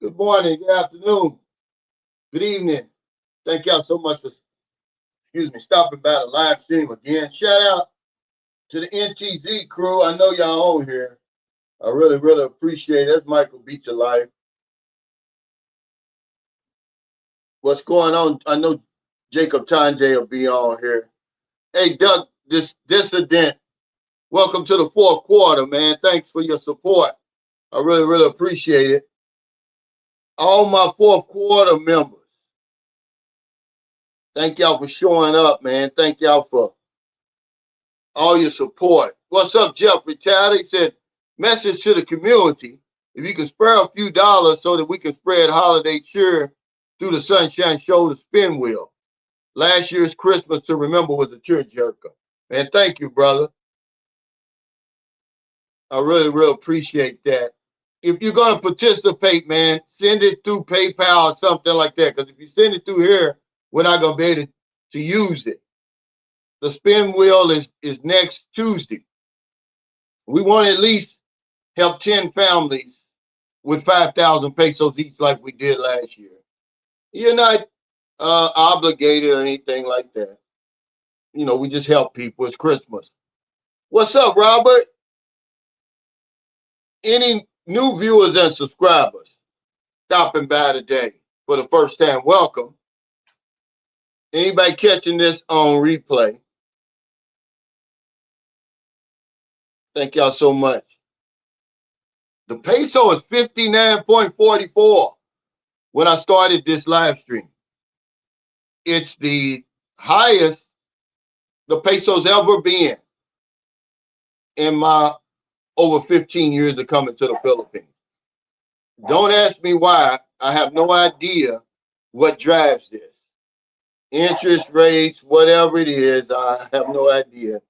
Good morning, good afternoon, good evening. Thank y'all so much for, stopping by the live stream again. Shout out to the NTZ crew. I know y'all on here. I really appreciate it. That's Michael Beach of Life. What's going on? I know Jacob Tanjay will be on here. Hey, Doug, this dissident, welcome to the fourth quarter, man. Thanks for your support. I really appreciate it. All my fourth quarter members, thank y'all for showing up, man. Thank y'all for all your support. What's up, Jeffrey Chad? He said, message to the community. If you can spare a few dollars so that we can spread holiday cheer through the Sunshine Shoulder spin wheel. Last year's Christmas to remember was a church jerker. Man, thank you, brother. I really appreciate that. If you're going to participate, man, send it through PayPal or something like that. Because if you send it through here, we're not going to be able to use it. The spin wheel is next Tuesday. We want to at least help 10 families with 5,000 pesos each like we did last year. You're not obligated or anything like that. You know, we just help people. It's Christmas. What's up, Robert? Any new viewers and subscribers stopping by today for the first time, welcome. Anybody catching this on replay? Thank y'all so much. The peso is 59.44 when I started this live stream. It's the highest the peso's ever been in my over 15 years of coming to the Philippines. Don't ask me why. I have no idea what drives this. Interest rates, whatever it is, I have no idea.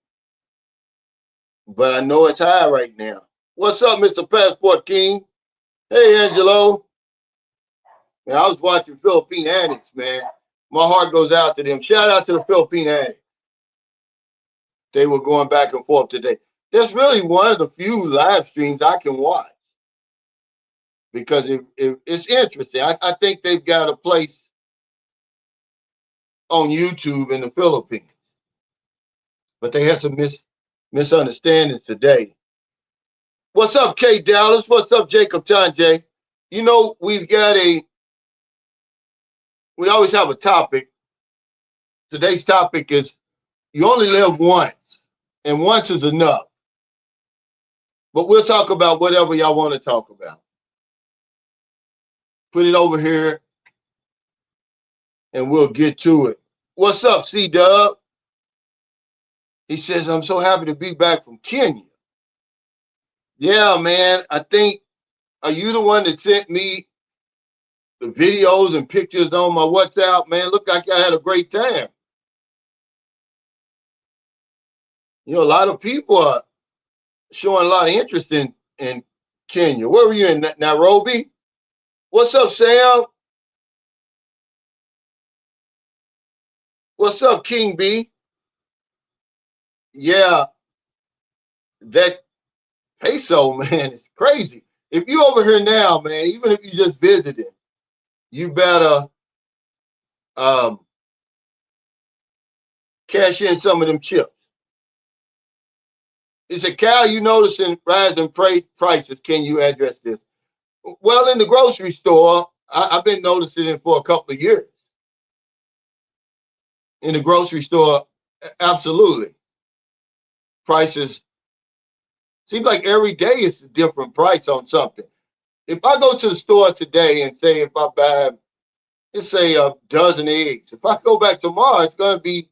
But I know it's high right now. What's up, Mr. Passport King? Hey, Angelo. Man, I was watching Philippine Addicts, man. My heart goes out to them. Shout out to the Philippine Addicts. They were going back and forth today. That's really one of the few live streams I can watch because it's interesting. I think they've got a place on YouTube in the Philippines, but they had some misunderstandings today. What's up, K Dallas? What's up, Jacob Tanjay? You know, we always have a topic. Today's topic is you only live once, and once is enough. But we'll talk about whatever y'all want to talk about. Put it over here, and we'll get to it. What's up, C-Dub? He says, I'm so happy to be back from Kenya. Yeah, man, I think, are you the one that sent me the videos and pictures on my WhatsApp? Man, look like I had a great time. You know, a lot of people are showing a lot of interest in Kenya. Where were you in Nairobi? What's up, Sam? What's up, King B? Yeah, that peso, man, it's crazy. If you over here now, man, even if you just visited, you better cash in some of them chips. Is it Cal, you noticing rising prices? Can you address this? Well, in the grocery store, I've been noticing it for a couple of years. In the grocery store, absolutely. Prices seems like every day it's a different price on something. If I go to the store today and say if I buy, let's say a dozen eggs, if I go back tomorrow, it's going to be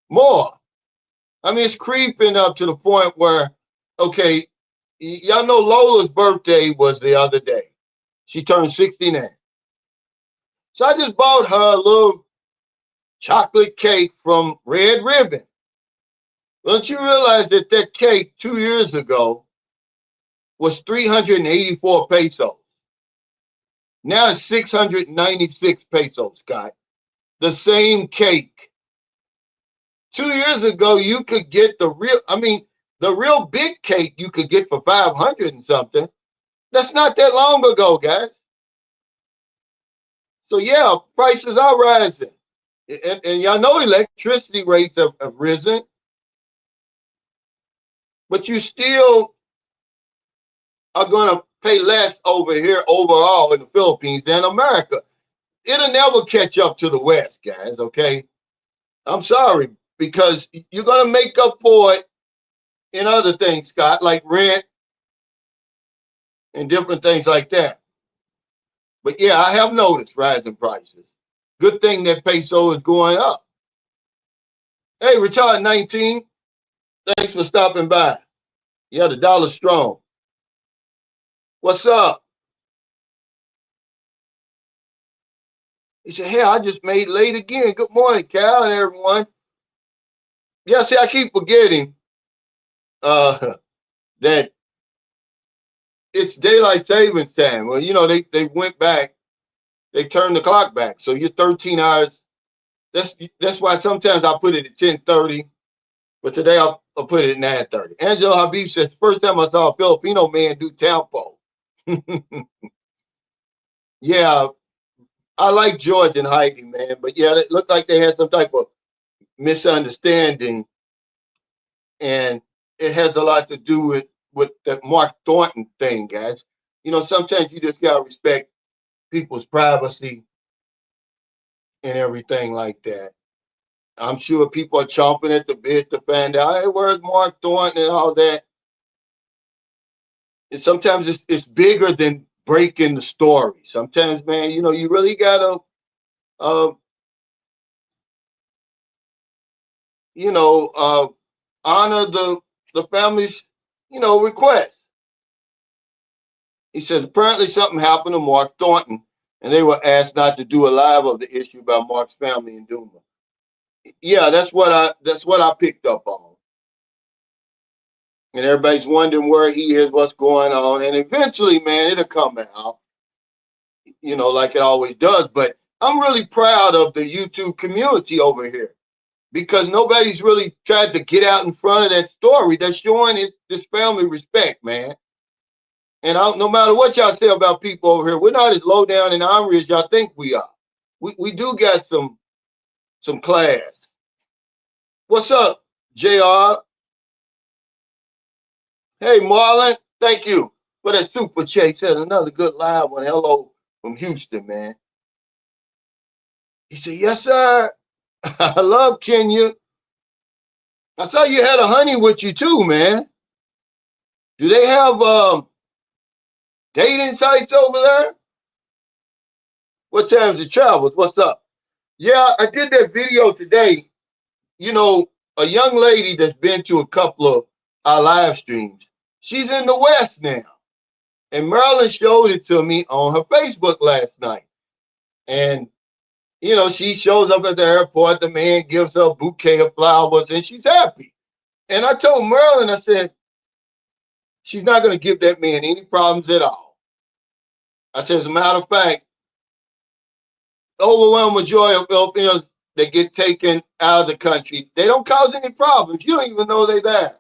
more. I mean, it's creeping up to the point where, okay, y'all know Lola's birthday was the other day. She turned 69. So I just bought her a little chocolate cake from Red Ribbon. Don't you realize that that cake 2 years ago was 384 pesos? Now it's 696 pesos, Scott. The same cake. 2 years ago, you could get the real big cake you could get for 500 and something. That's not that long ago, guys. So yeah, prices are rising. And y'all know electricity rates have risen, but you still are going to pay less over here overall in the Philippines than America. It'll never catch up to the West, guys, okay? I'm sorry, because you're going to make up for it in other things, Scott, like rent and different things like that. But yeah, I have noticed rising prices. Good thing that peso is going up. Hey, Retard 19, thanks for stopping by. Yeah, the dollar's strong. What's up? He said, hey, I just made late again. Good morning, Cal and everyone. Yeah, see, I keep forgetting that it's daylight savings time. Well, you know, they went back, they turned the clock back. So you're 13 hours. That's why sometimes I put it at 10:30, but today I'll put it at 9:30. Angelo Habib says, first time I saw a Filipino man do tempo. Yeah, I like George and Heidi, man. But yeah, it looked like they had some type of misunderstanding, and it has a lot to do with that Mark Thornton thing, guys. You know, sometimes you just gotta respect people's privacy and everything like that. I'm sure people are chomping at the bit to find out, hey, where's Mark Thornton and all that. And sometimes it's bigger than breaking the story. Sometimes, man, you know, you really gotta, uh, you know, honor the family's, you know, request. He says apparently something happened to Mark Thornton, and they were asked not to do a live of the issue about Mark's family in Duma. Yeah, that's what I picked up on. And everybody's wondering where he is, what's going on, and eventually, man, it'll come out, you know, like it always does. But I'm really proud of the YouTube community over here because nobody's really tried to get out in front of that story. That's showing this family respect, man. And no matter what y'all say about people over here, we're not as low down and ornery as y'all think we are. We do got some class. What's up, JR? Hey, Marlon, thank you for that super chat. Said another good live one. Hello from Houston, man. He said, yes, sir. I love Kenya. I saw you had a honey with you too, man. Do they have dating sites over there? What time's it travels? What's up? Yeah, I did that video today. You know, a young lady that's been to a couple of our live streams. She's in the West now. And Marilyn showed it to me on her Facebook last night. And, you know, she shows up at the airport. The man gives her a bouquet of flowers and she's happy. And I told Marilyn, I said, she's not going to give that man any problems at all. I said, as a matter of fact, the overwhelming majority of Filipinos that get taken out of the country, they don't cause any problems. You don't even know they're there.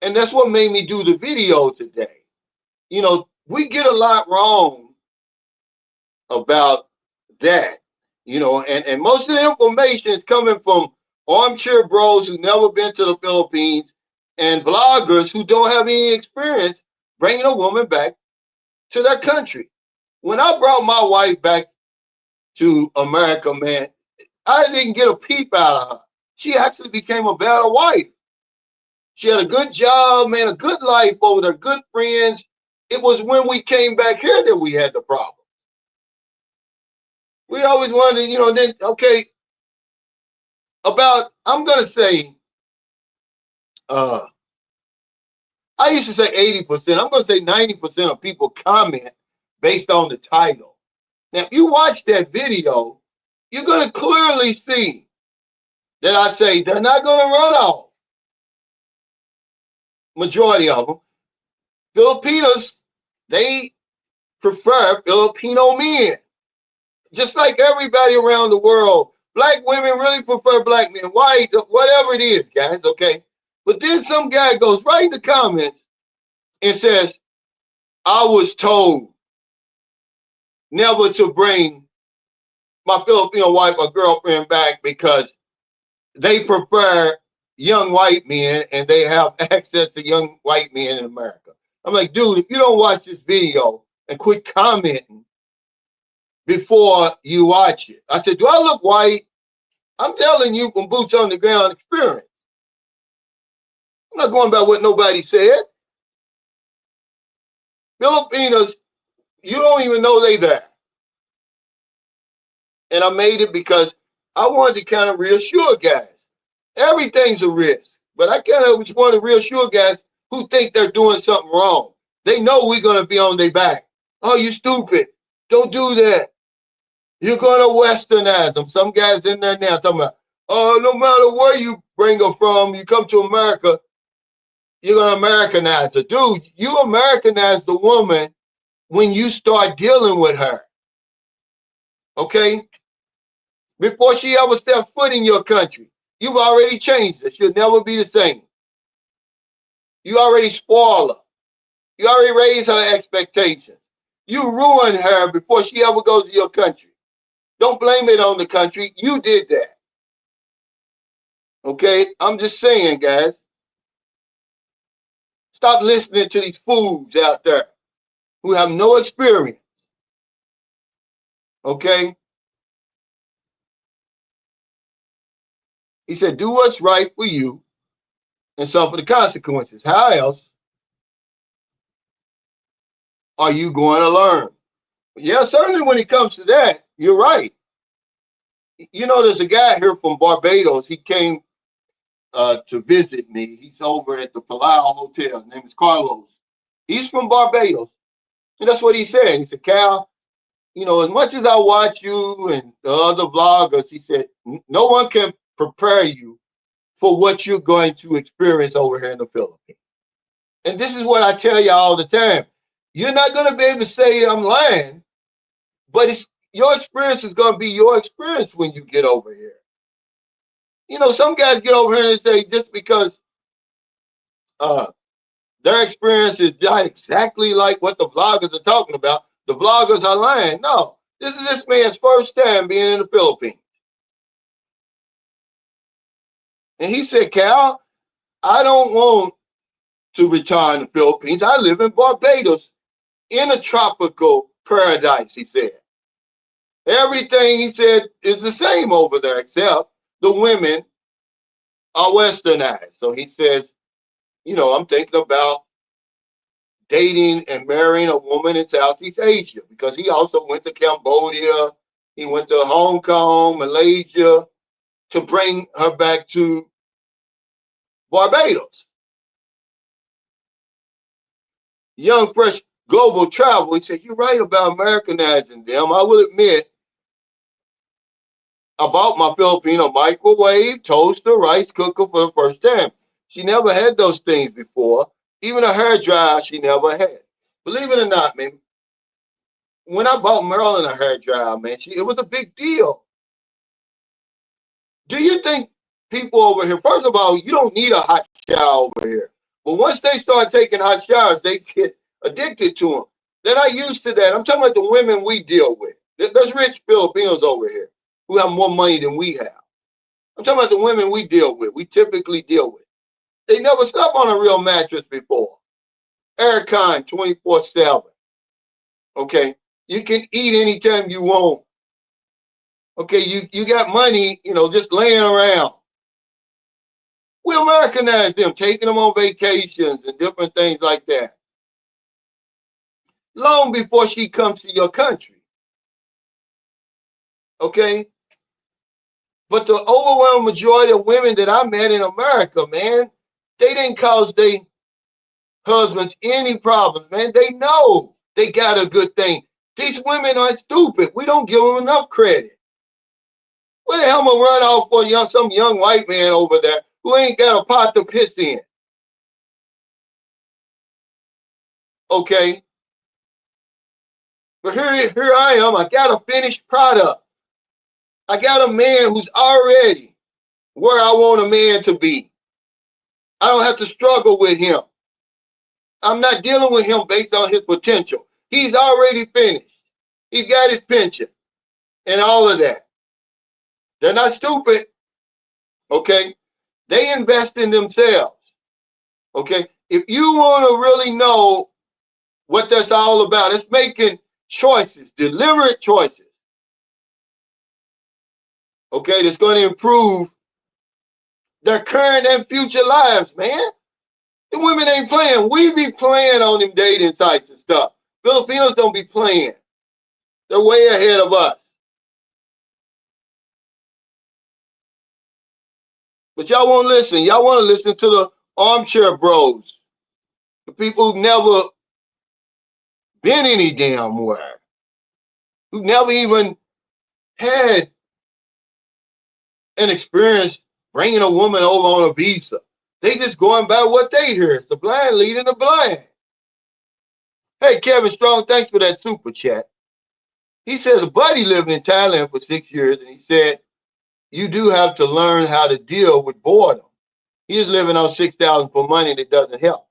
And that's what made me do the video today. You know, we get a lot wrong about that, you know, and most of the information is coming from armchair bros who never been to the Philippines and bloggers who don't have any experience bringing a woman back to their country. When I brought my wife back to America, man, I didn't get a peep out of her. She actually became a better wife. She had a good job, man, a good life over there, good friends. It was when we came back here that we had the problem. We always wanted, you know, then, okay, I'm going to say, uh, I used to say 80%. I'm going to say 90% of people comment based on the title. Now, if you watch that video, you're going to clearly see that I say they're not going to run off. Majority of them. Filipinos, they prefer Filipino men. Just like everybody around the world, black women really prefer black men, white, whatever it is, guys, okay? But then some guy goes right in the comments and says, I was told never to bring my Filipino wife or girlfriend back because they prefer young white men and they have access to young white men in America. I'm like, dude, if you don't watch this video and quit commenting before you watch it. I said, do I look white? I'm telling you from boots on the ground experience. I'm not going by what nobody said. Filipinos, you don't even know they there. And I made it because I wanted to kind of reassure guys. Everything's a risk. But I kind of just want to reassure guys who think they're doing something wrong. They know we're going to be on their back. Oh, you stupid. Don't do that. You're going to westernize them. Some guys in there now talking about, oh, no matter where you bring her from, you come to America, you're going to Americanize her. Dude, you Americanize the woman when you start dealing with her. Okay? Before she ever steps foot in your country, you've already changed her. She'll never be the same. You already spoil her. You already raised her expectations. You ruined her before she ever goes to your country. Don't blame it on the country. You did that. Okay? I'm just saying, guys. Stop listening to these fools out there who have no experience. Okay? He said, do what's right for you and suffer the consequences. How else are you going to learn? Yeah, certainly when it comes to that, you're right. You know, there's a guy here from Barbados. He came to visit me. He's over at the Palau Hotel. His name is Carlos. He's from Barbados. And that's what he said. He said, Cal, you know, as much as I watch you and the other vloggers, he said, no one can prepare you for what you're going to experience over here in the Philippines. And this is what I tell you all the time. You're not going to be able to say I'm lying, but your experience is going to be your experience when you get over here. You know, some guys get over here and say just because their experience is not exactly like what the vloggers are talking about, the vloggers are lying. No, this is this man's first time being in the Philippines. And he said, Cal, I don't want to retire in the Philippines. I live in Barbados in a tropical paradise, he said. Everything, he said, is the same over there, except the women are westernized. So he says, you know, I'm thinking about dating and marrying a woman in Southeast Asia because he also went to Cambodia. He went to Hong Kong, Malaysia to bring her back to Barbados. Young, fresh global travel. He said, you're right about Americanizing them. I will admit, I bought my Filipino microwave, toaster, rice cooker for the first time. She never had those things before. Even a hair dryer she never had. Believe it or not, man, when I bought Marilyn a hair dryer, man, it was a big deal. Do you think people over here, first of all, you don't need a hot shower over here. But once they start taking hot showers, they get addicted to them. They're not used to that. I'm talking about the women we deal with. There's rich Filipinos over here who have more money than we have. I'm talking about the women we deal with, we typically deal with. They never slept on a real mattress before. Aircon 24/7. Okay. You can eat anytime you want. Okay, you got money, you know, just laying around. We Americanize them, taking them on vacations and different things like that. Long before she comes to your country. Okay? But the overwhelming majority of women that I met in America, man, they didn't cause their husbands any problems, man. They know they got a good thing. These women aren't stupid. We don't give them enough credit. What the hell am I run off for some young white man over there who ain't got a pot to piss in? Okay? But here I am. I got a finished product. I got a man who's already where I want a man to be. I don't have to struggle with him. I'm not dealing with him based on his potential. He's already finished. He's got his pension and all of that. They're not stupid, okay? They invest in themselves, okay? If you want to really know what that's all about, it's making choices, deliberate choices, okay, that's going to improve their current and future lives, man. The women ain't playing. We be playing on them dating sites and stuff. Filipinos don't be playing. They're way ahead of us. But y'all won't listen. Y'all want to listen to the armchair bros, the people who've never been any damn where, who never even had an experience bringing a woman over on a visa. They just going by what they hear. It's the blind leading the blind. Hey, Kevin Strong, thanks for that super chat. He said a buddy lived in Thailand for 6 years, and he said you do have to learn how to deal with boredom. He's living on 6,000 for money that doesn't help.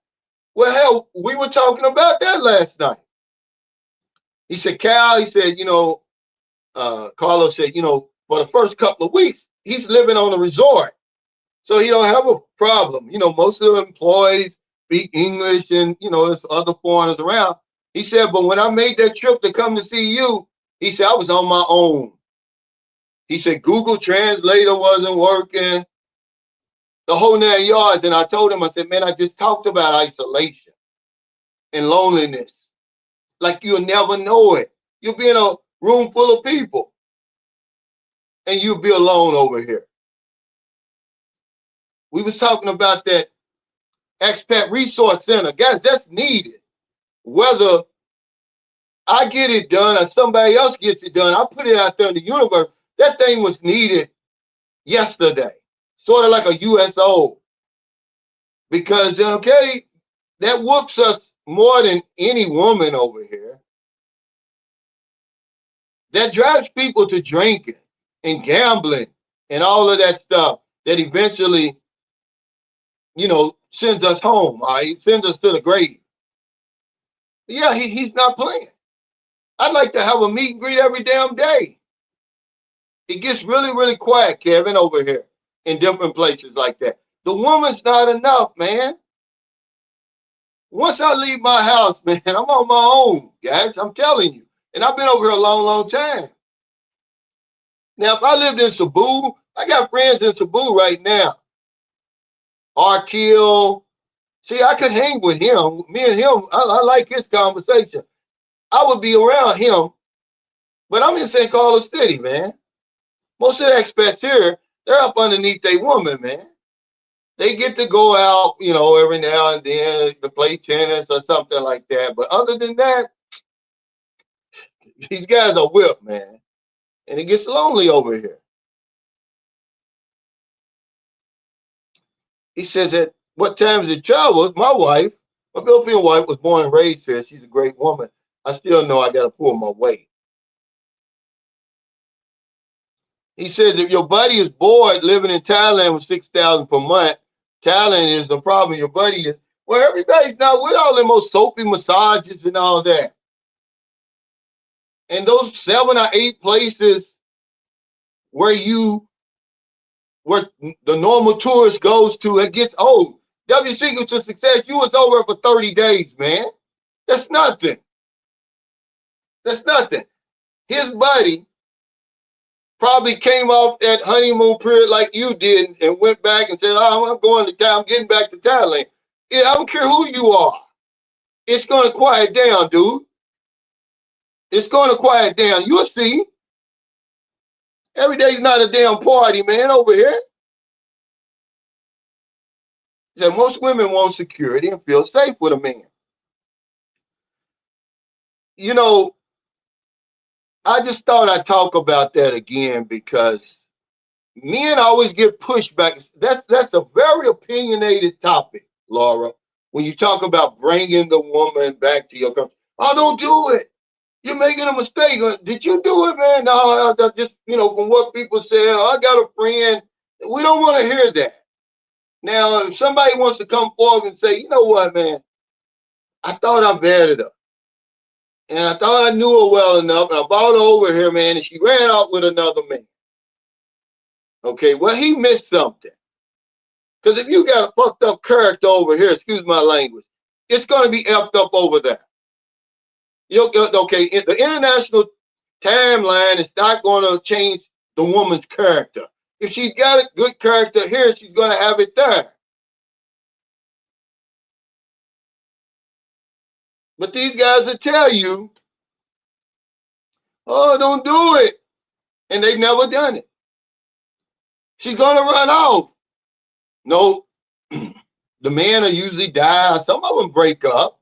Well, hell, we were talking about that last night. He said, Cal, he said, Carlos said, for the first couple of weeks, he's living on a resort. So he don't have a problem. Most of the employees speak English and, there's other foreigners around. He said, but when I made that trip to come to see you, he said, I was on my own. He said, Google Translator wasn't working, the whole 9 yards. And I told him, I said, man, I just talked about isolation and loneliness. Like you'll never know it. You'll be in a room full of people and you'll be alone over here. We was talking about that expat resource center. Guys, that's needed. Whether I get it done or somebody else gets it done, I put it out there in the universe. That thing was needed yesterday, sort of like a USO. Because, okay, that whoops us more than any woman over here. That drives people to drinking and gambling and all of that stuff that eventually, sends us home, all right? Sends us to the grave. Yeah, he's not playing. I'd like to have a meet and greet every damn day. It gets really, really quiet, Kevin, over here in different places like that. The woman's not enough, man. Once I leave my house, man, I'm on my own, guys. I'm telling you. And I've been over here a long, long time. Now, if I lived in Cebu, I got friends in Cebu right now. Arkeel. See, I could hang with him. Me and him, I like his conversation. I would be around him, but I'm in St. Carlos City, man. Most of the expats here, they're up underneath their woman, man. They get to go out, every now and then to play tennis or something like that. But other than that, these guys are whipped, man. And it gets lonely over here. He says at what times it travels, my Filipino wife was born and raised here. She's a great woman. I still know I got to pull my weight. He says if your buddy is bored living in Thailand with 6,000 per month, Thailand is the problem. Your buddy is, well, everybody's not with all them most soapy massages and all that. And those 7 or 8 places where the normal tourist goes to, it gets old. W Secret to Success, you was over for 30 days, man. That's nothing. That's nothing. His buddy probably came off that honeymoon period like you did and went back and said, oh, I'm going to town, I'm getting back to Thailand. Yeah, I don't care who you are. It's going to quiet down, dude. It's going to quiet down. You'll see. Every day's not a damn party, man, over here. That most women want security and feel safe with a man. I just thought I'd talk about that again because men always get pushed back. That's a very opinionated topic, Laura. When you talk about bringing the woman back to your country, oh, don't do it. You're making a mistake. Did you do it, man? No, just from what people said. Oh, I got a friend. We don't want to hear that. Now, if somebody wants to come forward and say, you know what, man, I thought I vetted her. And I thought I knew her well enough, and I brought her over here, man, and she ran out with another man. Okay, well, he missed something. Because if you got a fucked up character over here, excuse my language, it's going to be effed up over there. Okay, the international timeline is not going to change the woman's character. If she's got a good character here, she's going to have it there. But these guys will tell you, oh, don't do it. And they've never done it. She's going to run off. No, the men will usually die. Some of them break up.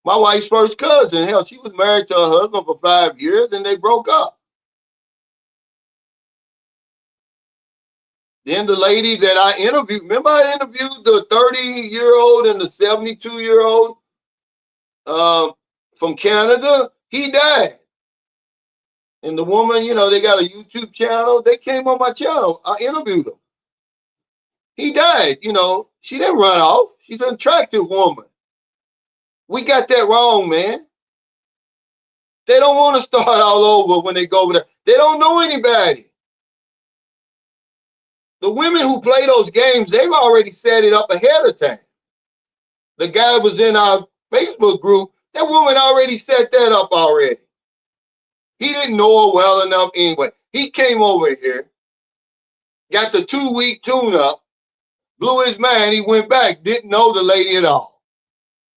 My wife's first cousin, hell, she was married to her husband for 5 years and they broke up. Then the lady that I interviewed, remember I interviewed the 30-year-old and the 72-year-old from Canada? He died. And the woman, you know, they got a YouTube channel. They came on my channel. I interviewed him. He died, you know. She didn't run off. She's an attractive woman. We got that wrong, man. They don't want to start all over when they go over there. They don't know anybody. The women who play those games, they've already set it up ahead of time. The guy was in our Facebook group. That woman already set that up already. He didn't know her well enough anyway. He came over here, got the 2-week tune-up, blew his mind. He went back, didn't know the lady at all.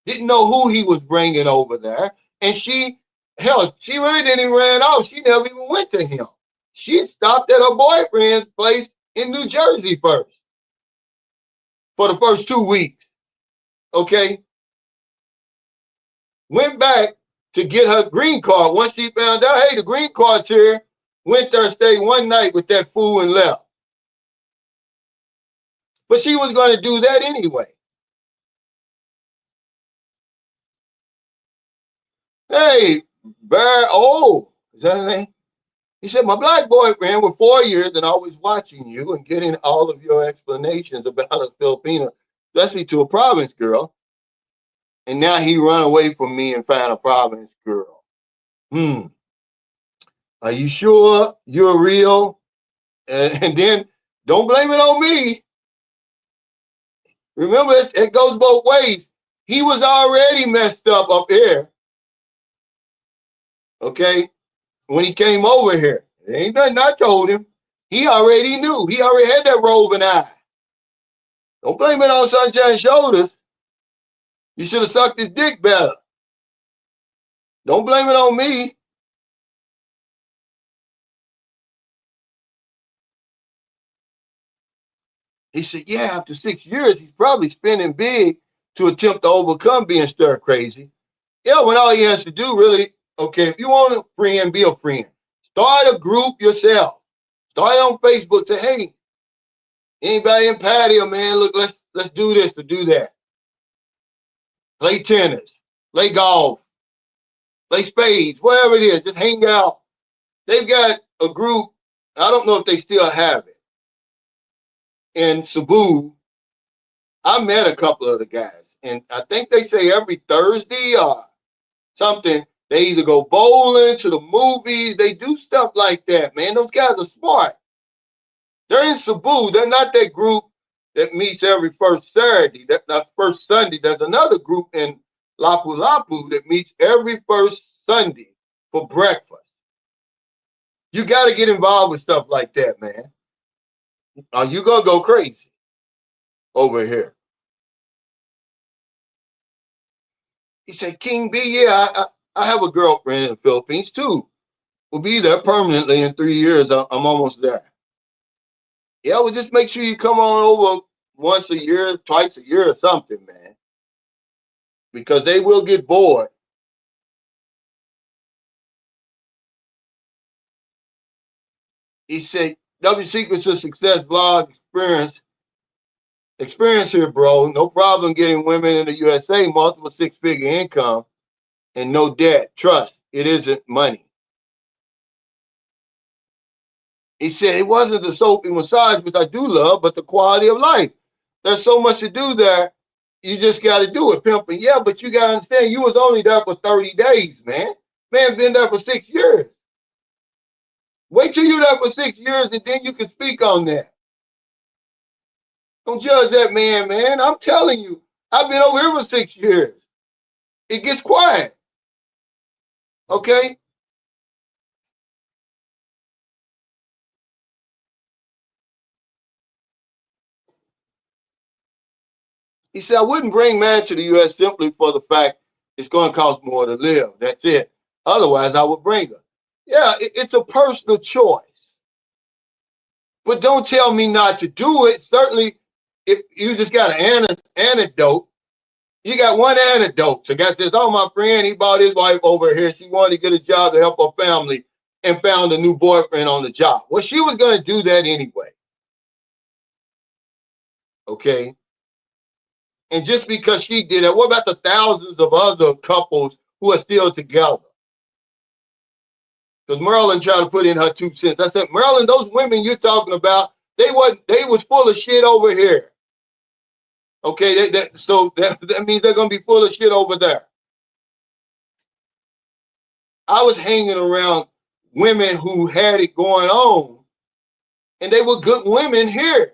Didn't know who he was bringing over there. And she really didn't even run off. She never even went to him. She stopped at her boyfriend's place in New Jersey first for the first 2 weeks. Okay? Went back to get her green card. Once she found out, hey, the green card's here, went there, stayed one night with that fool and left. But she was going to do that anyway. Hey, Bear, is that his name? He said, my black boyfriend for 4 years and always watching you and getting all of your explanations about a Filipina, especially to a province girl. And now he run away from me and find a province girl. Are you sure you're real? And then don't blame it on me. Remember, it goes both ways. He was already messed up here. Okay? When he came over here. There ain't nothing I told him. He already knew. He already had that roving eye. Don't blame it on Sunshine's shoulders. You should have sucked his dick better. Don't blame it on me. He said, yeah, after 6 years, he's probably spending big to attempt to overcome being stir crazy. Yeah, when all he has to do really, okay, if you want a friend, be a friend. Start a group yourself. Start on Facebook. Say, hey, anybody in patio, man, look, let's do this or do that. Play tennis, play golf, play spades, whatever it is, just hang out. They've got a group, I don't know if they still have it, in Cebu. I met a couple of the guys, and I think they say every Thursday or something, they either go bowling, to the movies, they do stuff like that, man. Those guys are smart. They're in Cebu. They're not that group that meets every first Saturday. That's first Sunday. There's another group in Lapu-Lapu that meets every first Sunday for breakfast. You got to get involved with stuff like that, man. You're going to go crazy over here. He said, King B, yeah, I have a girlfriend in the Philippines too. We'll be there permanently in 3 years. I'm almost there. Yeah, well, just make sure you come on over once a year, twice a year or something, man. Because they will get bored. He said, W Secrets of Success vlog experience here, bro. No problem getting women in the USA, multiple six-figure income, and no debt. Trust, it isn't money. He said it wasn't the soapy massage, which I do love, but the quality of life. There's so much to do there. You just got to do it, pimping. Yeah, but you got to understand, you was only there for 30 days, man. Man been there for 6 years. Wait till you're there for 6 years and then you can speak on that. Don't judge that man, man. I'm telling you, I've been over here for 6 years. It gets quiet. Okay? He said, I wouldn't bring man to the U.S. simply for the fact it's going to cost more to live. That's it. Otherwise, I would bring her. Yeah, it's a personal choice. But don't tell me not to do it. Certainly, if you just got an antidote, you got one antidote. So guy says, oh, my friend, he brought his wife over here. She wanted to get a job to help her family and found a new boyfriend on the job. Well, she was going to do that anyway. Okay? And just because she did it, what about the thousands of other couples who are still together? Because Marilyn tried to put in her 2 cents. I said, Marilyn, those women you're talking about, they was full of shit over here. Okay, so that means they're gonna be full of shit over there. I was hanging around women who had it going on, and they were good women here.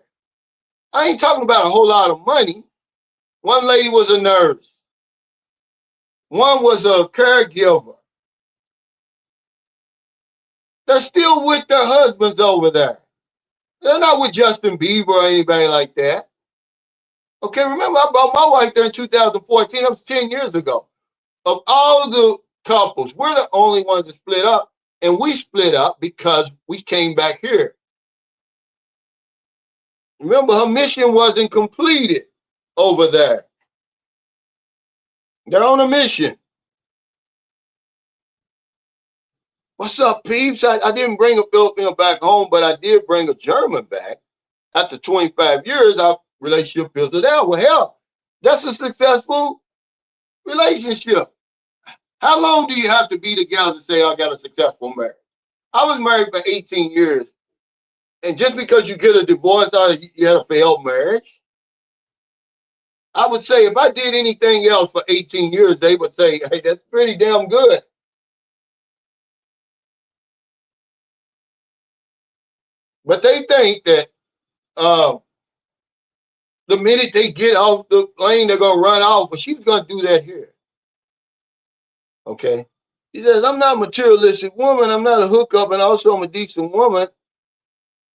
I ain't talking about a whole lot of money. One lady was a nurse. One was a caregiver. They're still with their husbands over there. They're not with Justin Bieber or anybody like that. Okay, remember I brought my wife there in 2014. That was 10 years ago. Of all the couples, we're the only ones that split up. And we split up because we came back here. Remember, her mission wasn't completed over there. They're on a mission. What's up, peeps? I didn't bring a Filipino back home, but I did bring a German back. After 25 years, our relationship fizzled out. Well, hell, that's a successful relationship. How long do you have to be together to say I got a successful marriage? I was married for 18 years. And just because you get a divorce out of you had a failed marriage, I would say if I did anything else for 18 years, they would say, hey, that's pretty damn good. But they think that the minute they get off the plane, they're going to run off. But she's going to do that here. Okay? He says, I'm not a materialistic woman. I'm not a hookup, and also I'm a decent woman.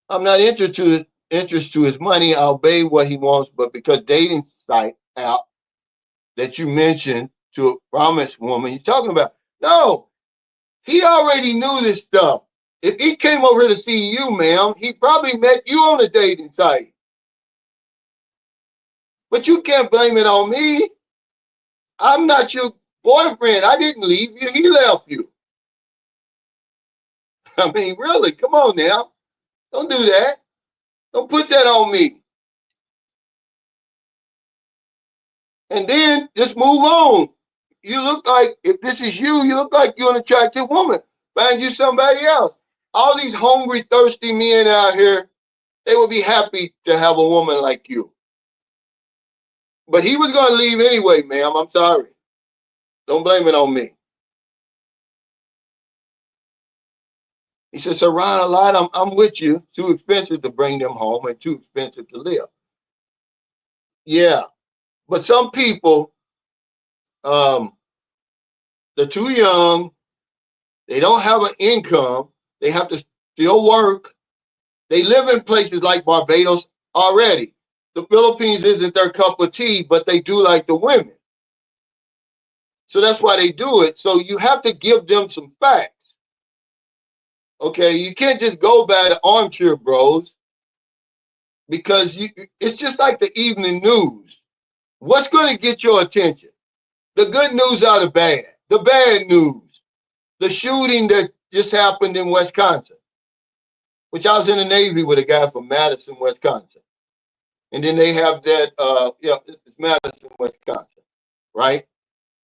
I'm not interested to his money. I'll obey what he wants, but because dating site out that you mentioned to a promised woman, you're talking about, no, he already knew this stuff. If he came over here to see you, ma'am, he probably met you on a dating site. But you can't blame it on me. I'm not your boyfriend. I didn't leave you. He left you. I mean, really, come on now. Don't do that. Don't put that on me. And then just move on. You look like, if this is you, you look like you're an attractive woman. Find you somebody else. All these hungry, thirsty men out here, they would be happy to have a woman like you. But he was going to leave anyway, ma'am. I'm sorry. Don't blame it on me. He said, so Ron, a lot, I'm with you. Too expensive to bring them home and too expensive to live. Yeah. But some people, they're too young. They don't have an income. They have to still work. They live in places like Barbados already. The Philippines isn't their cup of tea, but they do like the women. So that's why they do it. So you have to give them some facts. Okay, you can't just go by the armchair bros because it's just like the evening news. What's going to get your attention? The good news or the bad? The bad news. The shooting that just happened in Wisconsin, which I was in the Navy with a guy from Madison, Wisconsin. And then they have that, it's Madison, Wisconsin, right?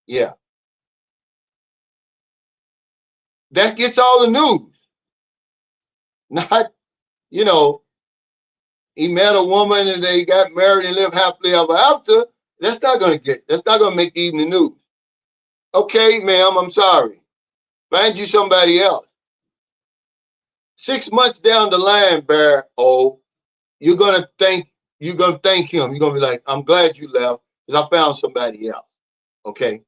Yeah. That gets all the news. Not, he met a woman and they got married and lived happily ever after. That's not gonna make the evening news. Okay, ma'am, I'm sorry. Find you somebody else. 6 months down the line, Bear, you're gonna thank him. You're gonna be like, I'm glad you left because I found somebody else. Okay.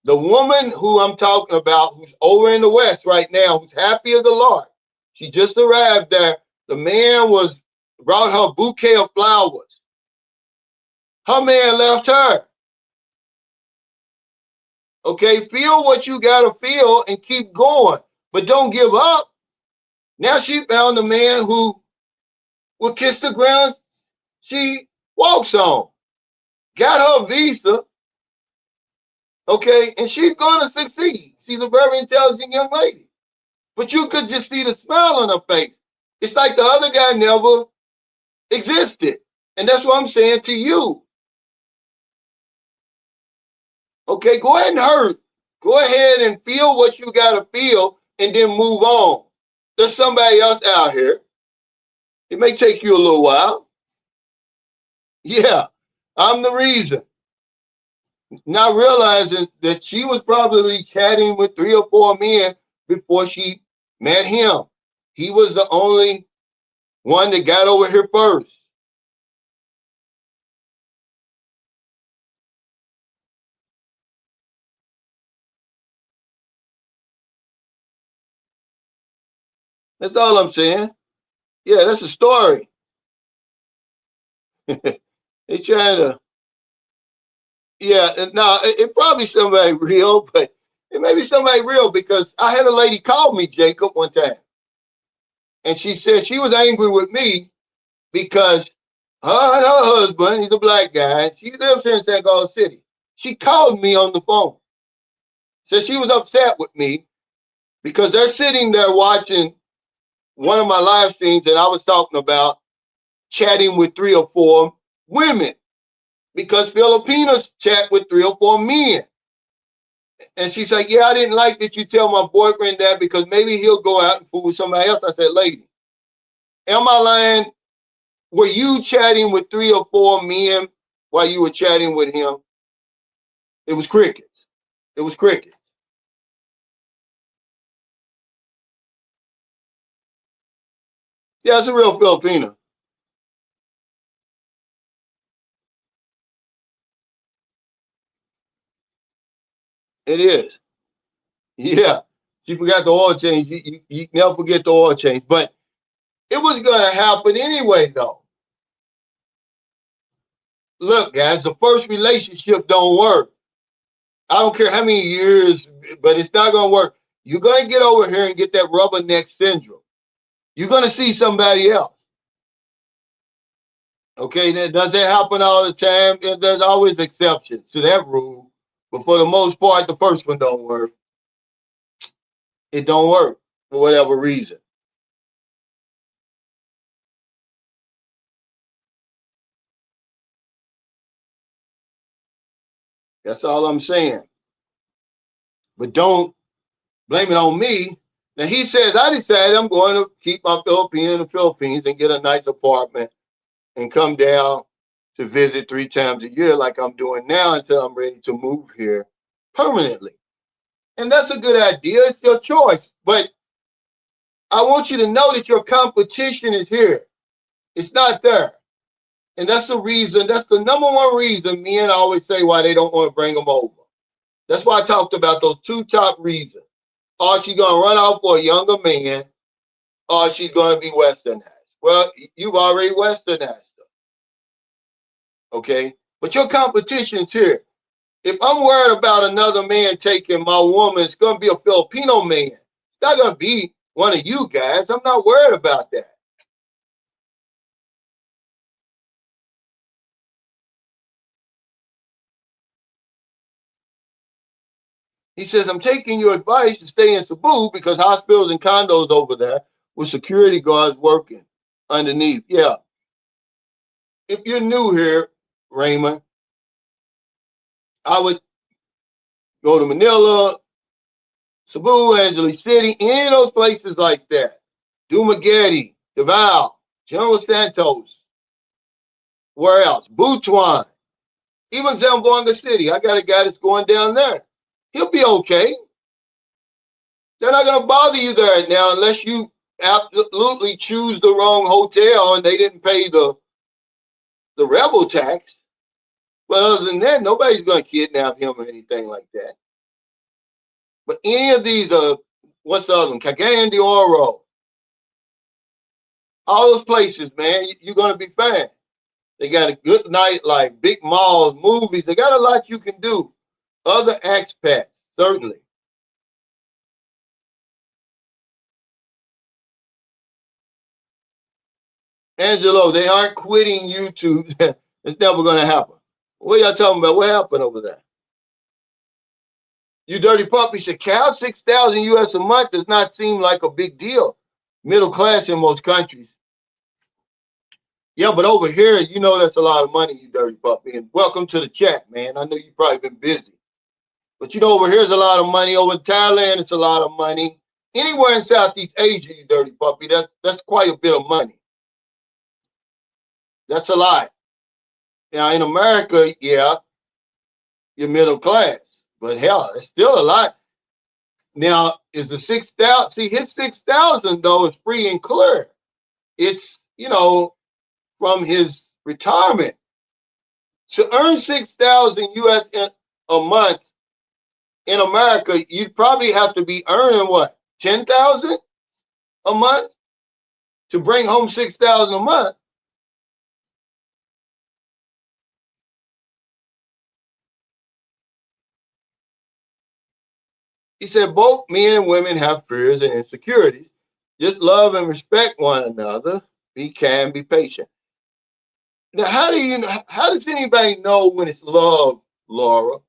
The woman who I'm talking about, who's over in the West right now, who's happy as the Lord, she just arrived there. The man brought her a bouquet of flowers. Her man left her. Okay, feel what you gotta feel and keep going, but don't give up. Now she found a man who will kiss the ground she walks on. Got her visa, okay, and she's gonna succeed. She's a very intelligent young lady. But you could just see the smile on her face. It's like the other guy never existed. And that's what I'm saying to you. Okay, go ahead and hurt. Go ahead and feel what you gotta feel and then move on. There's somebody else out here. It may take you a little while. Yeah, I'm the reason. Not realizing that she was probably chatting with 3 or 4 men before she met him. He was the only one that got over here first. That's all I'm saying. Yeah, that's a story. They trying to, yeah, no, it probably somebody real, but it may be somebody real because I had a lady call me Jacob one time, and she said she was angry with me because her and her husband, he's a black guy, she lives here in San Carlos City. She called me on the phone. Said she was upset with me because they're sitting there watching one of my live streams that I was talking about, chatting with 3 or 4 women because Filipinos chat with 3 or 4 men. And she's like, yeah, I didn't like that you tell my boyfriend that because maybe he'll go out and fool with somebody else. I said, lady, am I lying? Were you chatting with 3 or 4 men while you were chatting with him? It was crickets. It was crickets. Yeah, it's a real Filipino. It is. Yeah. She forgot the oil change. You never forget the oil change. But it was going to happen anyway, though. Look, guys, the first relationship don't work. I don't care how many years, but it's not going to work. You're going to get over here and get that rubberneck syndrome. You're going to see somebody else. Okay, does that happen all the time? There's always exceptions to that rule. But for the most part, the first one don't work. It don't work for whatever reason. That's all I'm saying. But don't blame it on me. Now he says, I decided I'm going to keep my Filipino in the Philippines and get a nice apartment and come down to visit 3 times a year like I'm doing now until I'm ready to move here permanently. And that's a good idea. It's your choice. But I want you to know that your competition is here. It's not there. And that's the reason, that's the number one reason men always say why they don't want to bring them over. That's why I talked about those 2 top reasons. Or she's going to run out for a younger man, or she's going to be westernized. Well, you've already westernized her. Okay? But your competition's here. If I'm worried about another man taking my woman, it's going to be a Filipino man. It's not going to be one of you guys. I'm not worried about that. He says, I'm taking your advice to stay in Cebu because hospitals and condos over there with security guards working underneath. Yeah. If you're new here, Raymond, I would go to Manila, Cebu, Angeles City, any of those places like that. Dumaguete, Davao, General Santos, where else? Butuan. Even Zamboanga City, I got a guy that's going down there. He'll be okay. They're not going to bother you there now unless you absolutely choose the wrong hotel and they didn't pay the rebel tax. But other than that, nobody's going to kidnap him or anything like that. But any of these, what's the other one? Cagayan de Oro. All those places, man, you're going to be fine. They got a good nightlife, big malls, movies. They got a lot you can do. Other expats, certainly. Angelo, they aren't quitting YouTube. It's never going to happen. What y'all talking about? What happened over there? You dirty puppy said, Cal, 6,000 US a month does not seem like a big deal. Middle class in most countries. Yeah, but over here, you know that's a lot of money, you dirty puppy. And welcome to the chat, man. I know you've probably been busy. But you know, over here's a lot of money. Over in Thailand, it's a lot of money. Anywhere in Southeast Asia, you dirty puppy, that's quite a bit of money. That's a lot. Now, in America, yeah, you're middle class. But hell, it's still a lot. Now, is the 6,000, see, his 6,000, though, is free and clear. It's, you know, from his retirement. To earn 6,000 US a month in America, you'd probably have to be earning what, 10,000 a month to bring home 6,000 a month. He said both men and women have fears and insecurities. Just love and respect one another. Be kind, be patient. Now, how does anybody know when it's love, Laura?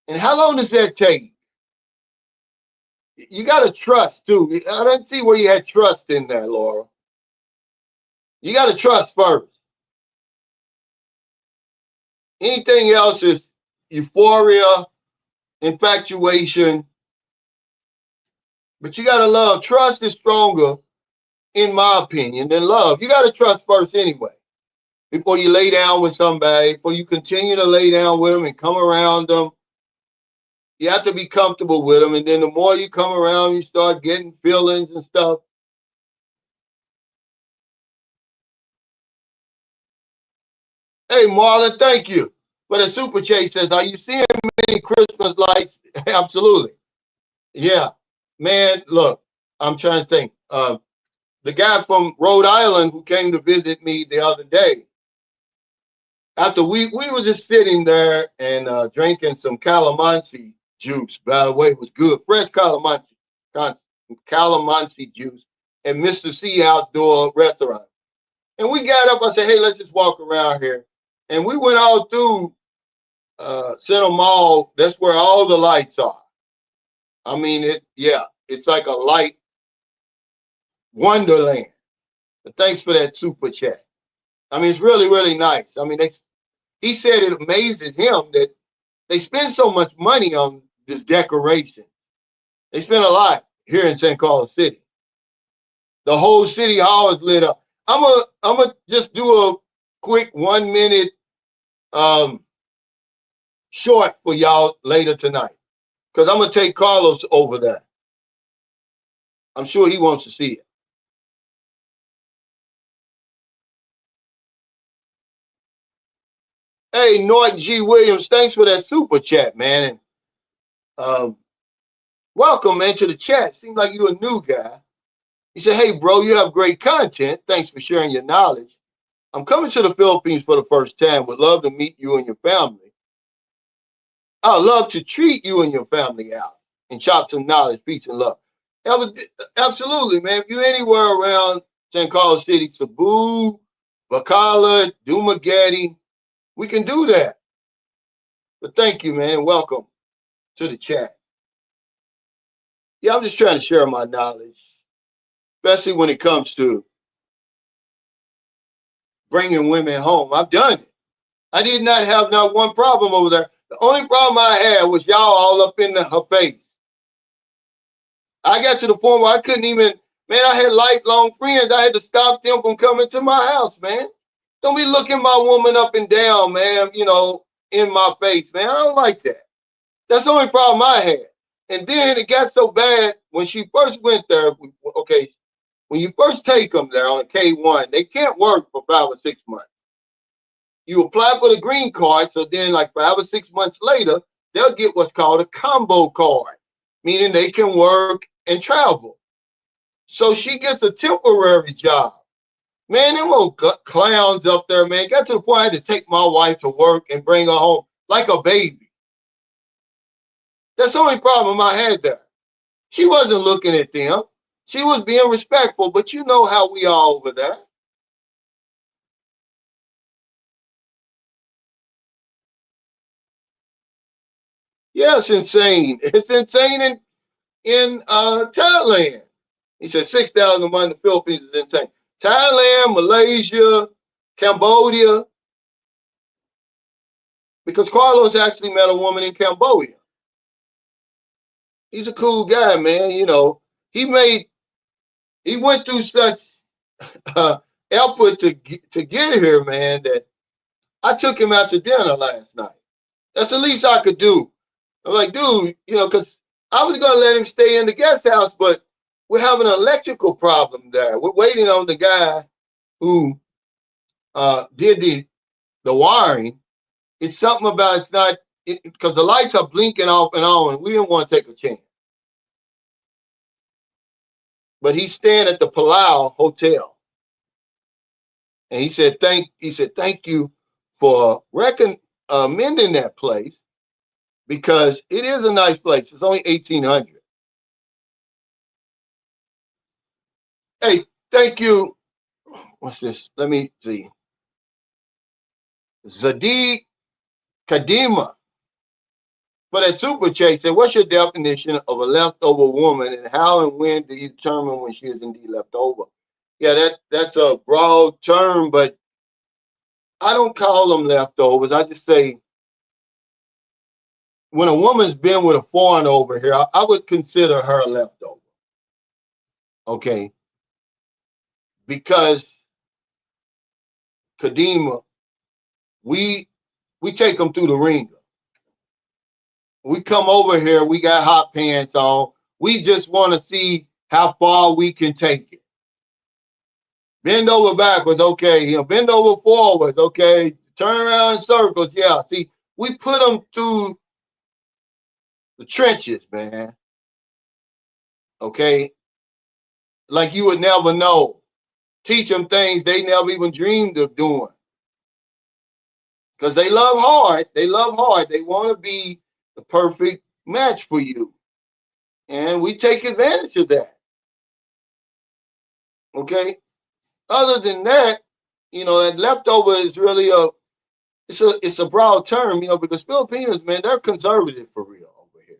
And how long does that take? You got to trust too. I don't see where you had trust in there, Laura. You got to trust first. Anything else is euphoria, infatuation. But you got to love. Trust is stronger, in my opinion, than love. You got to trust first anyway. Before you lay down with somebody, before you continue to lay down with them and come around them, you have to be comfortable with them. And then the more you come around, you start getting feelings and stuff. Hey, Marlon, thank you. But a super chat says, are you seeing many Christmas lights? Absolutely. Yeah. Man, look, I'm trying to think. The guy from Rhode Island who came to visit me the other day, after we were just sitting there and drinking some calamansi juice. By the way, it was good. Fresh calamansi juice at Mr. C Outdoor Restaurant. And we got up. I said, hey, let's just walk around here. And we went all through Center Mall. That's where all the lights are. I mean, it's like a light wonderland. But thanks for that super chat. I mean, it's really, really nice. I mean, he said it amazes him that they spend so much money on this decoration. They spend a lot here in St. Carlos City. The whole city hall is lit up. I'm gonna just do a quick 1 minute short for y'all later tonight, because I'm gonna take Carlos over there. I'm sure he wants to see it. Hey, Noit G. Williams, thanks for that super chat, man. And welcome, man, to the chat. Seems like you're a new guy. He said, hey, bro, you have great content. Thanks for sharing your knowledge. I'm coming to the Philippines for the first time. Would love to meet you and your family. I'd love to treat you and your family out and chop some knowledge, peace, and love. Absolutely, man. If you're anywhere around St. Carlos City, Cebu, Bacala, Dumaguete, we can do that. But thank you, man, and welcome to the chat. Yeah, I'm just trying to share my knowledge, especially when it comes to bringing women home. I've done it. I did not have not one problem over there. The only problem I had was y'all all up in her face. I got to the point where I couldn't even, man, I had lifelong friends. I had to stop them from coming to my house, man. Don't be looking my woman up and down, man, you know, in my face, man. I don't like that. That's the only problem I had. And then it got so bad when she first went there. Okay, when you first take them there on a K1, they can't work for 5 or 6 months. You apply for the green card, so then like 5 or 6 months later, they'll get what's called a combo card, meaning they can work and travel. So she gets a temporary job. Man, them little clowns up there, man, got to the point I had to take my wife to work and bring her home like a baby. That's the only problem I had there. She wasn't looking at them. She was being respectful, but you know how we are over there. Yeah, it's insane. It's insane in Thailand. He said 6,000 a month in the Philippines is insane. Thailand, Malaysia, Cambodia, because Carlos actually met a woman in Cambodia. He's a cool guy, man. You know, he went through such uh, effort to get here, man, that I took him out to dinner last night. That's the least I could do. I'm like, dude, you know, because I was gonna let him stay in the guest house, but we're having an electrical problem there. We're waiting on the guy who did the wiring. It's something about it's not because the lights are blinking off and on, and we didn't want to take a chance. But he's staying at the Palau Hotel, and he said thank you for mending that place because it is a nice place. It's only 1,800. Hey, thank you. What's this? Let me see. Zadi Kadima for that super chat said, what's your definition of a leftover woman and how and when do you determine when she is indeed leftover? Yeah, that's a broad term, but I don't call them leftovers. I just say when a woman's been with a foreigner over here, I would consider her a leftover. Okay. Because Kadima, we take them through the ringer. We come over here, we got hot pants on. We just want to see how far we can take it. Bend over backwards, okay. You know, bend over forwards, okay. Turn around in circles, yeah. See, we put them through the trenches, man. Okay, like you would never know. Teach them things they never even dreamed of doing. Because they love hard. They love hard. They want to be the perfect match for you. And we take advantage of that. Okay. Other than that, you know, that leftover is really it's a broad term, you know, because Filipinos, man, they're conservative for real over here.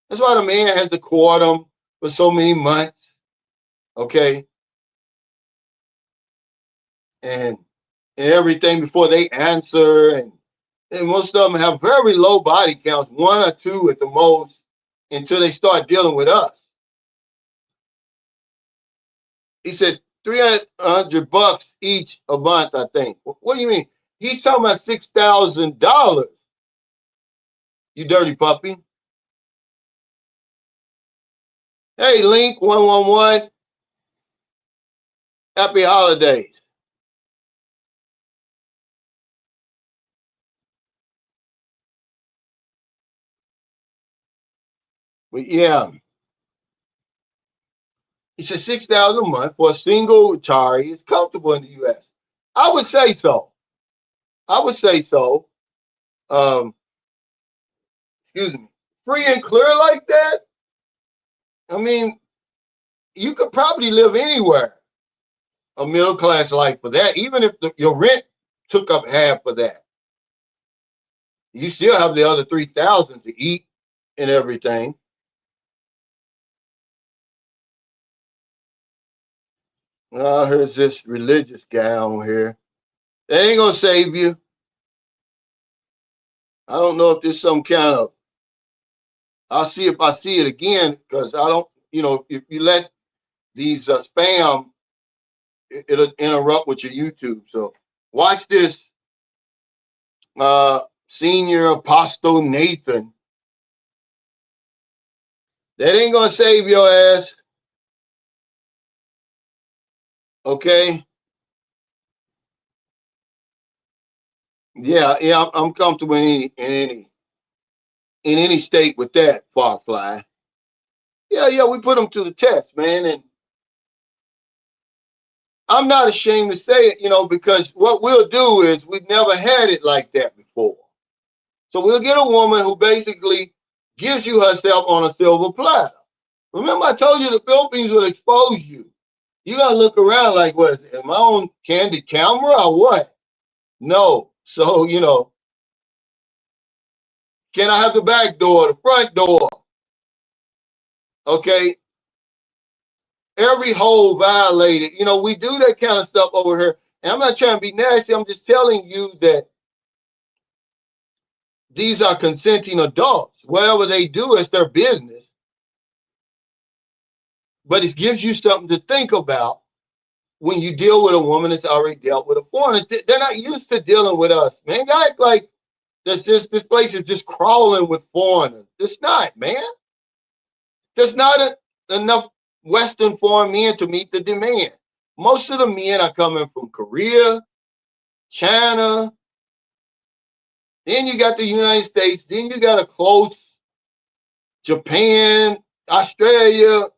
That's why the man has to court them for so many months. Okay. And everything before they answer. And most of them have very low body counts, 1 or 2 at the most, until they start dealing with us. He said 300 bucks each a month, I think. What do you mean? He's talking about $6,000. You dirty puppy. Hey, Link 111. Happy holidays. But yeah, he said 6,000 a month for a single retiree is comfortable in the U.S. I would say so. I would say so. Um, excuse me. Free and clear like that. I mean, you could probably live anywhere a middle class life for that, even if your rent took up half of that. You still have the other 3,000 to eat and everything. Here's this religious guy on here. They ain't gonna save you. I don't know if there's some kind of. I'll see if I see it again because I don't. You know, if you let these spam, it'll interrupt with your YouTube. So watch this Senior Apostle Nathan. That ain't gonna save your ass. Okay. Yeah, I'm comfortable in any state with that, Farfly. Yeah, we put them to the test, man, and I'm not ashamed to say it, because what we'll do is we've never had it like that before. So we'll get a woman who basically gives you herself on a silver platter. Remember, I told you the Philippines will expose you. You gotta look around like, what? Am I on candid camera or what? No. So, can I have the back door, the front door? Okay. Every hole violated. We do that kind of stuff over here. And I'm not trying to be nasty. I'm just telling you that these are consenting adults. Whatever they do is their business. But it gives you something to think about when you deal with a woman that's already dealt with a foreigner. They're not used to dealing with us, man. They act like this place is just crawling with foreigners. It's not, man. There's not enough Western foreign men to meet the demand. Most of the men are coming from Korea, China. Then you got the United States. Then you got a close Japan, Australia.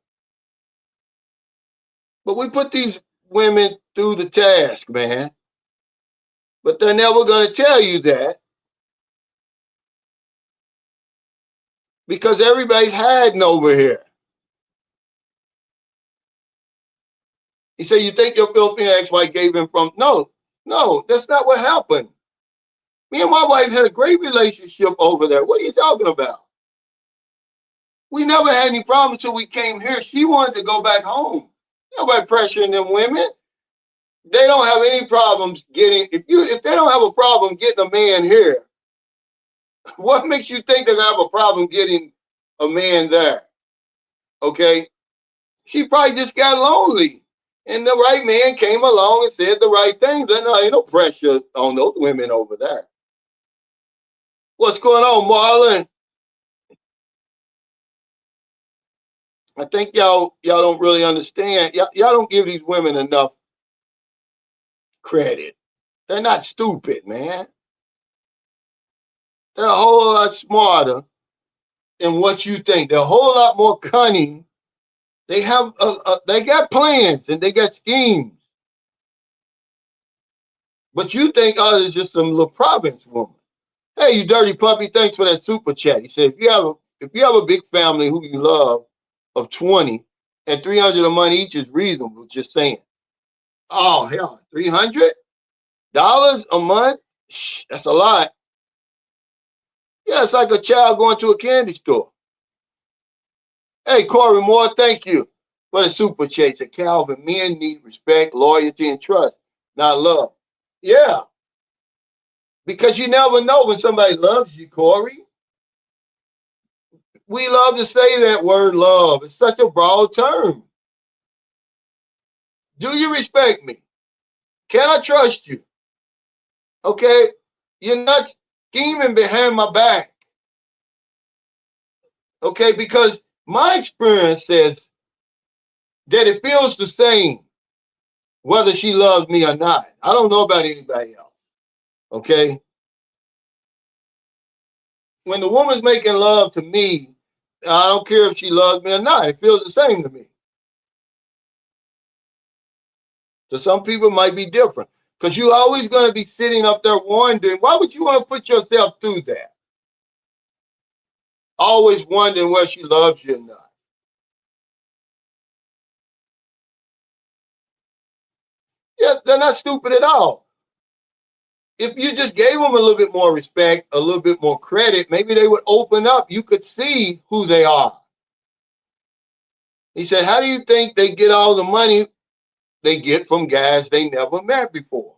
But we put these women through the task, man. But they're never going to tell you that because everybody's hiding over here. He said, you think your Filipino ex-wife gave him from? No, that's not what happened. Me and my wife had a great relationship over there. What are you talking about? We never had any problems until we came here. She wanted to go back home. Nobody pressuring them women. They don't have any problems getting, if they don't have a problem getting a man here, what makes you think they're gonna have a problem getting a man there? Okay. She probably just got lonely. And the right man came along and said the right things. There ain't no pressure on those women over there. What's going on, Marlon? I think y'all don't really understand. Y'all don't give these women enough credit. They're not stupid, man. They're a whole lot smarter than what you think. They're a whole lot more cunning. They have they got plans and they got schemes. But you think, oh, it's just some little province woman. Hey, you dirty puppy! Thanks for that super chat. He said, if you have a big family who you love of 20, and 300 a month each is reasonable. Just saying. Oh hell, $300 a month? Shh, that's a lot. Yeah, it's like a child going to a candy store. Hey, Corey Moore, thank you for the super chat. Calvin, men need respect, loyalty, and trust, not love. Yeah, because you never know when somebody loves you, Corey. We love to say that word love. It's such a broad term. Do you respect me? Can I trust you? Okay? You're not scheming behind my back. Okay? Because my experience says that it feels the same whether she loves me or not. I don't know about anybody else. Okay? When the woman's making love to me, I don't care if she loves me or not. It feels the same to me. So some people might be different. Because you're always going to be sitting up there wondering, why would you want to put yourself through that? Always wondering whether she loves you or not. Yeah, they're not stupid at all. If you just gave them a little bit more respect, a little bit more credit, maybe they would open up. You could see who they are. He said, how do you think they get all the money they get from guys they never met before?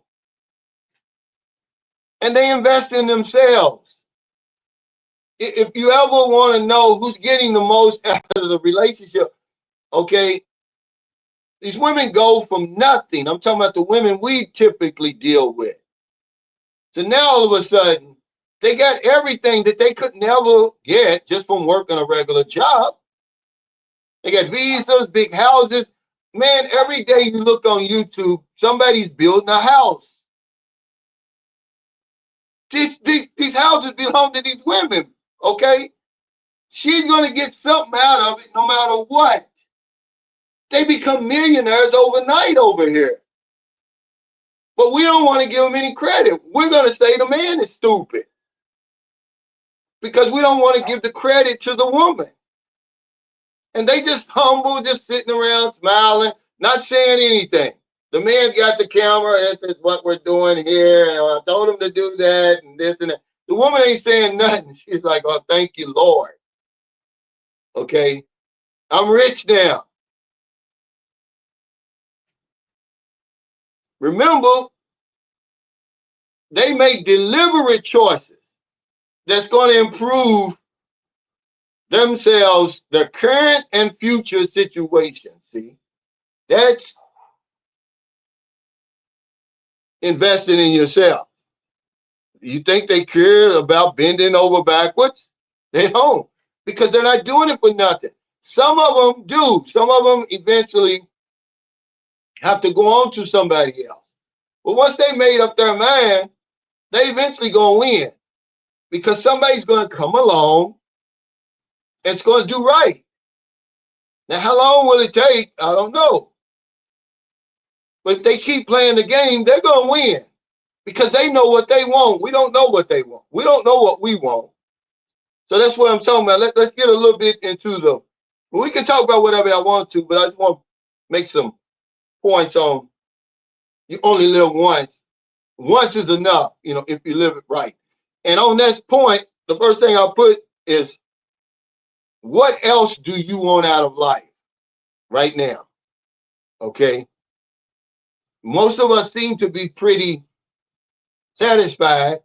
And they invest in themselves. If you ever want to know who's getting the most out of the relationship, okay, these women go from nothing. I'm talking about the women we typically deal with. So now all of a sudden, They got everything that they could never get just from working a regular job. They got visas, big houses. Man, every day you look on YouTube, somebody's building a house. These houses belong to these women, okay? She's going to get something out of it no matter what. They become millionaires overnight over here. But we don't want to give them any credit. We're going to say the man is stupid because we don't want to give the credit to the woman. And they just humble, just sitting around smiling, not saying anything. The man got the camera, this is what we're doing here, and I told him to do that and this and that. The woman ain't saying nothing. She's like, oh, thank you, Lord. Okay, I'm rich now. Remember, they make deliberate choices that's going to improve themselves, their current and future situation. See, that's investing in yourself. You think they care about bending over backwards? They don't, because they're not doing it for nothing. Some of them do. Some of them eventually have to go on to somebody else. But once they made up their mind, they eventually gonna win because somebody's gonna come along and it's gonna do right. Now, how long will it take? I don't know. But if they keep playing the game, they're gonna win because they know what they want. We don't know what they want. We don't know what we want. So that's what I'm talking about. Let's get a little bit into the. We can talk about whatever I want to, but I just want to make some points on. You only live once. Once is enough, if you live it right. And on that point, the first thing I'll put is, what else do you want out of life right now? Okay. Most of us seem to be pretty satisfied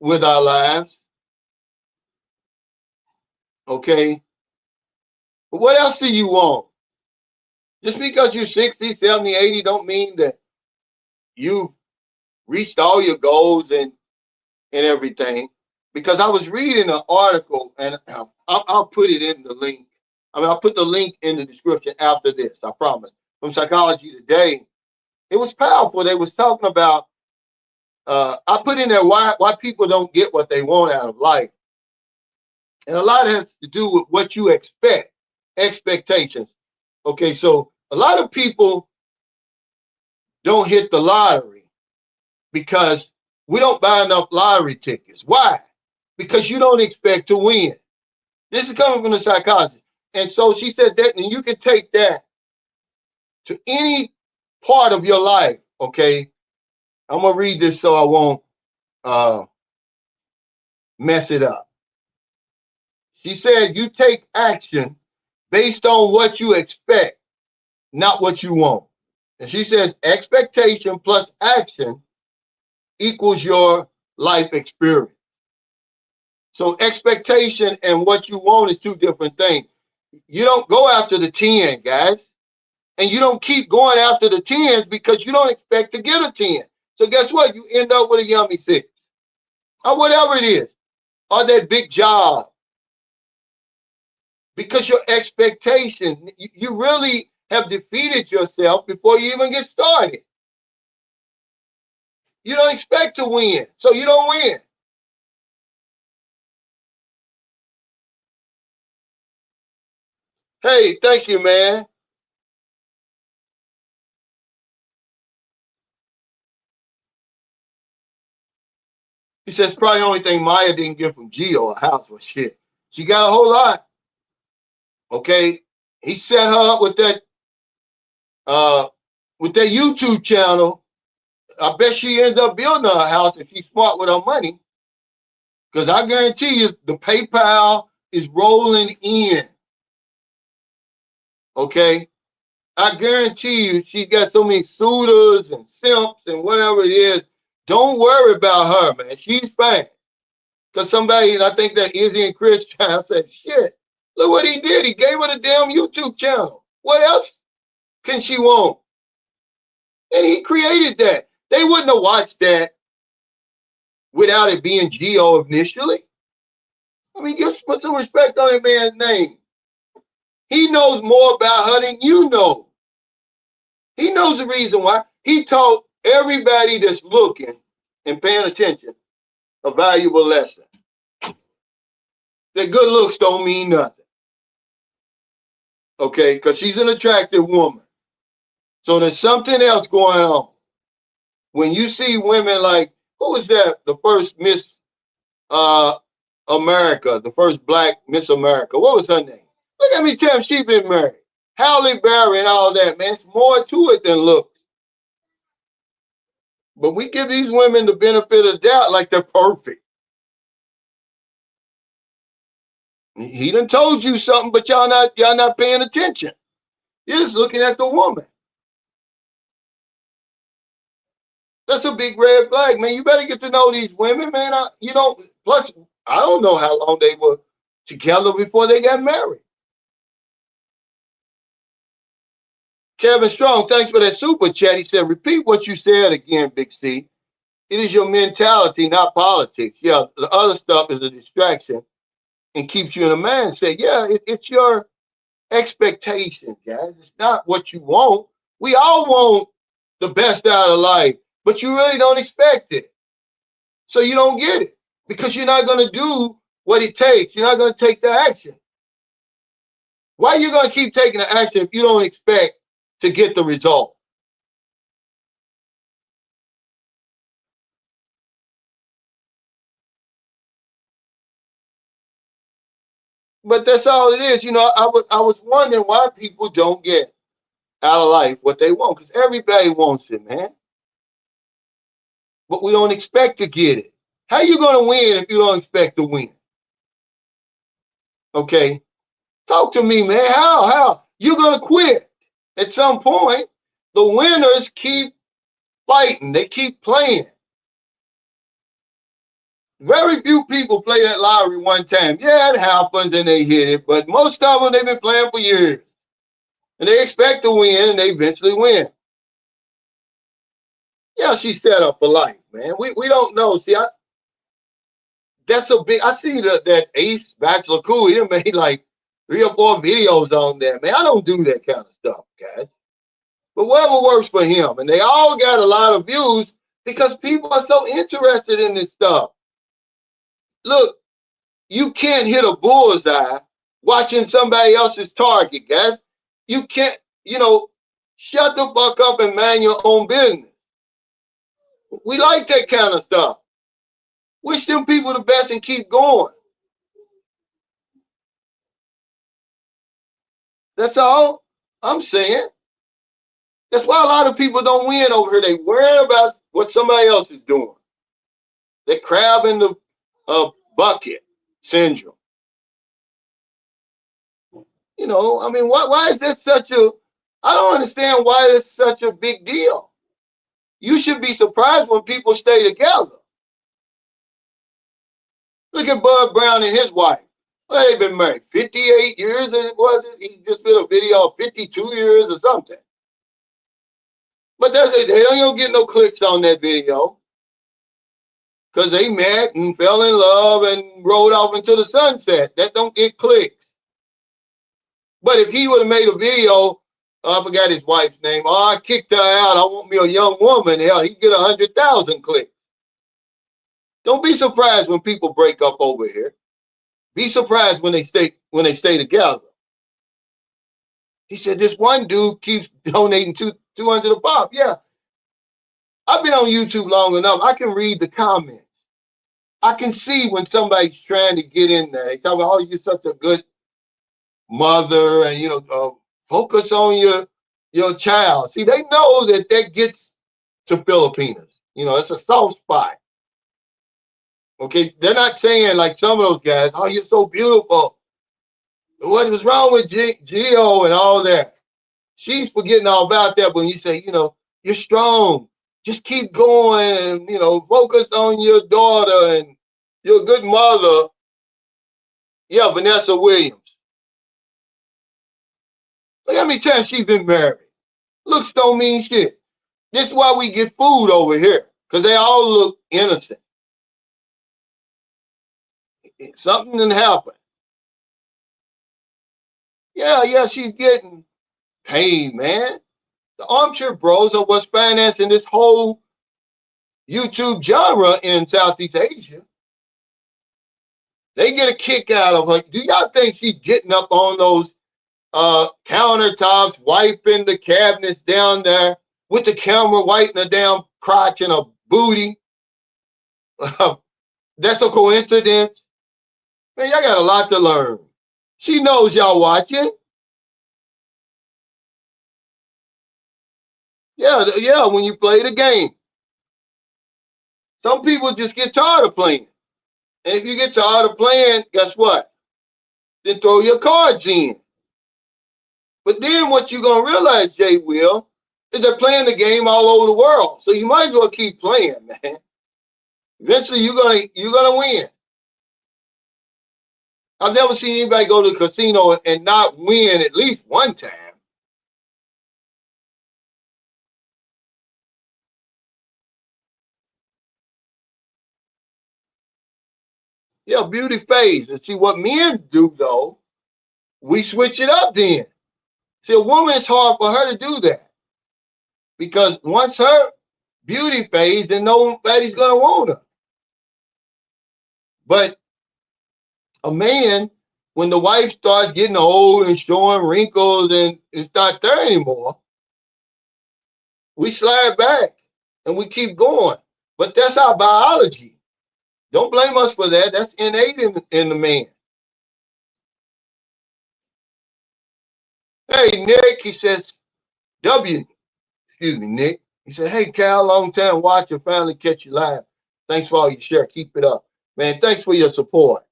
with our lives. Okay. But what else do you want? Just because you're 60, 70, 80 don't mean that you've reached all your goals and everything. Because I was reading an article, and I'll put it in the link. I'll put the link in the description after this, I promise. From Psychology Today. It was powerful. They was talking about, I put in there why people don't get what they want out of life. And a lot has to do with what you expect, expectations. Okay, so a lot of people don't hit the lottery because we don't buy enough lottery tickets. Why? Because you don't expect to win. This is coming from the psychologist. And so she said that, and you can take that to any part of your life, okay? I'm going to read this so I won't mess it up. She said, you take action based on what you expect, not what you want. And she says, expectation plus action equals your life experience. So expectation and what you want is two different things. You don't go after the 10, guys. And you don't keep going after the 10s because you don't expect to get a 10. So guess what? You end up with a yummy 6. Or whatever it is. Or that big job. Because your expectation, you really have defeated yourself before you even get started. You don't expect to win, so you don't win. Hey, thank you, man. He says probably the only thing Maya didn't get from Gio, a house was shit. She got a whole lot. Okay. He set her up with that YouTube channel. I bet she ends up building her house if she's smart with her money. Because I guarantee you the PayPal is rolling in. Okay. I guarantee you she got so many suitors and simps and whatever it is. Don't worry about her, man. She's fine. Because somebody, and I think that Izzy and Chris said, shit, look what he did. He gave her the damn YouTube channel. What else can she want? And he created that. They wouldn't have watched that without it being Geo initially. I mean, put some respect on that man's name. He knows more about her than you know. He knows the reason why. He taught everybody that's looking and paying attention a valuable lesson. That good looks don't mean nothing. Okay, because she's an attractive woman. So there's something else going on. When you see women like, who was that? The first Miss America, the first black Miss America. What was her name? Look at me tell him she been married. Halle Berry and all that, man. It's more to it than looks. But we give these women the benefit of the doubt like they're perfect. He done told you something, but y'all not paying attention. You're just looking at the woman. That's a big red flag, man. You better get to know these women, man. Plus, I don't know how long they were together before they got married. Kevin Strong, thanks for that super chat. He said, repeat what you said again, Big C. It is your mentality, not politics. Yeah, the other stuff is a distraction and keeps you in a mindset. Yeah, it's your expectations, guys. It's not what you want. We all want the best out of life, but you really don't expect it. So you don't get it because you're not going to do what it takes. You're not going to take the action. Why are you going to keep taking the action if you don't expect to get the result? But that's all it is. I was wondering why people don't get out of life what they want, because everybody wants it, man. But we don't expect to get it. How you going to win if you don't expect to win? Okay? Talk to me, man. How? You're going to quit at some point. The winners keep fighting. They keep playing. Very few people play that lottery one time. Yeah, it happens and they hit it, but most of them, they've been playing for years. And they expect to win, and they eventually win. Yeah, she's set up for life, man. We don't know. See, that's a big. I see that Ace Bachelor Cool. He made like 3 or 4 videos on that, man. I don't do that kind of stuff, guys. But whatever works for him, and they all got a lot of views because people are so interested in this stuff. Look, you can't hit a bullseye watching somebody else's target, guys. You can't, shut the fuck up and mind your own business. We like that kind of stuff. Wish them people the best and keep going. That's all I'm saying. That's why a lot of people don't win over here. They worry about what somebody else is doing. They crab in the bucket syndrome. Why is that such a, I don't understand why it's such a big deal. You should be surprised when people stay together. Look at Bud Brown and his wife. Well, they've been married 58 years, and he just did a video of 52 years or something. But they don't get no clicks on that video because they met and fell in love and rode off into the sunset. That don't get clicks. But if he would have made a video, I forgot his wife's name. Oh, I kicked her out. I want me a young woman. Hell, he'd get 100,000 clicks. Don't be surprised when people break up over here. Be surprised when they stay together. He said this one dude keeps donating 200 a pop. Yeah, I've been on YouTube long enough. I can read the comments. I can see when somebody's trying to get in there. They talk about, oh, you're such a good mother, and focus on your child. See, they know that gets to Filipinas. It's a soft spot. Okay, they're not saying like some of those guys, oh, you're so beautiful. What was wrong with Geo and all that? She's forgetting all about that when you say, you're strong. Just keep going and, focus on your daughter and you're a good mother. Yeah, Vanessa Williams. Look how many times she's been married. Looks don't mean shit. This is why we get food over here, because they all look innocent. something didn't happen. Yeah, she's getting paid, man. The armchair bros are what's financing this whole YouTube genre in Southeast Asia. They get a kick out of her. Do y'all think she's getting up on those countertops, wiping the cabinets down there with the camera, wiping her damn crotch and her booty? That's a coincidence? Man, y'all got a lot to learn. She knows y'all watching. Yeah, when you play the game. Some people just get tired of playing. And if you get tired of playing, guess what? Then throw your cards in. But then what you're going to realize, Jay Will, is they're playing the game all over the world. So you might as well keep playing, man. Eventually, you're gonna win. I've never seen anybody go to the casino and not win at least one time. Yeah, beauty phase. And see what men do though, we switch it up then. See, a woman, it's hard for her to do that. Because once her beauty phase, then nobody's gonna want her. But a man, when the wife starts getting old and showing wrinkles and it's not there anymore, we slide back and we keep going. But that's our biology. Don't blame us for that. That's innate in the man. Hey, Nick, he says, excuse me, Nick. He said, hey, Cal, long time watcher, finally catch you live. Thanks for all your share. Keep it up. Man, thanks for your support.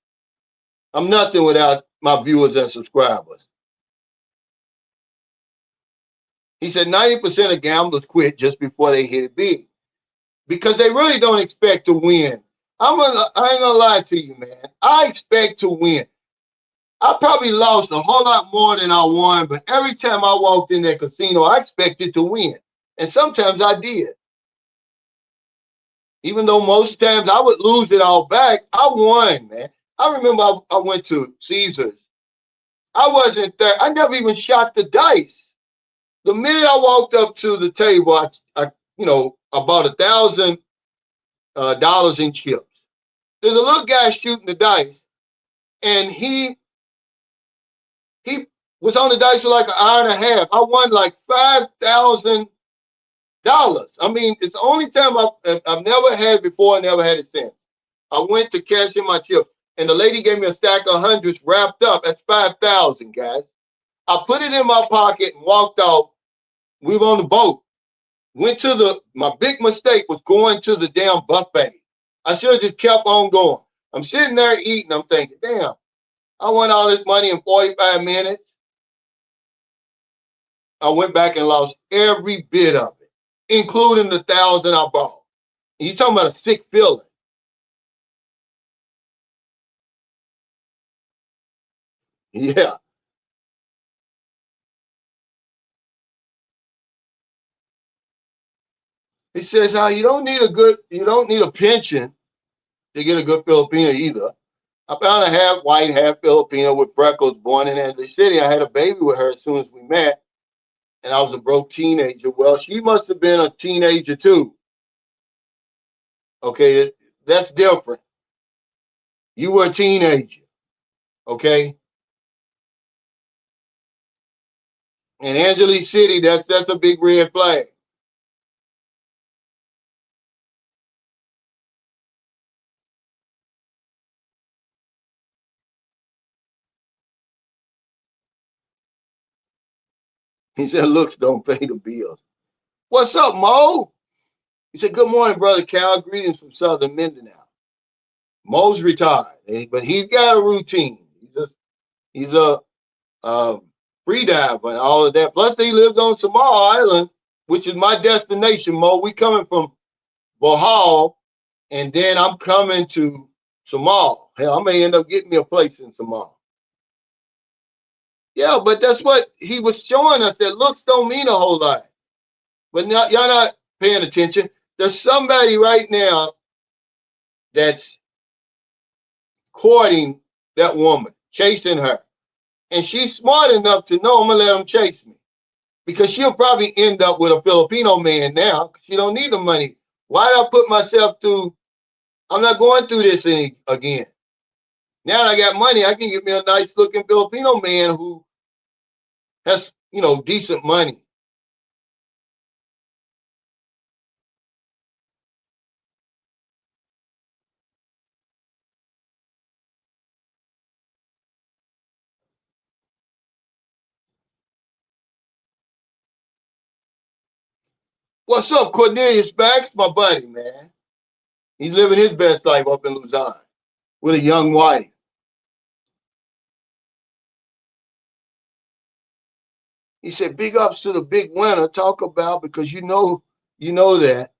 I'm nothing without my viewers and subscribers. He said 90% of gamblers quit just before they hit it big because they really don't expect to win. I ain't gonna lie to you, man. I expect to win. I probably lost a whole lot more than I won, but every time I walked in that casino, I expected to win. And sometimes I did. Even though most times I would lose it all back, I won, man. I remember I went to Caesars. I wasn't there. I never even shot the dice. The minute I walked up to the table, I bought $1,000 in chips. There's a little guy shooting the dice, and he was on the dice for like an hour and a half. I won like $5,000. I mean, it's the only time I've never had it before, never had it since. I went to cash in my chips, and the lady gave me a stack of hundreds wrapped up. That's 5,000, guys. I put it in my pocket and walked out. We were on the boat. Went to my big mistake was going to the damn buffet. I should have just kept on going. I'm sitting there eating. I'm thinking, damn, I won all this money in 45 minutes. I went back and lost every bit of it, including the 1,000 I bought. And you talking about a sick feeling. Yeah. He says, you don't need a pension to get a good Filipino either. I found a half white, half Filipino with freckles born in Angeles City. I had a baby with her as soon as we met, and I was a broke teenager. Well, she must have been a teenager too. Okay, that's different. You were a teenager, okay? In Angeles City, that's a big red flag. He said, looks don't pay the bills. What's up, Mo? He said, good morning, brother Cal. Greetings from Southern Mindanao. Mo's retired, but he's got a routine. He's a free diver and all of that. Plus, he lives on Samal Island, which is my destination, Mo. We coming from Bohol, and then I'm coming to Samal. Hell, I may end up getting me a place in Samal. Yeah, but that's what he was showing us, that looks don't mean a whole lot. But y'all not paying attention. There's somebody right now that's courting that woman, chasing her. And she's smart enough to know I'm gonna let him chase me. Because she'll probably end up with a Filipino man now. She don't need the money. Why did I put myself through? I'm not going through this again. Now that I got money, I can get me a nice looking Filipino man who has, decent money. What's up, Cornelius Banks? My buddy, man. He's living his best life up in Luzon with a young wife. He said, big ups to the big winner. Talk about because you know that.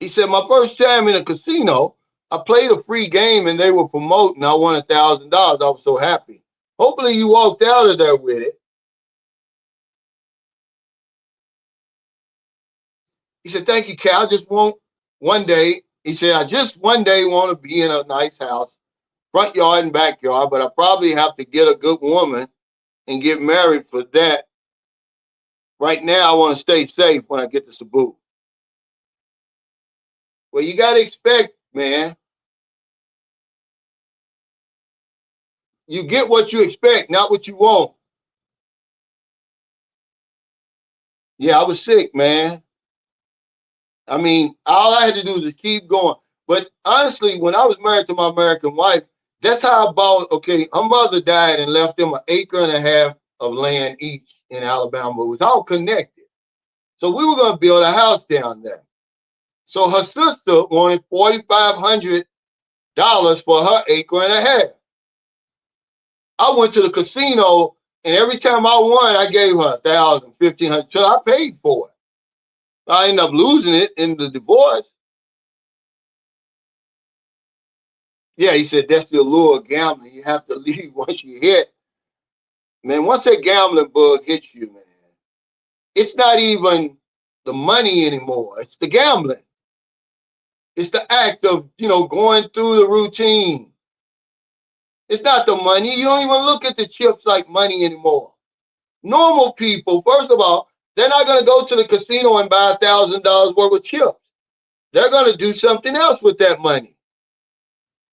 He said, my first time in a casino, I played a free game and they were promoting. I won $1,000. I was so happy. Hopefully you walked out of there with it. He said, thank you, Cal. I just want one day. He said, I just one day want to be in a nice house, front yard and backyard, but I probably have to get a good woman and get married for that. Right now, I want to stay safe when I get to Cebu. Well, you got to expect, man. You get what you expect, not what you want. Yeah, I was sick, man. I mean, all I had to do was keep going. But honestly, when I was married to my American wife, that's how I bought. Okay, her mother died and left them an acre and a half of land each in Alabama. It was all connected. So we were going to build a house down there. So her sister wanted $4,500 for her acre and a half. I went to the casino, and every time I won, I gave her $1,000, $1,500 till I paid for it. I ended up losing it in the divorce. Yeah, he said that's the allure of gambling. You have to leave once you hit. Man, once that gambling bug hits you, man, it's not even the money anymore. It's the gambling. It's the act of, going through the routine. It's not the money. You don't even look at the chips like money anymore. Normal people, first of all, they're not going to go to the casino and buy $1,000 worth of chips. They're going to do something else with that money.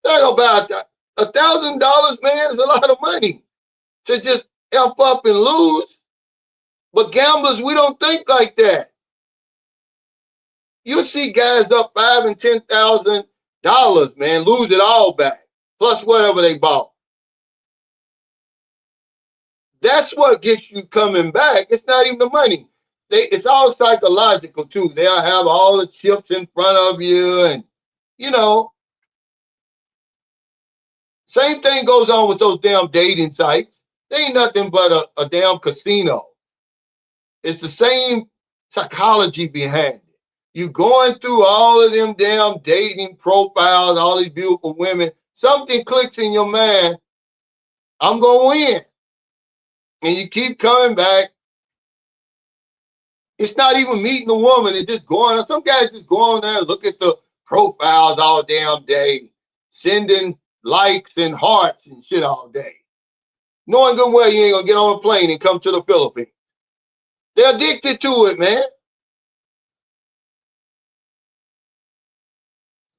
They're going to buy $1,000, man, is a lot of money to just F up and lose. But gamblers, we don't think like that. You see guys up $5,000 and $10,000, man, lose it all back, plus whatever they bought. That's what gets you coming back. It's not even the money. It's all psychological too. They'll have all the chips in front of you, and same thing goes on with those damn dating sites. They ain't nothing but a damn casino. It's the same psychology behind it. You going through all of them damn dating profiles, all these beautiful women. Something clicks in your mind. I'm gonna win, and you keep coming back. It's not even meeting a woman. It's just going. Some guys just go on there and look at the profiles all damn day, sending likes and hearts and shit all day, knowing good well you ain't gonna get on a plane and come to the Philippines. They're addicted to it, man.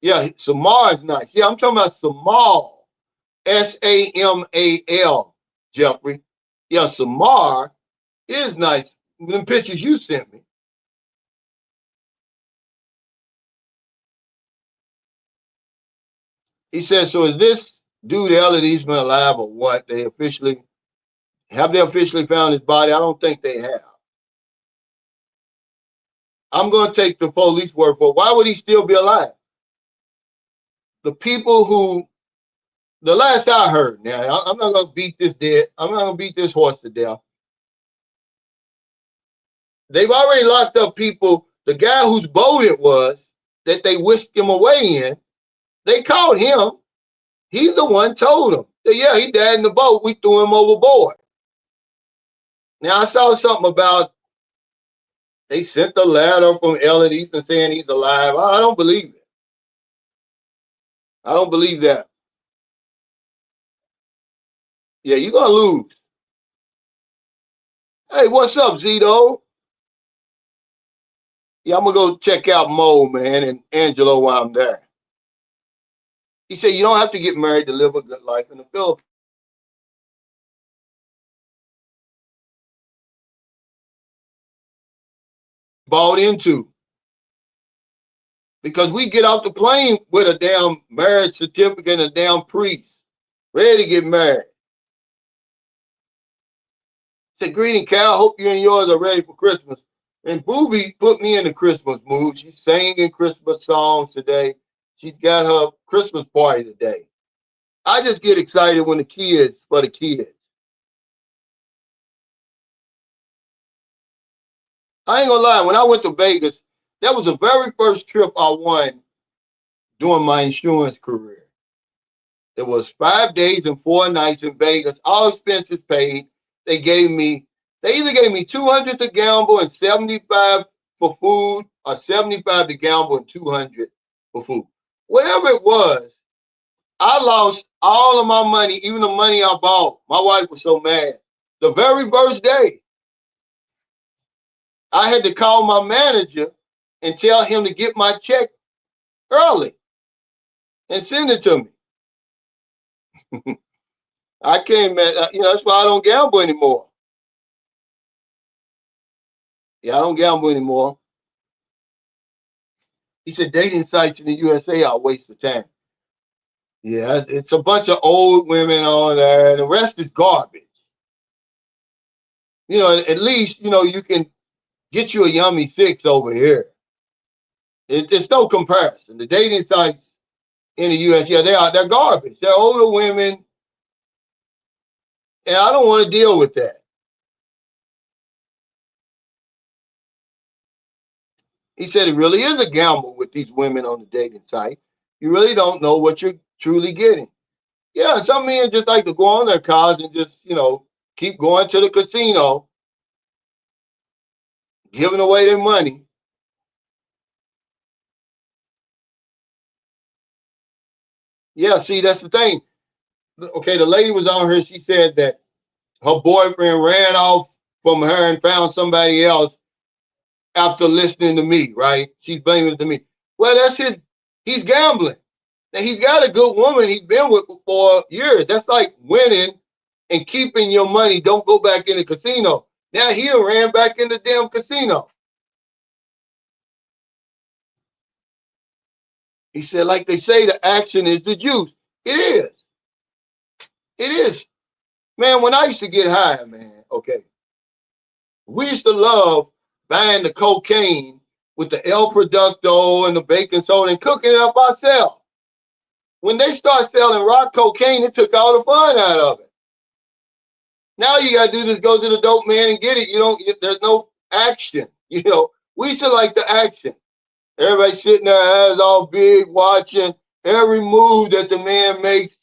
Yeah, Samar is nice. Yeah, I'm talking about Samal. Samal, Jeffrey. Yeah, Samar is nice. Them pictures you sent me. He said, so is this dude Elliot Eastman alive or what? They officially found his body? I don't think they have. I'm going to take the police word for it. Why would he still be alive? The people who, the last I heard, now I'm not going to beat this dead. I'm not going to beat this horse to death. They've already locked up people. The guy whose boat it was that they whisked him away in, they caught him. He's the one told them that, yeah, he died in the boat. We threw him overboard. Now, I saw something about they sent a letter from Elliot Easton saying he's alive. I don't believe it. I don't believe that. Yeah, you're gonna lose. Hey, what's up, Zito? Yeah, I'm gonna go check out Mo, man, and Angelo while I'm there. He said you don't have to get married to live a good life in the Philippines. Bought into because we get off the plane with a damn marriage certificate and a damn priest ready to get married. Said, greeting, Cal. Hope you and yours are ready for Christmas. And Booby put me in the Christmas mood. She's singing Christmas songs today. She's got her Christmas party today. I just get excited when for the kids. I ain't gonna lie, when I went to Vegas, that was the very first trip I won during my insurance career. It was 5 days and 4 nights in Vegas, all expenses paid. They either gave me 200 to gamble and 75 for food, or 75 to gamble and 200 for food. Whatever it was, I lost all of my money, even the money I bought. My wife was so mad. The very first day, I had to call my manager and tell him to get my check early and send it to me. I can't, man. That's why I don't gamble anymore. Yeah, I don't gamble anymore. He said dating sites in the USA are a waste of time. Yeah, it's a bunch of old women on there. The rest is garbage. At least, you can get you a yummy six over here. It's no comparison. The dating sites in the US, yeah, they're garbage. They're older women, and I don't want to deal with that. He said it really is a gamble with these women on the dating site. You really don't know what you're truly getting. Yeah, some men just like to go on their cars and just, keep going to the casino, giving away their money. Yeah, see, that's the thing. Okay, the lady was on here. She said that her boyfriend ran off from her and found somebody else after listening to me, right? She's blaming it to me. Well, he's gambling. Now, he's got a good woman he's been with for years. That's like winning and keeping your money. Don't go back in the casino. Now he ran back in the damn casino. He said, like they say, the action is the juice. It is. It is. Man, when I used to get high, man, okay, we used to love buying the cocaine with the El Producto and the baking soda and cooking it up ourselves. When they start selling rock cocaine, it took all the fun out of it. Now you gotta do this: go to the dope man and get it. There's no action. We used to like the action. Everybody sitting there, eyes all big, watching every move that the man makes,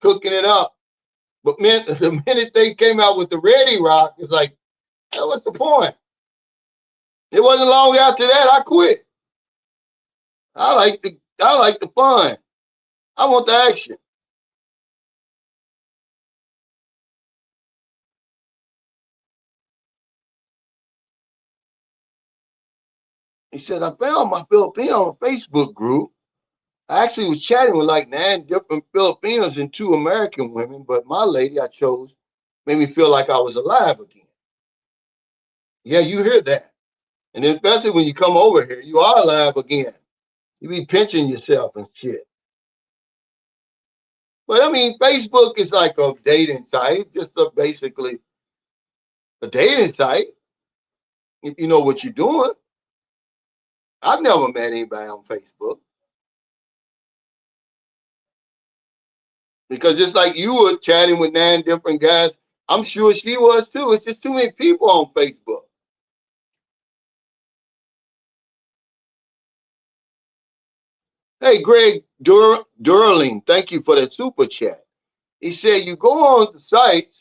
cooking it up. But man, the minute they came out with the Ready Rock, it's like, what's the point? It wasn't long after that I quit. I like the fun. I want the action. He said, I found my Filipino Facebook group. I actually was chatting with like 9 different Filipinos and 2 American women, but my lady I chose made me feel like I was alive again. Yeah, you hear that. And especially when you come over here, you are alive again. You be pinching yourself and shit. But I mean, Facebook is like a dating site, just basically a dating site. If you know what you're doing. I've never met anybody on Facebook. Because just like you were chatting with 9 different guys, I'm sure she was too. It's just too many people on Facebook. Hey, Greg Durling, thank you for that super chat. He said, you go on the sites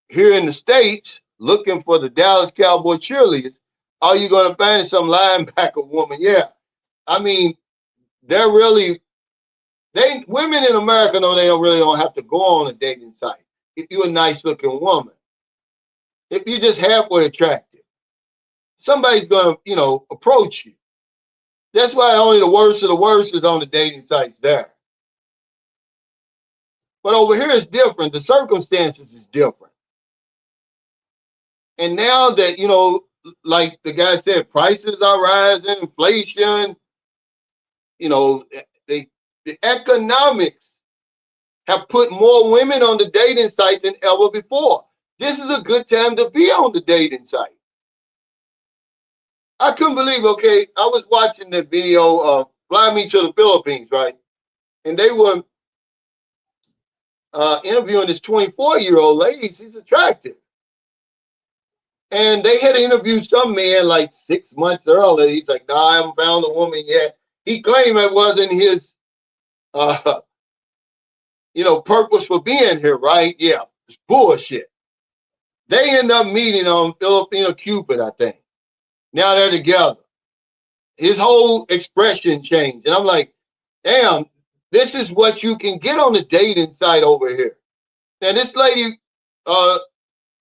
here in the States looking for the Dallas Cowboy cheerleaders. Are you going to find some linebacker woman? Yeah. I mean, they're really, women in America know they don't have to go on a dating site. If you're a nice looking woman, if you're just halfway attractive, somebody's gonna, approach you. That's why only the worst of the worst is on the dating sites there. But over here it's different. The circumstances is different. And now that, like the guy said, prices are rising, inflation, the economics have put more women on the dating site than ever before. This is a good time to be on the dating site. I couldn't believe, okay, I was watching the video of Fly Me to the Philippines, right? And they were interviewing this 24-year-old lady. She's attractive. And they had interviewed some man like 6 months earlier. He's like, no, I haven't found a woman yet. He claimed it wasn't his, purpose for being here, right? Yeah, it's bullshit. They end up meeting on Filipino Cupid, I think. Now they're together. His whole expression changed. And I'm like, damn, this is what you can get on the dating site over here. Now, this lady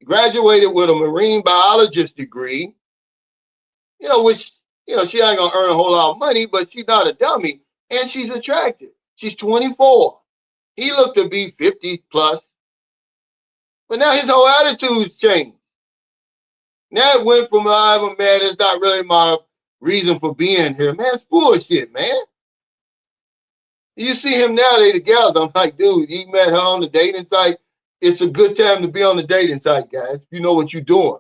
graduated with a marine biologist degree, which, she ain't going to earn a whole lot of money, but she's not a dummy. And she's attractive. She's 24. He looked to be 50 plus. But now his whole attitude's changed. Now it went from, I haven't met, it's not really my reason for being here. Man, it's bullshit, man. You see him now, they together. I'm like, dude, you met her on the dating site. It's a good time to be on the dating site, guys. You know what you're doing.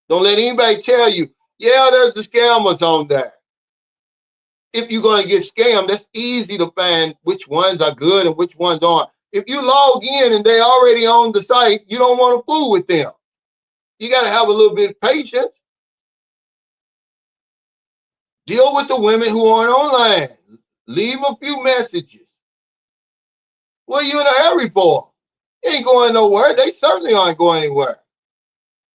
Don't let anybody tell you, yeah, there's the scammers on there. If you're going to get scammed, that's easy to find which ones are good and which ones aren't. If you log in and they already on the site, you don't want to fool with them. You got to have a little bit of patience. Deal with the women who aren't online. Leave a few messages. What are you in a hurry for? You ain't going nowhere. They certainly aren't going anywhere.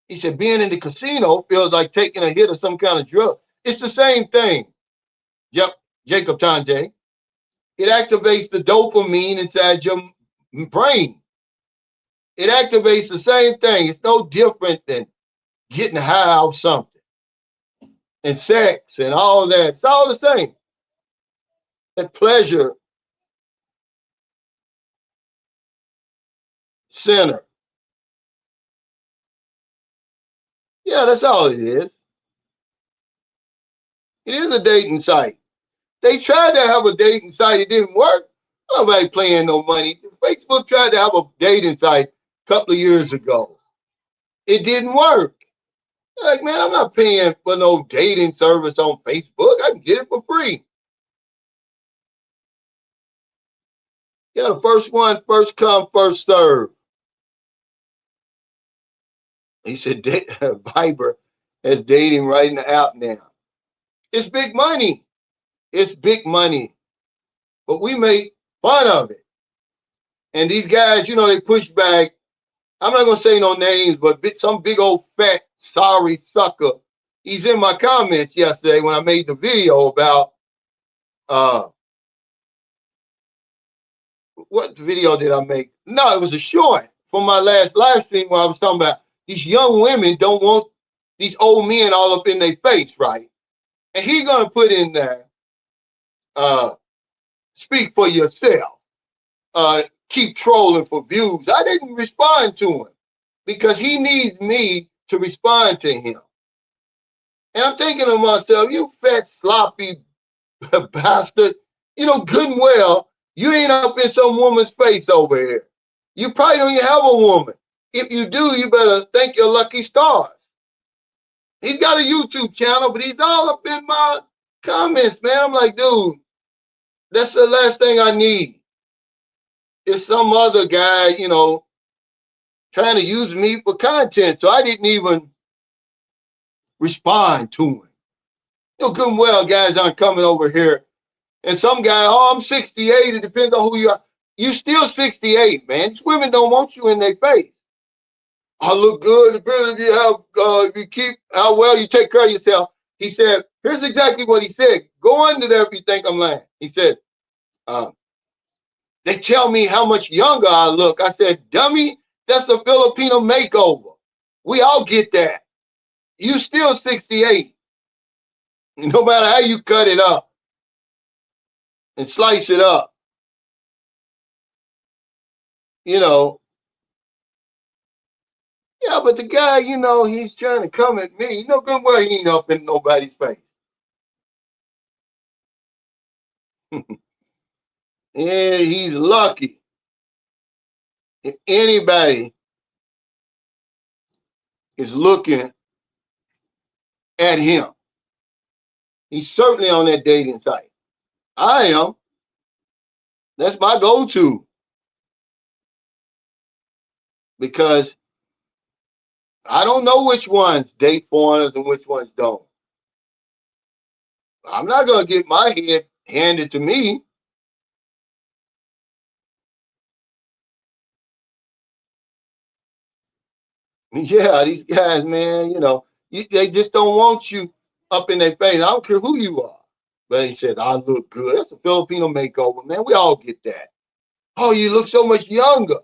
He said, being in the casino feels like taking a hit of some kind of drug. It's the same thing. Yep, Jacob Tanjay. It activates the dopamine inside your brain. It activates the same thing. It's no different than getting high off something. And sex and all that. It's all the same. That pleasure center. Yeah, that's all it is. It is a dating site. They tried to have a dating site. It didn't work. Nobody paying no money. Facebook tried to have a dating site a couple of years ago. It didn't work. Like, man, I'm not paying for no dating service on Facebook. I can get it for free. Yeah, the first one, first come, first serve. He said, Viber is dating right in the app now. It's big money. It's big money. But we make fun of it. And these guys, they push back. I'm not going to say no names, but some big old fat, sorry sucker. He's in my comments yesterday when I made the video about, what video did I make? No, it was a short from my last live stream where I was talking about these young women don't want these old men all up in their face, right? And he's going to put in there, speak for yourself. Keep trolling for views. I didn't respond to him because he needs me to respond to him. And I'm thinking to myself, you fat, sloppy bastard, good and well, you ain't up in some woman's face over here. You probably don't even have a woman. If you do, you better thank your lucky stars. He's got a YouTube channel, but he's all up in my comments, man. I'm like, dude, that's the last thing I need. It's some other guy, trying to use me for content. So I didn't even respond to him. Good and well, guys aren't coming over here. And some guy, I'm 68. It depends on who you are. You still 68, man. These women don't want you in their face. I look good. If you have, if you keep how well you take care of yourself. He said, here's exactly what he said. Go under there if you think I'm lying. He said, they tell me how much younger I look. I said, dummy, that's a Filipino makeover. We all get that. You still 68. No matter how you cut it up and slice it up. You know, yeah, but the guy, you know, he's trying to come at me. You know good well he ain't up in nobody's face. Yeah, he's lucky. If anybody is looking at him, he's certainly on that dating site. I am. That's my go-to. Because I don't know which ones date foreigners and which ones don't. I'm not going to get my head handed to me. Yeah, these guys, man, you know, they just don't want you up in their face. I don't care who you are. But he said, I look good. That's a Filipino makeover, man. We all get that. Oh, you look so much younger.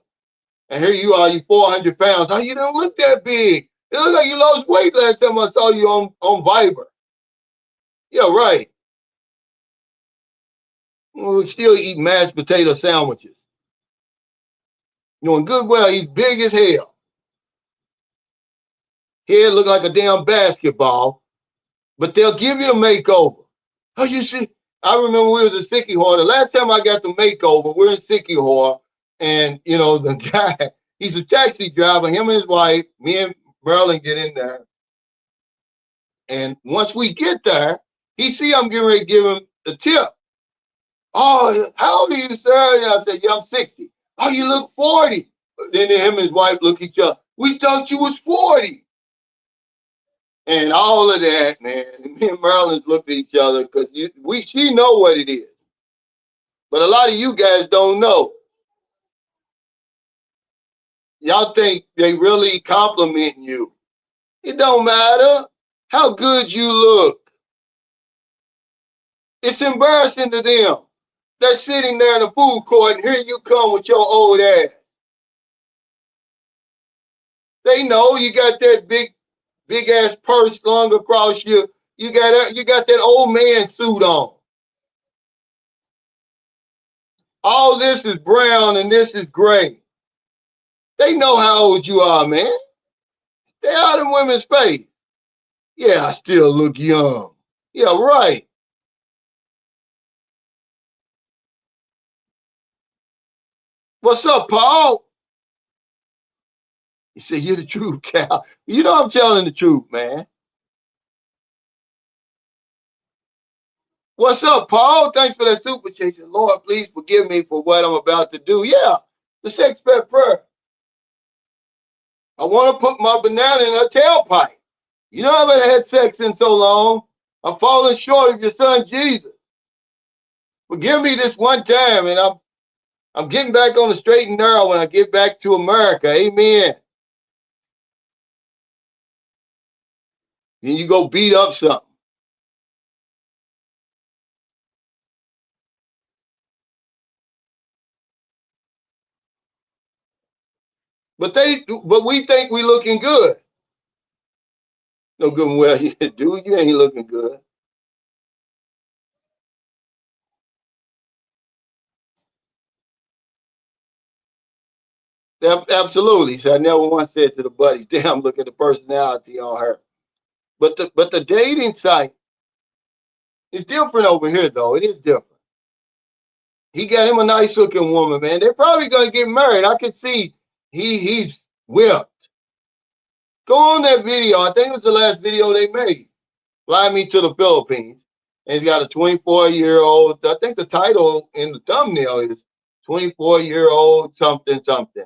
And here you are, you 400 pounds. Oh, you don't look that big. It looks like you lost weight last time I saw you on Viber. Yeah, right. We still eat mashed potato sandwiches. Knowing good well he's big as hell. Head look like a damn basketball, but they'll give you the makeover. Oh, you see, I remember we was in Siquijor. The last time I got the makeover, we're in Siquijor, and you know the guy, he's a taxi driver. Him and his wife, me and Merlin get in there, and once we get there, he see I'm getting ready to give him a tip. Oh, how old are you, sir? And I said, yeah, I'm 60. Oh, you look 40. Then him and his wife look at each other. We thought you was 40. And all of that, man. Me and Merlin looked at each other because she know what it is. But a lot of you guys don't know. Y'all think they really complimenting you. It don't matter how good you look. It's embarrassing to them. They're sitting there in the food court and here you come with your old ass. They know you got that big ass purse slung across you. You got that old man suit on. All this is brown and this is gray. They know how old you are, man. Stay out of women's face. Yeah, I still look young. Yeah, right. What's up, Paul? He said, you're the truth, Cal. You know I'm telling the truth, man. What's up, Paul? Thanks for that super chat. Lord, please forgive me for what I'm about to do. Yeah, the expat prayer. I want to put my banana in her tailpipe. You know I haven't had sex in so long. I'm falling short of your son Jesus. Forgive me this one time, and I'm getting back on the straight and narrow when I get back to America. Amen. Then you go beat up something. But we think we looking good. No good and well, dude, you ain't looking good. Absolutely. So I never once said to the buddies, damn, look at the personality on her. But the dating site is different over here, though. It is different. He got him a nice looking woman, man. They're probably gonna get married. I can see he's whipped. Go on that video. I think it was the last video they made. Fly me to the Philippines. And he's got a 24-year-old. I think the title in the thumbnail is 24-year-old something something.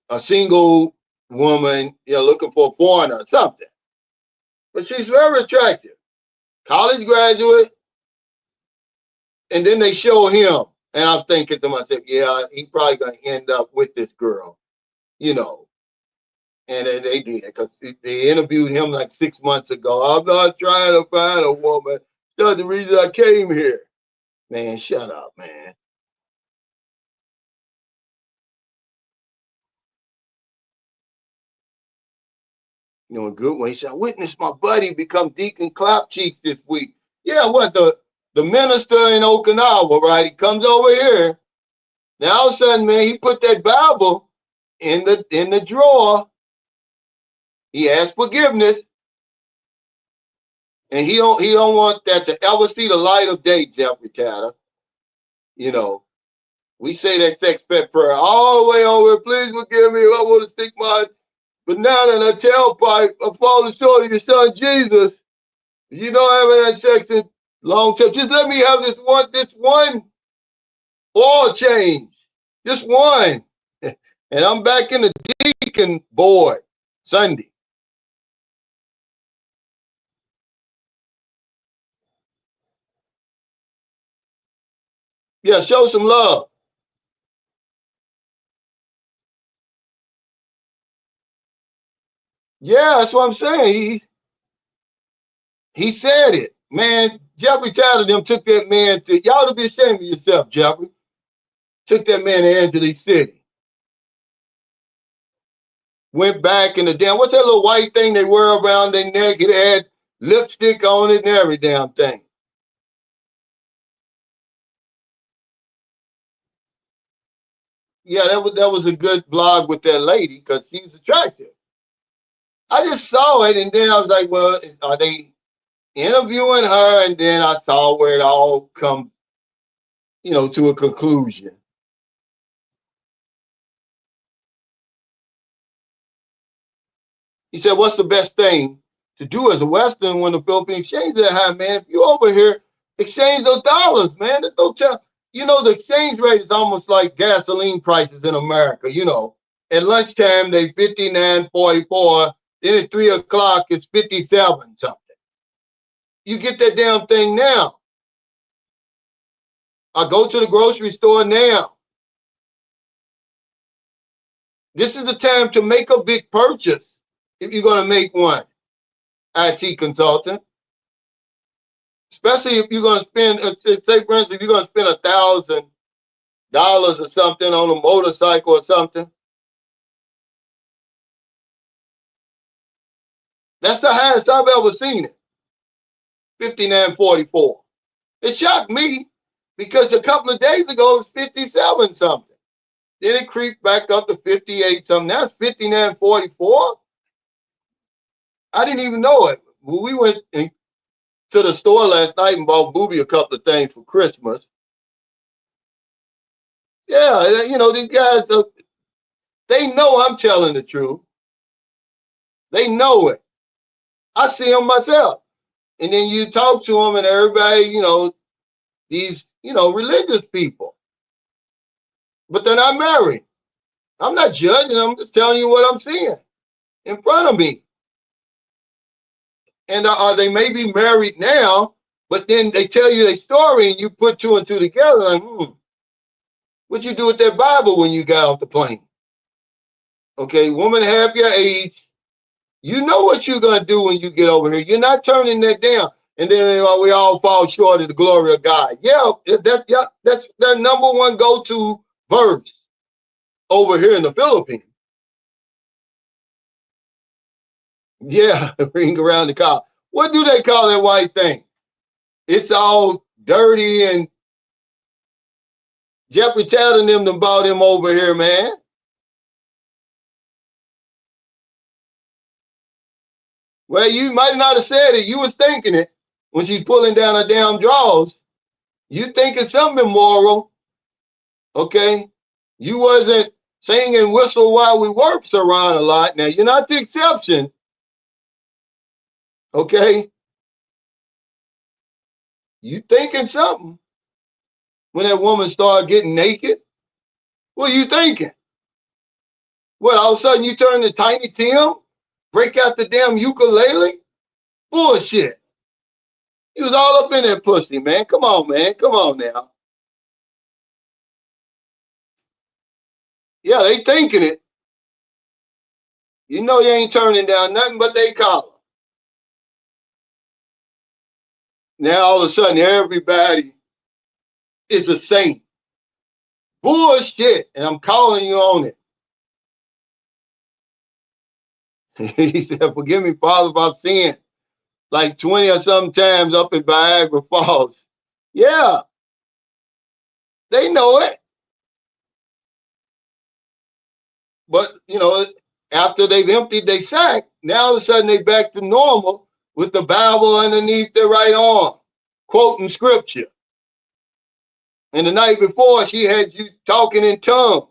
A single woman, you know, looking for a foreigner or something. But she's very attractive. College graduate. And then they show him. And I'm thinking to myself, yeah, he's probably going to end up with this girl. You know, And they did, because they interviewed him like 6 months ago. I'm not trying to find a woman. That's the reason I came here. Man, shut up, man. You know, a good one. He said, I witnessed my buddy become Deacon Clapcheeks this week. Yeah, what, the minister in Okinawa, right? He comes over here. Now all of a sudden, man, he put that Bible in the drawer. He asked forgiveness, and he don't want that to ever see the light of day, Jeffrey Tatter. You know, we say that sex pet prayer all the way over. Please forgive me if I want to stick my banana in a tailpipe. I'm falling short of your son Jesus. You know, having that sex in long term. Just let me have this one oil change. Just one. And I'm back in the deacon board Sunday. Yeah, show some love. Yeah, that's what I'm saying. He said it. Man, Jeffrey Tatter them took that man to, y'all to be ashamed of yourself, Jeffrey. Took that man to Angeles City. Went back in the damn, what's that little white thing they wear around their neck? It had lipstick on it and every damn thing. Yeah, that was a good blog with that lady because she's attractive. I just saw it and then I was like, well, are they interviewing her? And then I saw where it all come, to a conclusion. He said, what's the best thing to do as a Western when the Philippine exchange is that high, man? If you over here, exchange those dollars, man. Don't tell, the exchange rate is almost like gasoline prices in America. At lunchtime, they 59.44. Then at 3 o'clock, it's 57 something. You get that damn thing now. I go to the grocery store now. This is the time to make a big purchase if you're going to make one, IT consultant. Especially if you're going to spend, say for instance, if you're going to spend $1,000 or something on a motorcycle or something. That's the highest I've ever seen it. 59.44. It shocked me because a couple of days ago it was 57 something. Then it creeped back up to 58 something. Now it's 59.44. I didn't even know it. We went to the store last night and bought Booby a couple of things for Christmas. Yeah, these guys, they know I'm telling the truth. They know it. I see them myself. And then you talk to them and everybody, these, religious people. But they're not married. I'm not judging. I'm just telling you what I'm seeing in front of me. And they may be married now, but then they tell you their story and you put two and two together. Like, what you do with that Bible when you got off the plane? Okay, woman half your age. You know what you're going to do when you get over here. You're not turning that down. And then we all fall short of the glory of God. That's their number one go-to verse over here in the Philippines. Yeah, ring around the car. What do they call that white thing? It's all dirty and Jeffrey telling them about him over here, man. Well, you might not have said it. You was thinking it when she's pulling down her damn drawers. You thinking something immoral, okay? You wasn't sing and whistle while we works around a lot. Now, you're not the exception, okay? You thinking something when that woman started getting naked. What are you thinking? What, all of a sudden you turn to Tiny Tim? Break out the damn ukulele? Bullshit. You was all up in that pussy, man. Come on, man. Come on now. Yeah, they thinking it. You know you ain't turning down nothing but they collar. Now all of a sudden everybody is a saint. Bullshit. And I'm calling you on it. He said, forgive me, Father, if I've sinned like 20 or something times up in Niagara Falls. Yeah, they know it. But, you know, after they've emptied their sack, now all of a sudden they back to normal with the Bible underneath their right arm, quoting scripture. And the night before, she had you talking in tongues.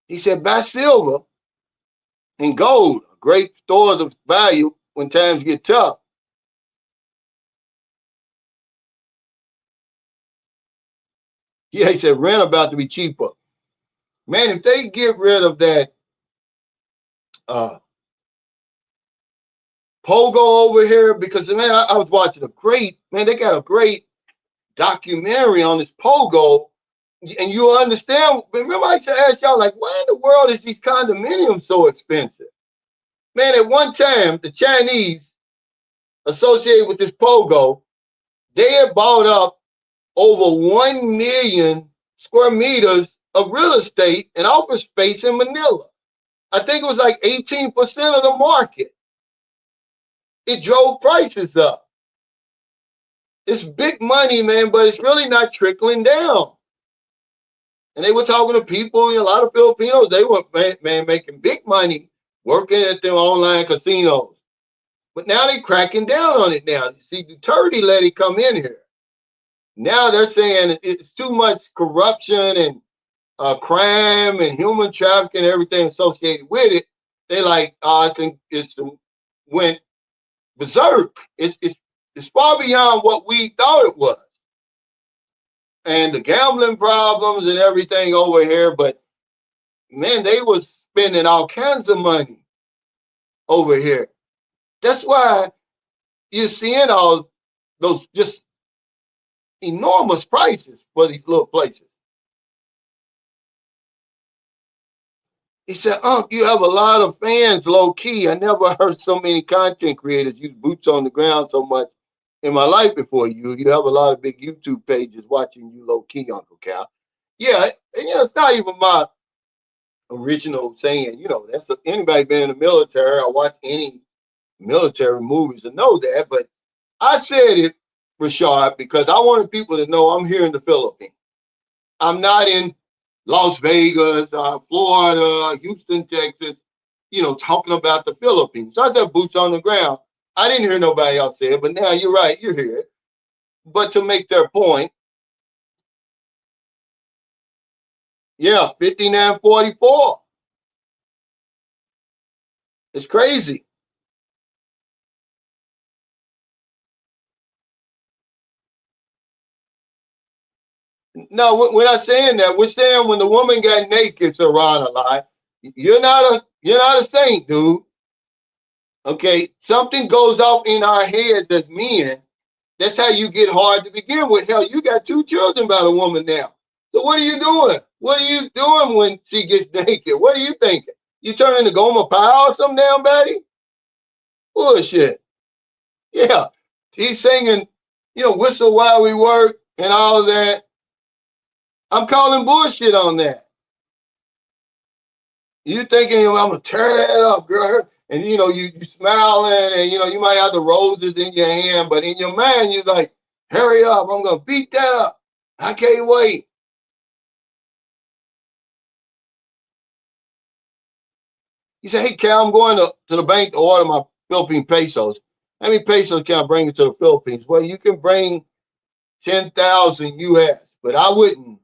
He said, buy silver and gold, great stores of value when times get tough. Yeah, he said, rent about to be cheaper. Man, if they get rid of that uh, pogo over here, because man, I was watching they got a great documentary on this pogo, and you understand. Remember, I used to ask y'all, like, why in the world is these condominiums so expensive? Man, at one time, the Chinese associated with this pogo, they had bought up over 1 million square meters of real estate and office space in Manila. I think it was like 18% of the market. It drove prices up. It's big money, man, but it's really not trickling down. And they were talking to people, a lot of Filipinos, they were making big money working at their online casinos. But now they're cracking down on it now. You see, Duterte let it come in here. Now they're saying it's too much corruption and crime and human trafficking and everything associated with it. They like, I think it's went berserk. It's far beyond what we thought it was. And the gambling problems and everything over here, but man, they was spending all kinds of money over here. That's why you're seeing all those just enormous prices for these little places. He said, Unc, you have a lot of fans low key. I never heard so many content creators use boots on the ground so much in my life before you. You have a lot of big YouTube pages watching you low key, Uncle Cal. Yeah, and it's not even my original saying, that's anybody been in the military or watch any military movies to know that. But I said it, Rashad, because I wanted people to know I'm here in the Philippines. I'm not in Las Vegas, Florida, Houston, Texas, talking about the Philippines. So I said boots on the ground. I didn't hear nobody else say it, but now you're right, you hear it. But to make their point, yeah, 59.44. It's crazy. No, we're not saying that. We're saying when the woman got naked, Saran alive, you're not a saint, dude. Okay, something goes off in our heads as men. That's how you get hard to begin with. Hell, you got 2 children by the woman now. So what are you doing? What are you doing when she gets naked? What are you thinking? You turning to Goma Powell or some damn baddie? Bullshit. Yeah, he's singing, whistle while we work and all of that. I'm calling bullshit on that. You thinking I'm gonna tear that up, girl, and you smiling, and you might have the roses in your hand, but in your mind you're like, hurry up, I'm gonna beat that up. I can't wait. You say, hey Cal, I'm going to the bank to order my Philippine pesos. How many pesos can I bring it to the Philippines? Well, you can bring 10,000 US, but I wouldn't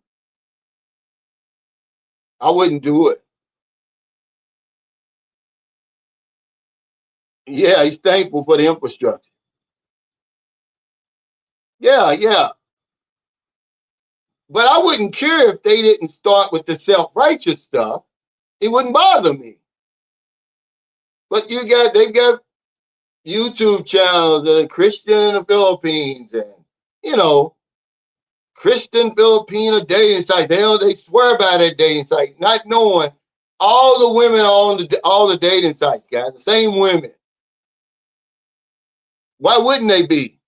do it. Yeah, he's thankful for the infrastructure. Yeah, yeah. But I wouldn't care if they didn't start with the self-righteous stuff. It wouldn't bother me. But they've got YouTube channels that are Christian in the Philippines, and you know, Christian Filipino dating site. They swear by that dating site, not knowing all the women are on all the dating sites, guys. The same women. Why wouldn't they be?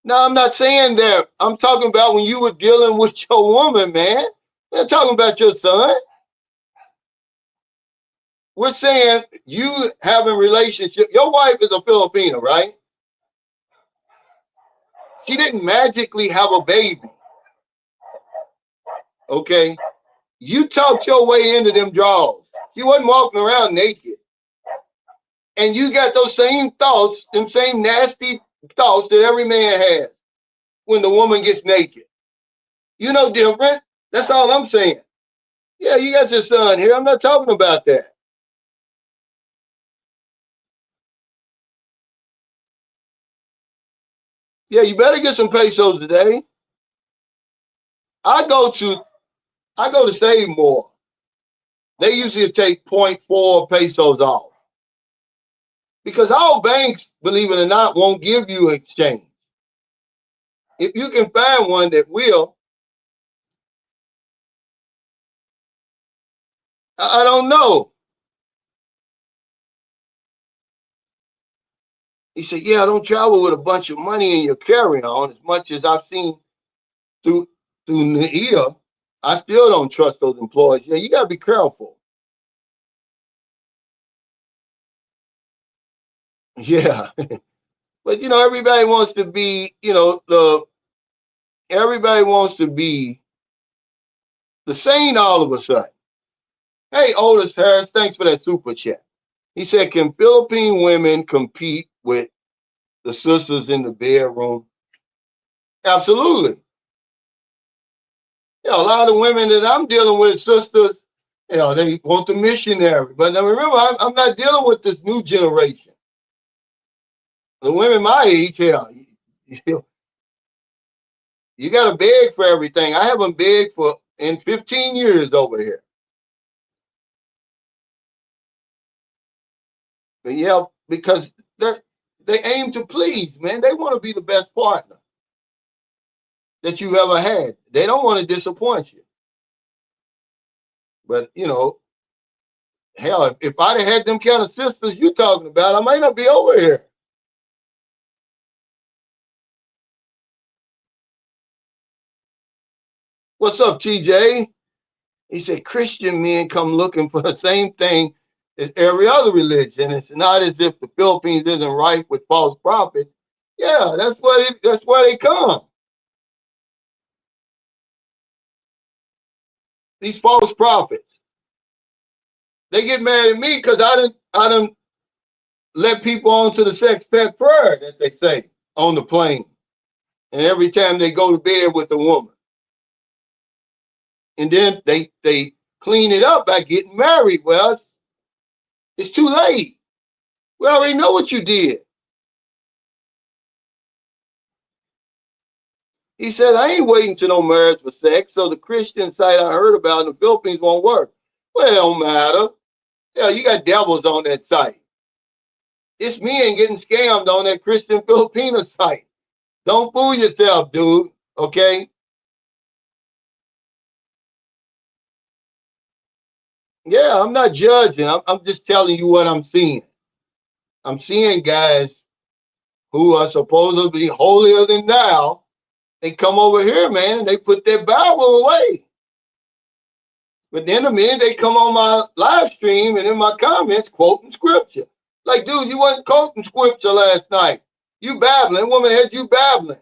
No, I'm not saying that. I'm talking about when you were dealing with your woman, man. We're not talking about your son. We're saying you having relationship. Your wife is a Filipino, right? She didn't magically have a baby. Okay. You talked your way into them drawers. She wasn't walking around naked. And you got those same thoughts, them same nasty thoughts that every man has when the woman gets naked. You know different. That's all I'm saying. Yeah, you got your son here. I'm not talking about that. Yeah, you better get some pesos today. I go to Save More. They usually take point 0.4 pesos off. Because all banks, believe it or not, won't give you exchange. If you can find one that will, I don't know. He said, yeah, I don't travel with a bunch of money in your carry-on as much as I've seen through NAIA. I still don't trust those employees. Yeah, you got to be careful. Yeah. But, everybody wants to be, everybody wants to be the same all of a sudden. Hey, Otis Harris, thanks for that super chat. He said, can Philippine women compete with the sisters in the bedroom? Absolutely. A lot of women that I'm dealing with, sisters, they want the missionary. But now remember, I'm not dealing with this new generation. The women my age, you got to beg for everything. I haven't begged for in 15 years over here. But yeah, because they aim to please, man. They want to be the best partner that you've ever had. They don't want to disappoint you. But hell, if I'd have had them kind of sisters you talking about, I might not be over here. What's up, TJ? He said Christian men come looking for the same thing as every other religion. It's not as if the Philippines isn't rife with false prophets. Yeah, that's where they come. These false prophets. They get mad at me because I didn't let people onto the sex pet prayer that they say on the plane. And every time they go to bed with the woman. And then they clean it up by getting married. Well, it's too late. We already know what you did. He said, I ain't waiting to no marriage for sex, so the Christian site I heard about in the Philippines won't work. Well, it don't matter. Yeah, you got devils on that site. It's men getting scammed on that Christian Filipino site. Don't fool yourself, dude. Okay? Yeah, I'm not judging. I'm just telling you what I'm seeing. I'm seeing guys who are supposedly holier than thou. They come over here, man, and they put their Bible away. But then the minute they come on my live stream and in my comments quoting scripture. Like, dude, you wasn't quoting scripture last night. You babbling. Woman had you babbling.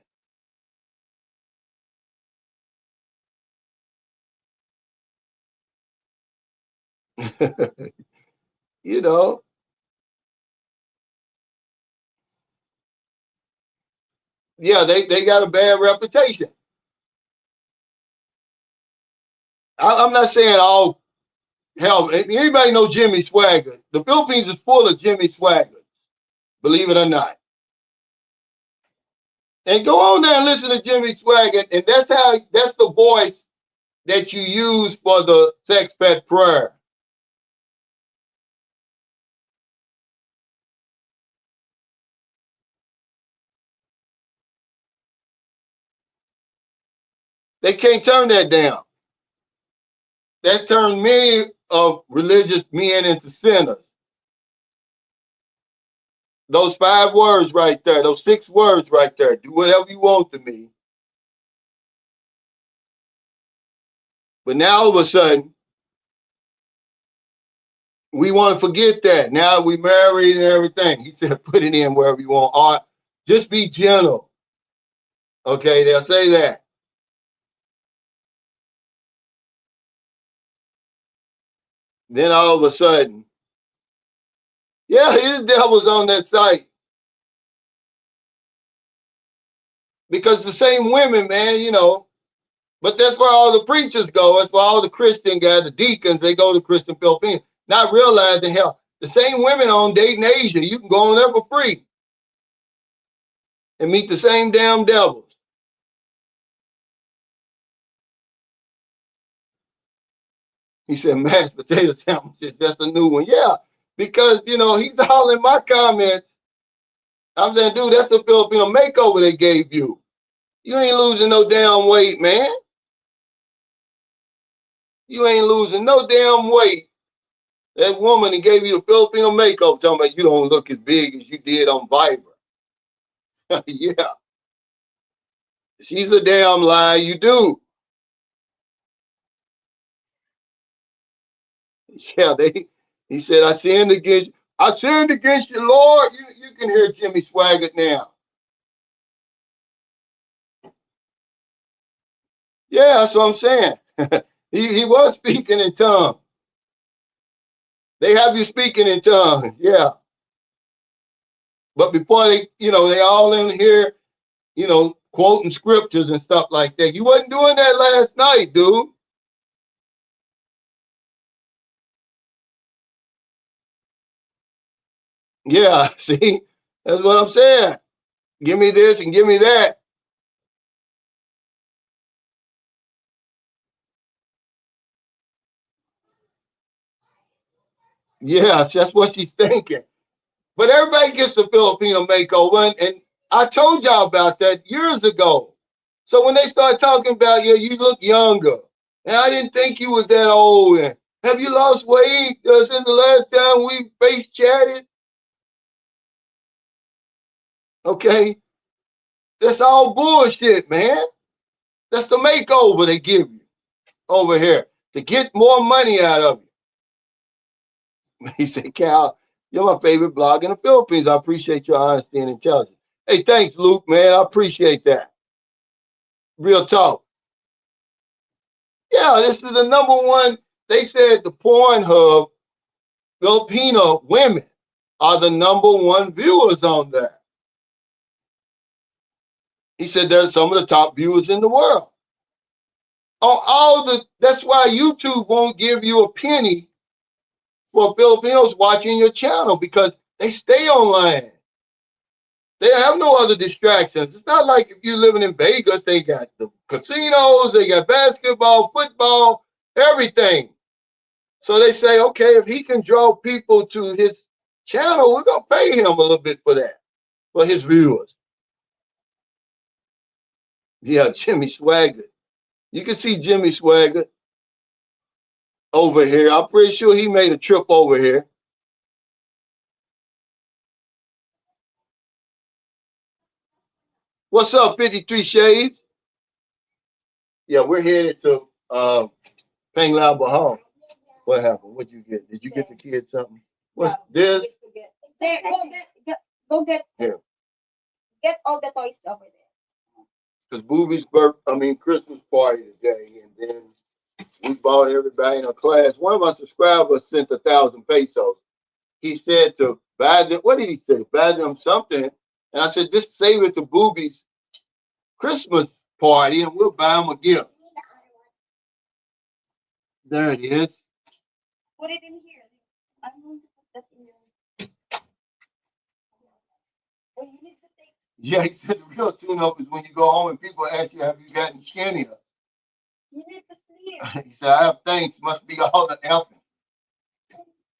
you know, yeah, they got a bad reputation. I'm not saying all hell. Anybody know Jimmy Swagger? The Philippines is full of Jimmy Swagger, believe it or not. And go on there and listen to Jimmy Swagger, and that's the voice that you use for the sex pet prayer. They can't turn that down. That turned many of religious men into sinners. Those 5 words right there, those 6 words right there, do whatever you want to me. But now all of a sudden, we want to forget that. Now we married and everything. He said, put it in wherever you want. Or just be gentle. Okay, they'll say that. Then all of a sudden, yeah, the devil's on that site. Because the same women, man, you know, but that's where all the preachers go. That's where all the Christian guys, the deacons, they go to Christian Philippines, not realizing, hell, the same women on Dating Asia, you can go on there for free and meet the same damn devils. He said, mashed potato sandwiches, that's a new one. Yeah, because, you know, he's all in my comments. I'm saying, dude, that's a Filipino makeover they gave you. You ain't losing no damn weight, man. You ain't losing no damn weight. That woman that gave you the Filipino makeover talking about you don't look as big as you did on Viber. Yeah. She's a damn lie, you do. Yeah, he said, I sinned against you, Lord. You can hear Jimmy Swaggart now. Yeah, that's what I'm saying. he was speaking in tongues. They have you speaking in tongues, yeah. But before they, you know, they all in here, you know, quoting scriptures and stuff like that. You wasn't doing that last night, dude. Yeah, see, that's what I'm saying. Give me this and give me that. Yeah, that's what she's thinking. But everybody gets the Filipino makeover, and I told y'all about that years ago. So when they start talking about you, you look younger, and I didn't think you was that old. And have you lost weight since the last time we face chatted? Okay, that's all bullshit, man. That's the makeover they give you over here to get more money out of you. He said, Cal, you're my favorite blog in the Philippines. I appreciate your honesty and intelligence. Hey, thanks, Luke, man. I appreciate that. Real talk. Yeah, this is the #1. They said the Pornhub Filipino women are the #1 viewers on there. He said they're some of the top viewers in the world. On that's why YouTube won't give you a penny for Filipinos watching your channel because they stay online. They have no other distractions. It's not like if you're living in Vegas, they got the casinos, they got basketball, football, everything. So they say, okay, if he can draw people to his channel, we're going to pay him a little bit for that, for his viewers. Yeah, Jimmy Swaggart. You can see Jimmy Swaggart over here. I'm pretty sure he made a trip over here. What's up, 53 Shades? Yeah, we're headed to Peng Lao Baham. What happened? What'd you get? Did you get the kids something? What's this? There, go get Here. Get all the toys over there. Because Booby's Christmas party today, and then we bought everybody in a class. One of our subscribers sent 1,000 pesos. He said to buy them, what did he say? Buy them something. And I said, just save it to Booby's Christmas party and we'll buy them a gift. There it is. Put it in here. I'm going to put that in your. Oh, you need to take. Yeah, he said the real tune-up is when you go home and people ask you, have you gotten skinnier? You need to sleep. He said, I have thanks. Must be all the helping.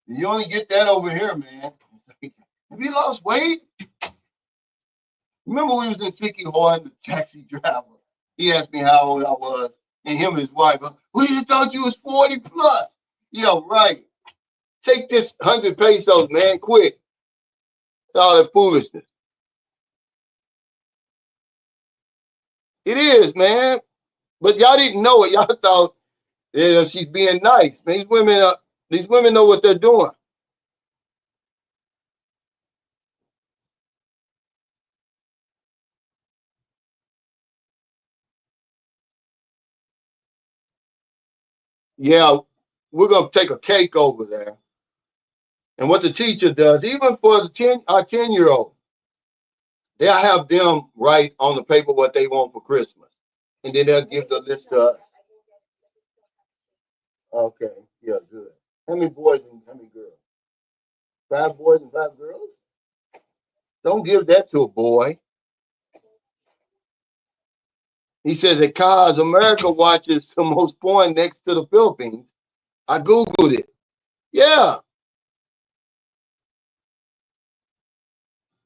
You only get that over here, man. Have you lost weight? Remember we was in Sicky Horn, the taxi driver? He asked me how old I was, and him and his wife, we just thought you was 40 plus. Yeah, right. Take this 100 pesos, man, quick. All that foolishness. It is, man. But y'all didn't know it. Y'all thought that she's being nice. These women know what they're doing. Yeah, we're gonna take a cake over there. And what the teacher does, even for our 10-year-old, they'll have them write on the paper what they want for Christmas. And then they'll give the list to us. Okay, yeah, good. How many boys and how many girls? 5 boys and 5 girls? Don't give that to a boy. He says that cause America watches the most porn next to the Philippines. I Googled it. Yeah.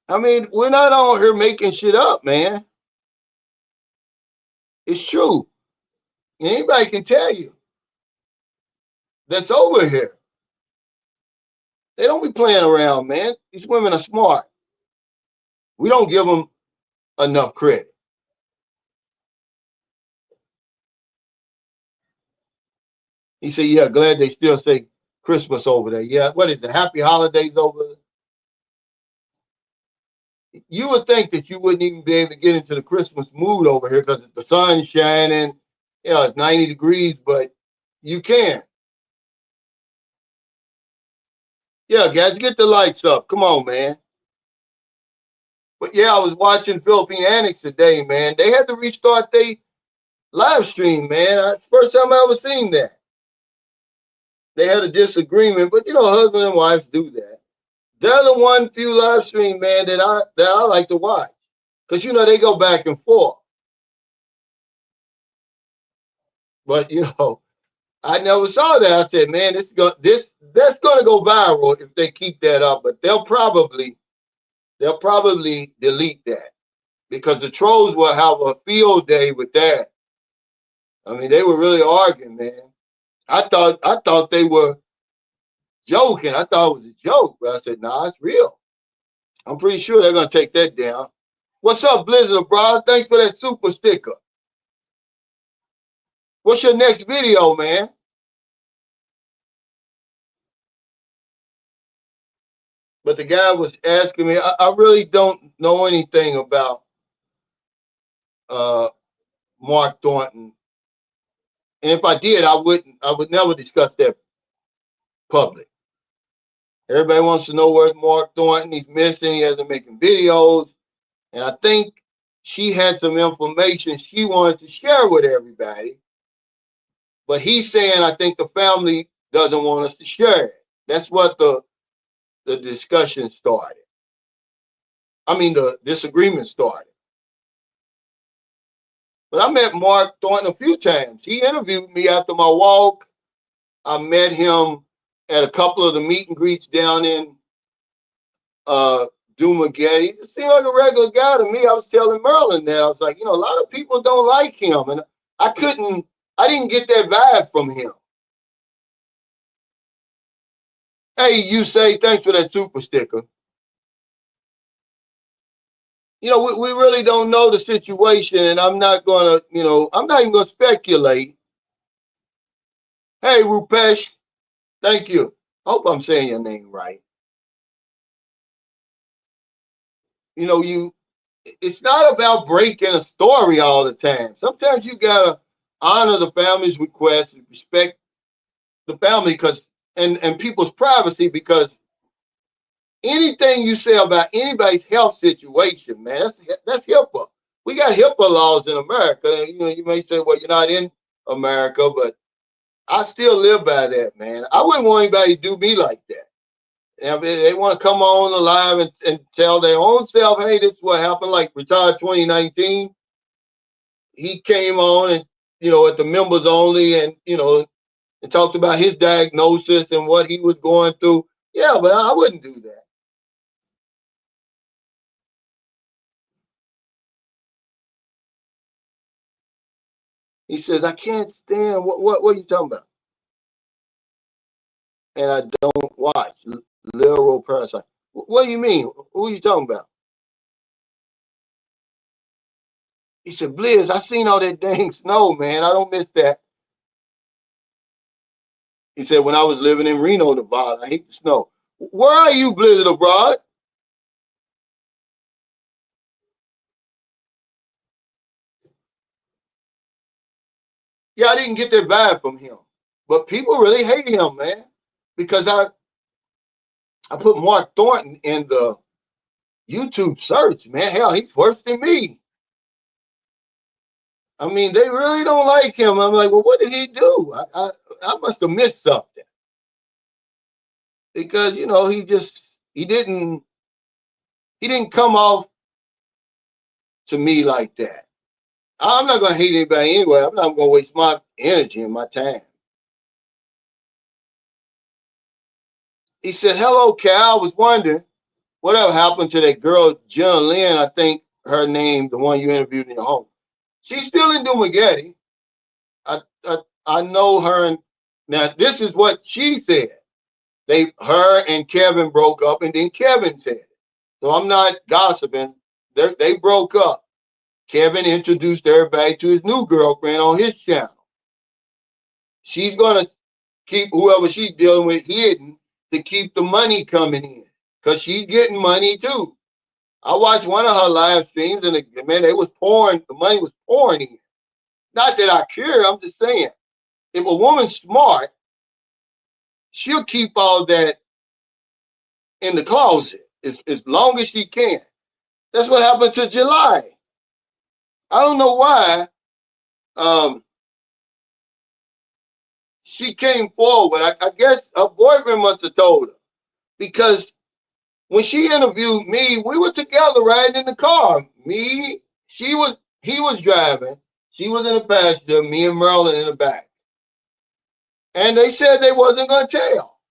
I mean, we're not on here making shit up, man. It's true. Anybody can tell you that's over here. They don't be playing around, man. These women are smart. We don't give them enough credit. He said, yeah, glad they still say Christmas over there. Yeah, what is it? Happy holidays over there. You would think that you wouldn't even be able to get into the Christmas mood over here because the sun's shining. Yeah, it's 90 degrees, but you can. Yeah, guys, get the lights up. Come on, man. But yeah, I was watching Philippine Annex today, man. They had to restart their live stream, man. It's the first time I ever seen that. They had a disagreement, but you know, husband and wives do that. They're the one few live stream, man, that I like to watch. Cause you know they go back and forth. But you know, I never saw that. I said, man, that's gonna go viral if they keep that up. But they'll probably delete that because the trolls will have a field day with that. I mean, they were really arguing, man. I thought they were joking. I thought it was a joke, but I said, nah, it's real. I'm pretty sure they're gonna take that down. What's up, Blizzard Abroad? Thanks for that super sticker. What's your next video, man? But the guy was asking me. I really don't know anything about uh, Mark Thornton, and if I did, I would never discuss that public. Everybody wants to know where's Mark Thornton. He's missing. He hasn't making videos, and I think she had some information she wanted to share with everybody. But he's saying I think the family doesn't want us to share it. That's what the discussion started. I mean, the disagreement started. But I met Mark Thornton a few times. He interviewed me after my walk. I met him at a couple of the meet and greets down in Dumaguete. He just seemed like a regular guy to me. I was telling Merlin that. I was like, you know, a lot of people don't like him. And I didn't get that vibe from him. Hey, you say, thanks for that super sticker. You know, we really don't know the situation, and I'm not gonna, I'm not even gonna speculate. Hey, Rupesh, thank you. Hope I'm saying your name right. You know, it's not about breaking a story all the time. Sometimes you gotta honor the family's request, respect the family, because and people's privacy, because anything you say about anybody's health situation, man, that's HIPAA. We got HIPAA laws in America. You know, you may say, well, you're not in America, but I still live by that, man. I wouldn't want anybody to do me like that. And if they want to come on live and tell their own self, hey, this is what happened, like retired 2019. He came on and, at the members only and, and talked about his diagnosis and what he was going through. Yeah, but I wouldn't do that. He says, I can't stand what are you talking about? And I don't watch literal parasite. What do you mean? Who are you talking about? He said, Blizz, I seen all that dang snow, man. I don't miss that. He said, when I was living in Reno, Nevada, I hate the snow. Where are you, Blizzard Abroad? Yeah, I didn't get that vibe from him. But people really hate him, man. Because I put Mark Thornton in the YouTube search, man. Hell, he's worse than me. I mean, they really don't like him. I'm like, well, what did he do? I must have missed something. Because, he didn't come off to me like that. I'm not gonna hate anybody anyway. I'm not gonna waste my energy and my time. He said, hello, Cal. I was wondering whatever happened to that girl, Jenna Lynn, I think her name, the one you interviewed in your home. She's still in Dumagetti. I, I I know her. Now this is what she said. Her and Kevin broke up, and then Kevin said it. So I'm not gossiping. They broke up. Kevin introduced everybody to his new girlfriend on his channel. She's gonna keep whoever she's dealing with hidden to keep the money coming in, because she's getting money too. I watched one of her live streams, and man, they was pouring. The money was pouring in. Not that I care. I'm just saying, if a woman's smart, she'll keep all that in the closet as long as she can. That's what happened to July. I don't know why. Um, she came forward. I guess her boyfriend must have told her, because when she interviewed me, we were together riding in the car. He was driving. She was in the passenger. Me and Merlin in the back. And they said they wasn't going to tell.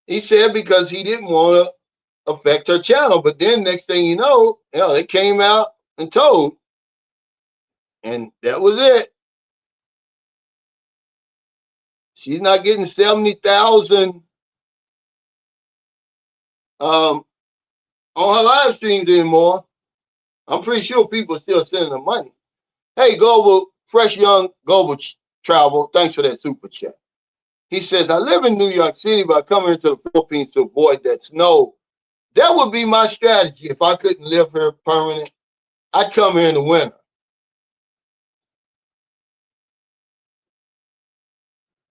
He said because he didn't want to affect her channel. But then next thing you know, they came out and told, and that was it. She's not getting 70,000 on her live streams anymore. I'm pretty sure people are still sending her money. Hey, Fresh Young Global Travel, thanks for that super chat. He says, I live in New York City, but I come here to the Philippines to avoid that snow. That would be my strategy if I couldn't live here permanent. I'd come here in the winter.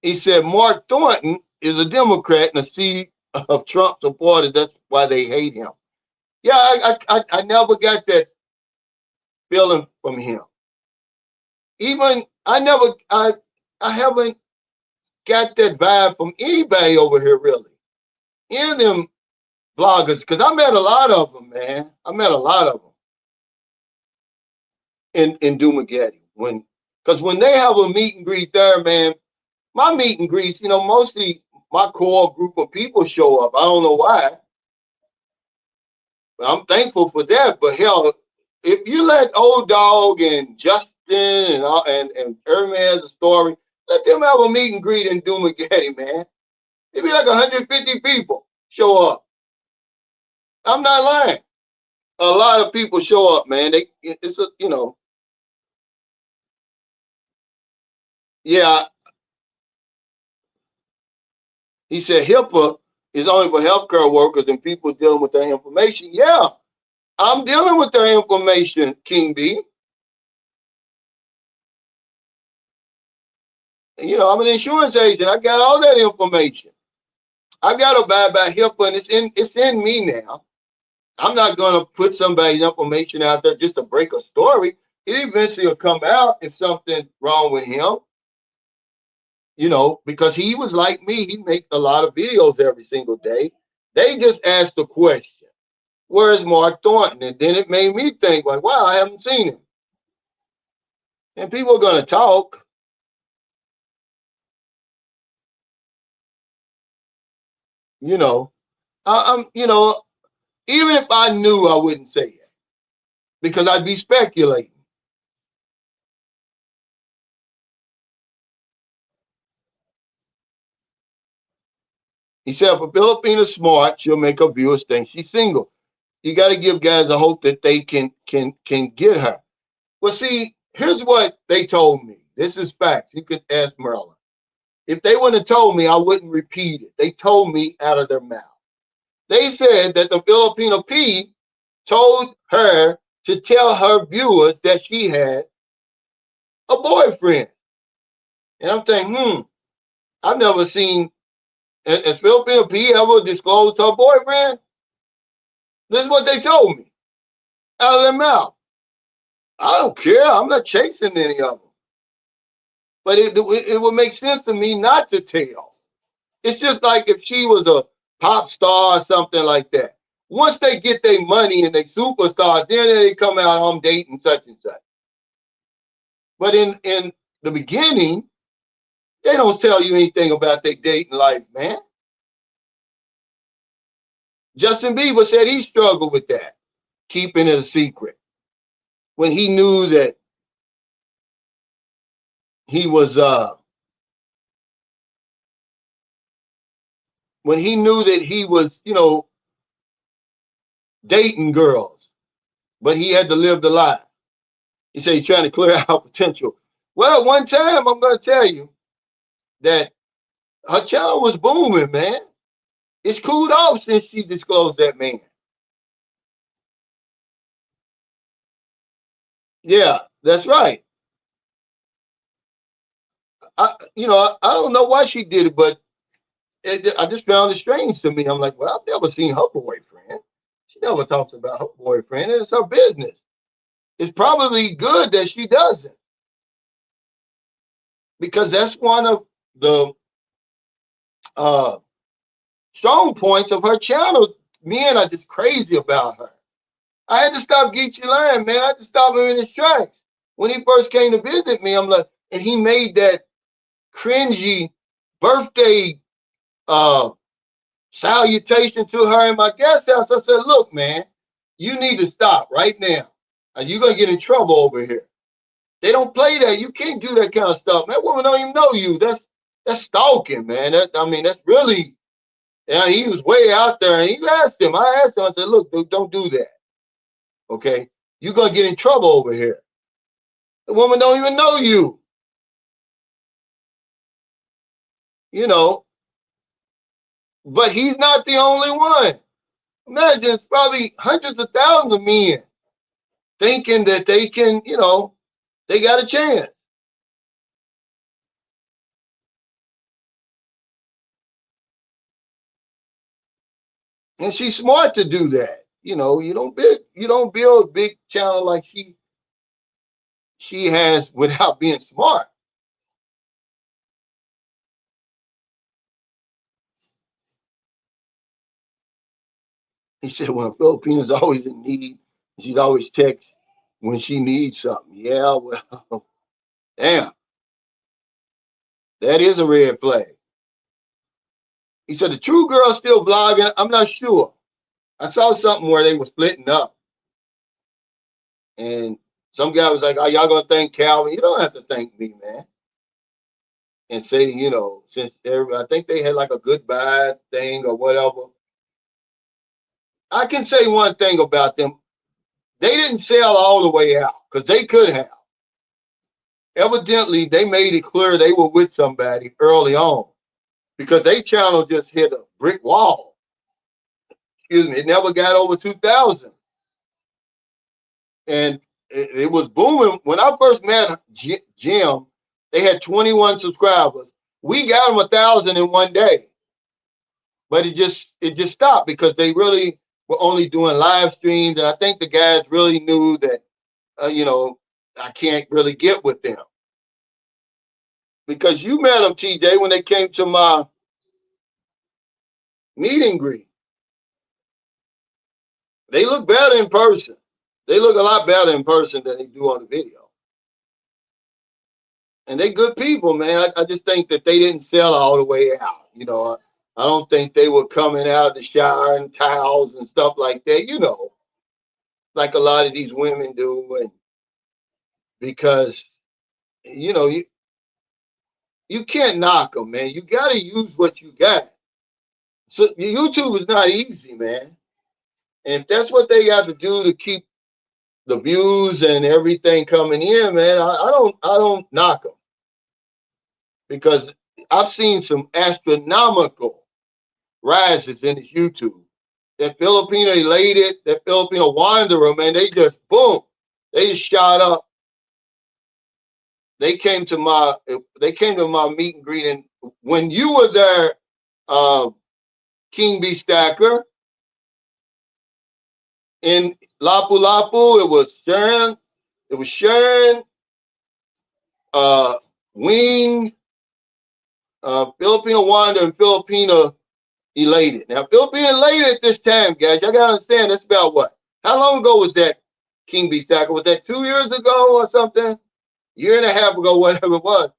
He said, Mark Thornton is a Democrat and a seed of Trump supporters. That's why they hate him. Yeah, I never got that feeling from him. Even I haven't got that vibe from anybody over here, really. Any of them bloggers, because I met a lot of them, man. I met a lot of them in Dumagetti. Because when they have a meet and greet there, man, my meet and greets, mostly my core group of people show up. I don't know why. But I'm thankful for that. But hell, if you let Old Dog and Justin and Herman has a story, let them have a meet and greet in Dumagetti, man. It'd be like 150 people show up. I'm not lying. A lot of people show up, man. Yeah. He said HIPAA is only for healthcare workers and people dealing with their information. Yeah, I'm dealing with their information, King B. I'm an insurance agent. I got all that information. I got to abide by HIPAA, and it's in me now. I'm not going to put somebody's information out there just to break a story. It eventually will come out if something's wrong with him. Because he was like me. He makes a lot of videos every single day. They just asked the question, where's Mark Thornton? And then it made me think, like, wow, I haven't seen him. And people are going to talk. you know, even if I knew, I wouldn't say it because I'd be speculating. He said, if a Filipina's smart, she'll make her viewers think she's single. You got to give guys a hope that they can get her. Well, see, here's what they told me. This is facts. You could ask Merlin. If they wouldn't have told me, I wouldn't repeat it. They told me out of their mouth. They said that the Filipino P told her to tell her viewers that she had a boyfriend. And I'm thinking, I've never seen, has Filipino P ever disclosed her boyfriend? This is what they told me out of their mouth. I don't care. I'm not chasing any of them. But it would make sense to me not to tell. It's just like if she was a pop star or something like that. Once they get their money and they superstars, then they come out, I'm dating such and such. But in the beginning, they don't tell you anything about their dating life, man. Justin Bieber said he struggled with that, keeping it a secret. When he knew that he was dating girls, but he had to live the life. He said he's trying to clear out potential. Well, one time I'm gonna tell you that her channel was booming, man. It's cooled off since she disclosed that man. Yeah, that's right. I don't know why she did it, but I just found it strange to me. I'm like, well, I've never seen her boyfriend. She never talks about her boyfriend, and it's her business. It's probably good that she doesn't, because that's one of the uh, strong points of her channel. Men are just crazy about her. I had to stop Geechee Lion, man. I had to stop him in his tracks. When he first came to visit me, I'm like, and he made that cringy birthday uh, salutation to her in my guest house. I said, look, man, you need to stop right now. You're going to get in trouble over here. They don't play that. You can't do that kind of stuff. That woman don't even know you. That's stalking, man. That's really, yeah, he was way out there. And I asked him, I said, look, dude, don't do that. Okay? You're going to get in trouble over here. The woman don't even know you. You know, but he's not the only one. Imagine it's probably hundreds of thousands of men thinking that they can, they got a chance. And she's smart to do that. You don't build a big channel like she has without being smart. He said when a Filipino's always in need, she'd always text when she needs something. Yeah, well, damn, that is a red flag. He said the true girl's still vlogging. I'm not sure. I saw something where they were splitting up. And some guy was like, "Are y'all gonna thank Calvin?" You don't have to thank me, man. And say, since I think they had like a goodbye thing or whatever. I can say one thing about them. They didn't sell all the way out because they could have. Evidently, they made it clear they were with somebody early on because they channel just hit a brick wall. Excuse me, it never got over 2,000. And it was booming. When I first met Jim, they had 21 subscribers. We got them 1,000 in one day, but it just stopped because they really were only doing live streams, and I think the guys really knew that I can't really get with them because you met them, TJ, when they came to my meet and greet. They look better in person. They look a lot better in person than they do on the video. And they good people, man. I just think that they didn't sell all the way out. I don't think they were coming out of the shower in towels and stuff like that, like a lot of these women do. And because, you can't knock them, man. You got to use what you got. So YouTube is not easy, man. And if that's what they got to do to keep the views and everything coming in, man, I don't knock them because I've seen some astronomical rises in this YouTube. That Filipino elated, that Filipino wanderer, man, they just boom, they just shot up. They came to my meet and greet, and when you were there, uh, King B Stacker in Lapu Lapu, it was Sharon, uh, Wing, Filipino Wanda, and Filipino Elated. Now, Filipino Elated at this time, guys, y'all gotta understand that's about what? How long ago was that, King B Stacker? Was that 2 years ago or something? Year and a half ago, whatever it was.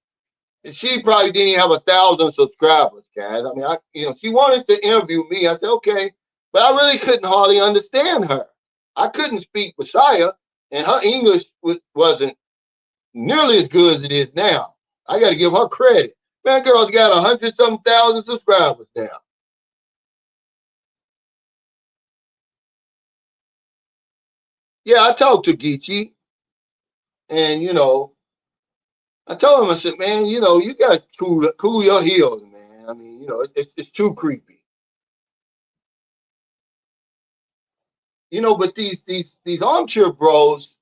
And she probably didn't even have 1,000 subscribers, guys. I mean, she wanted to interview me. I said, okay, but I really couldn't hardly understand her. I couldn't speak Messiah, and her English wasn't nearly as good as it is now. I got to give her credit. Man, girl's got 100-something thousand subscribers now. Yeah, I talked to Geechee, and I told him, I said, man, you got to cool your heels, man. I mean, it's too creepy. But these armchair bros,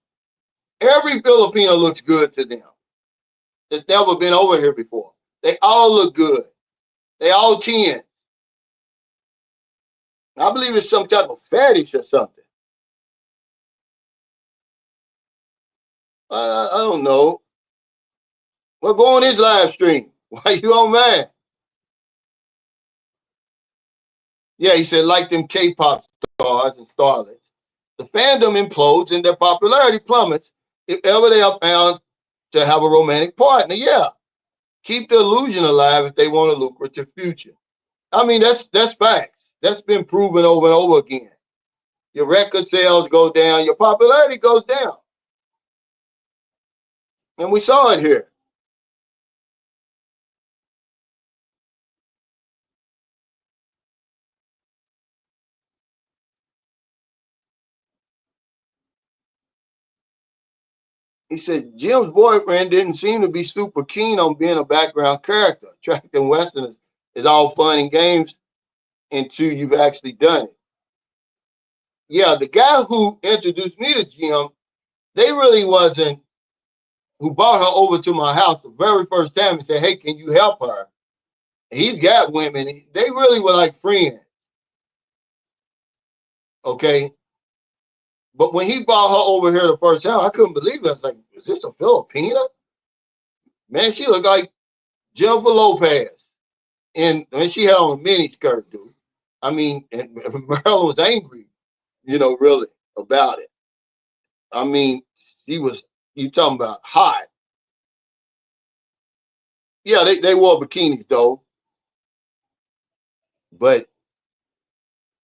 every Filipino looks good to them. That's never been over here before. They all look good. They all 10. I believe it's some type of fetish or something. I don't know. Well, go on his live stream. Why you on mine? Yeah, he said, like them K-pop stars and starlets, the fandom implodes and their popularity plummets if ever they are found to have a romantic partner. Yeah, keep the illusion alive if they want a lucrative future. I mean, that's facts. That's been proven over and over again. Your record sales go down, your popularity goes down. And we saw it here. He said Jim's boyfriend didn't seem to be super keen on being a background character. Attracting Westerners is all fun and games until you've actually done it. Yeah, the guy who introduced me to Jim, they really wasn't, who brought her over to my house the very first time and said, hey, can you help her? He's got women. They really were like friends. Okay. But when he brought her over here the first time, I couldn't believe it. I was like, is this a Filipina? Man, she looked like Jennifer Lopez. And she had on a mini skirt, dude. I mean, and Marilyn was angry, really about it. I mean, she was, you talking about hot. Yeah, they wore bikinis though. But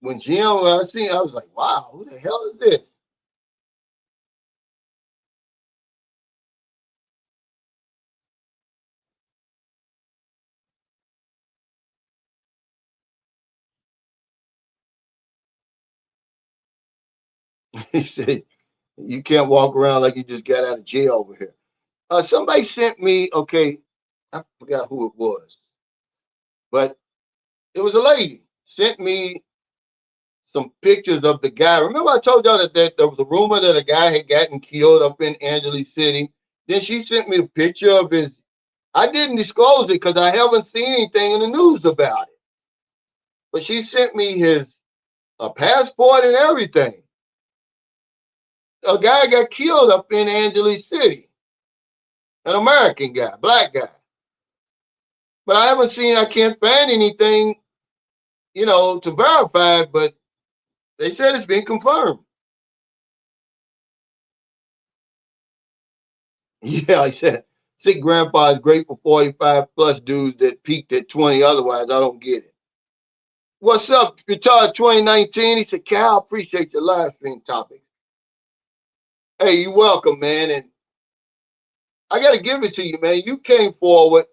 when Jim, I seen, I was like, wow, who the hell is this? He said, you can't walk around like you just got out of jail over here. Somebody sent me, okay, I forgot who it was, but it was a lady sent me some pictures of the guy. Remember I told y'all that there was a rumor that a guy had gotten killed up in Angeles City. Then she sent me a picture of his. I didn't disclose it because I haven't seen anything in the news about it. But she sent me his passport and everything. A guy got killed up in Angeles City. An American guy, black guy. But I can't find anything, to verify it, but they said it's been confirmed. Yeah, I said, sick grandpa is great for 45 plus dudes that peaked at 20. Otherwise, I don't get it. What's up, Guitar 2019? He said, Cal, appreciate your live stream topic. Hey, you welcome, man. And I got to give it to you, man. You came forward.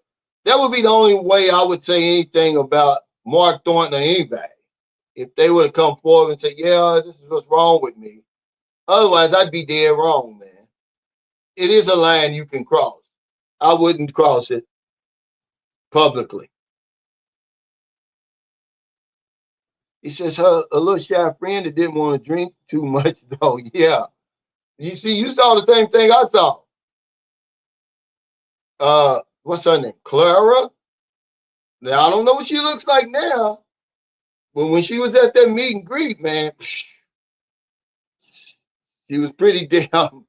That would be the only way I would say anything about Mark Thornton or anybody, if they would have come forward and said, yeah, this is what's wrong with me. Otherwise, I'd be dead wrong, man. It is a line you can cross. I wouldn't cross it publicly. He says, her a little shy friend that didn't want to drink too much, though. Yeah. You see, you saw the same thing I saw. What's her name? Clara? Now, I don't know what she looks like now, but when she was at that meet and greet, man, she was pretty damn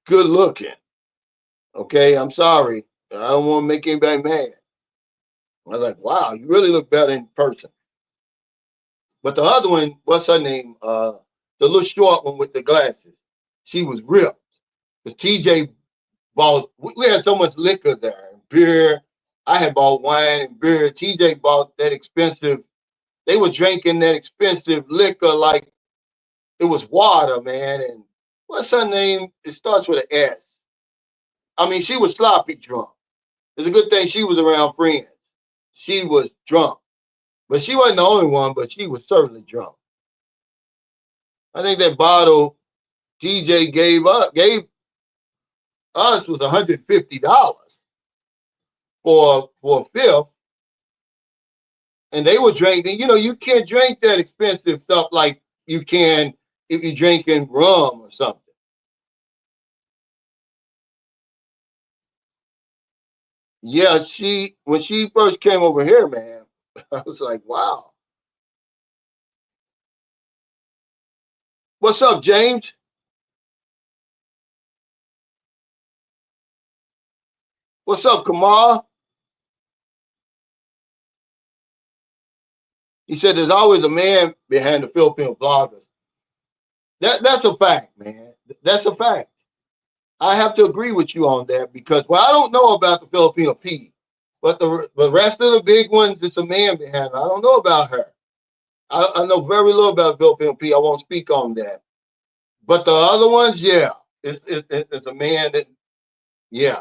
good looking. Okay, I'm sorry. I don't want to make anybody mad. I was like, wow, you really look better in person. But the other one, what's her name? The little short one with the glasses. She was ripped. Because TJ bought, we had so much liquor there, and beer. I had bought wine and beer. TJ bought that expensive, they were drinking that expensive liquor like it was water, man. And what's her name? It starts with an S. I mean, she was sloppy drunk. It's a good thing she was around friends. She was drunk. But she wasn't the only one, but she was certainly drunk. I think that bottle DJ gave us was $150 for a fifth. And they were drinking, you know, you can't drink that expensive stuff like you can if you're drinking rum or something. Yeah, when she first came over here, man, I was like, wow. What's up, James? What's up, Kamal? He said there's always a man behind the Filipino bloggers. That's a fact, man. That's a fact. I have to agree with you on that because, well, I don't know about the Filipino P, but the rest of the big ones, it's a man behind her. I don't know about her. I know very little about Filipino P. I won't speak on that. But the other ones, yeah, it's a man that, yeah.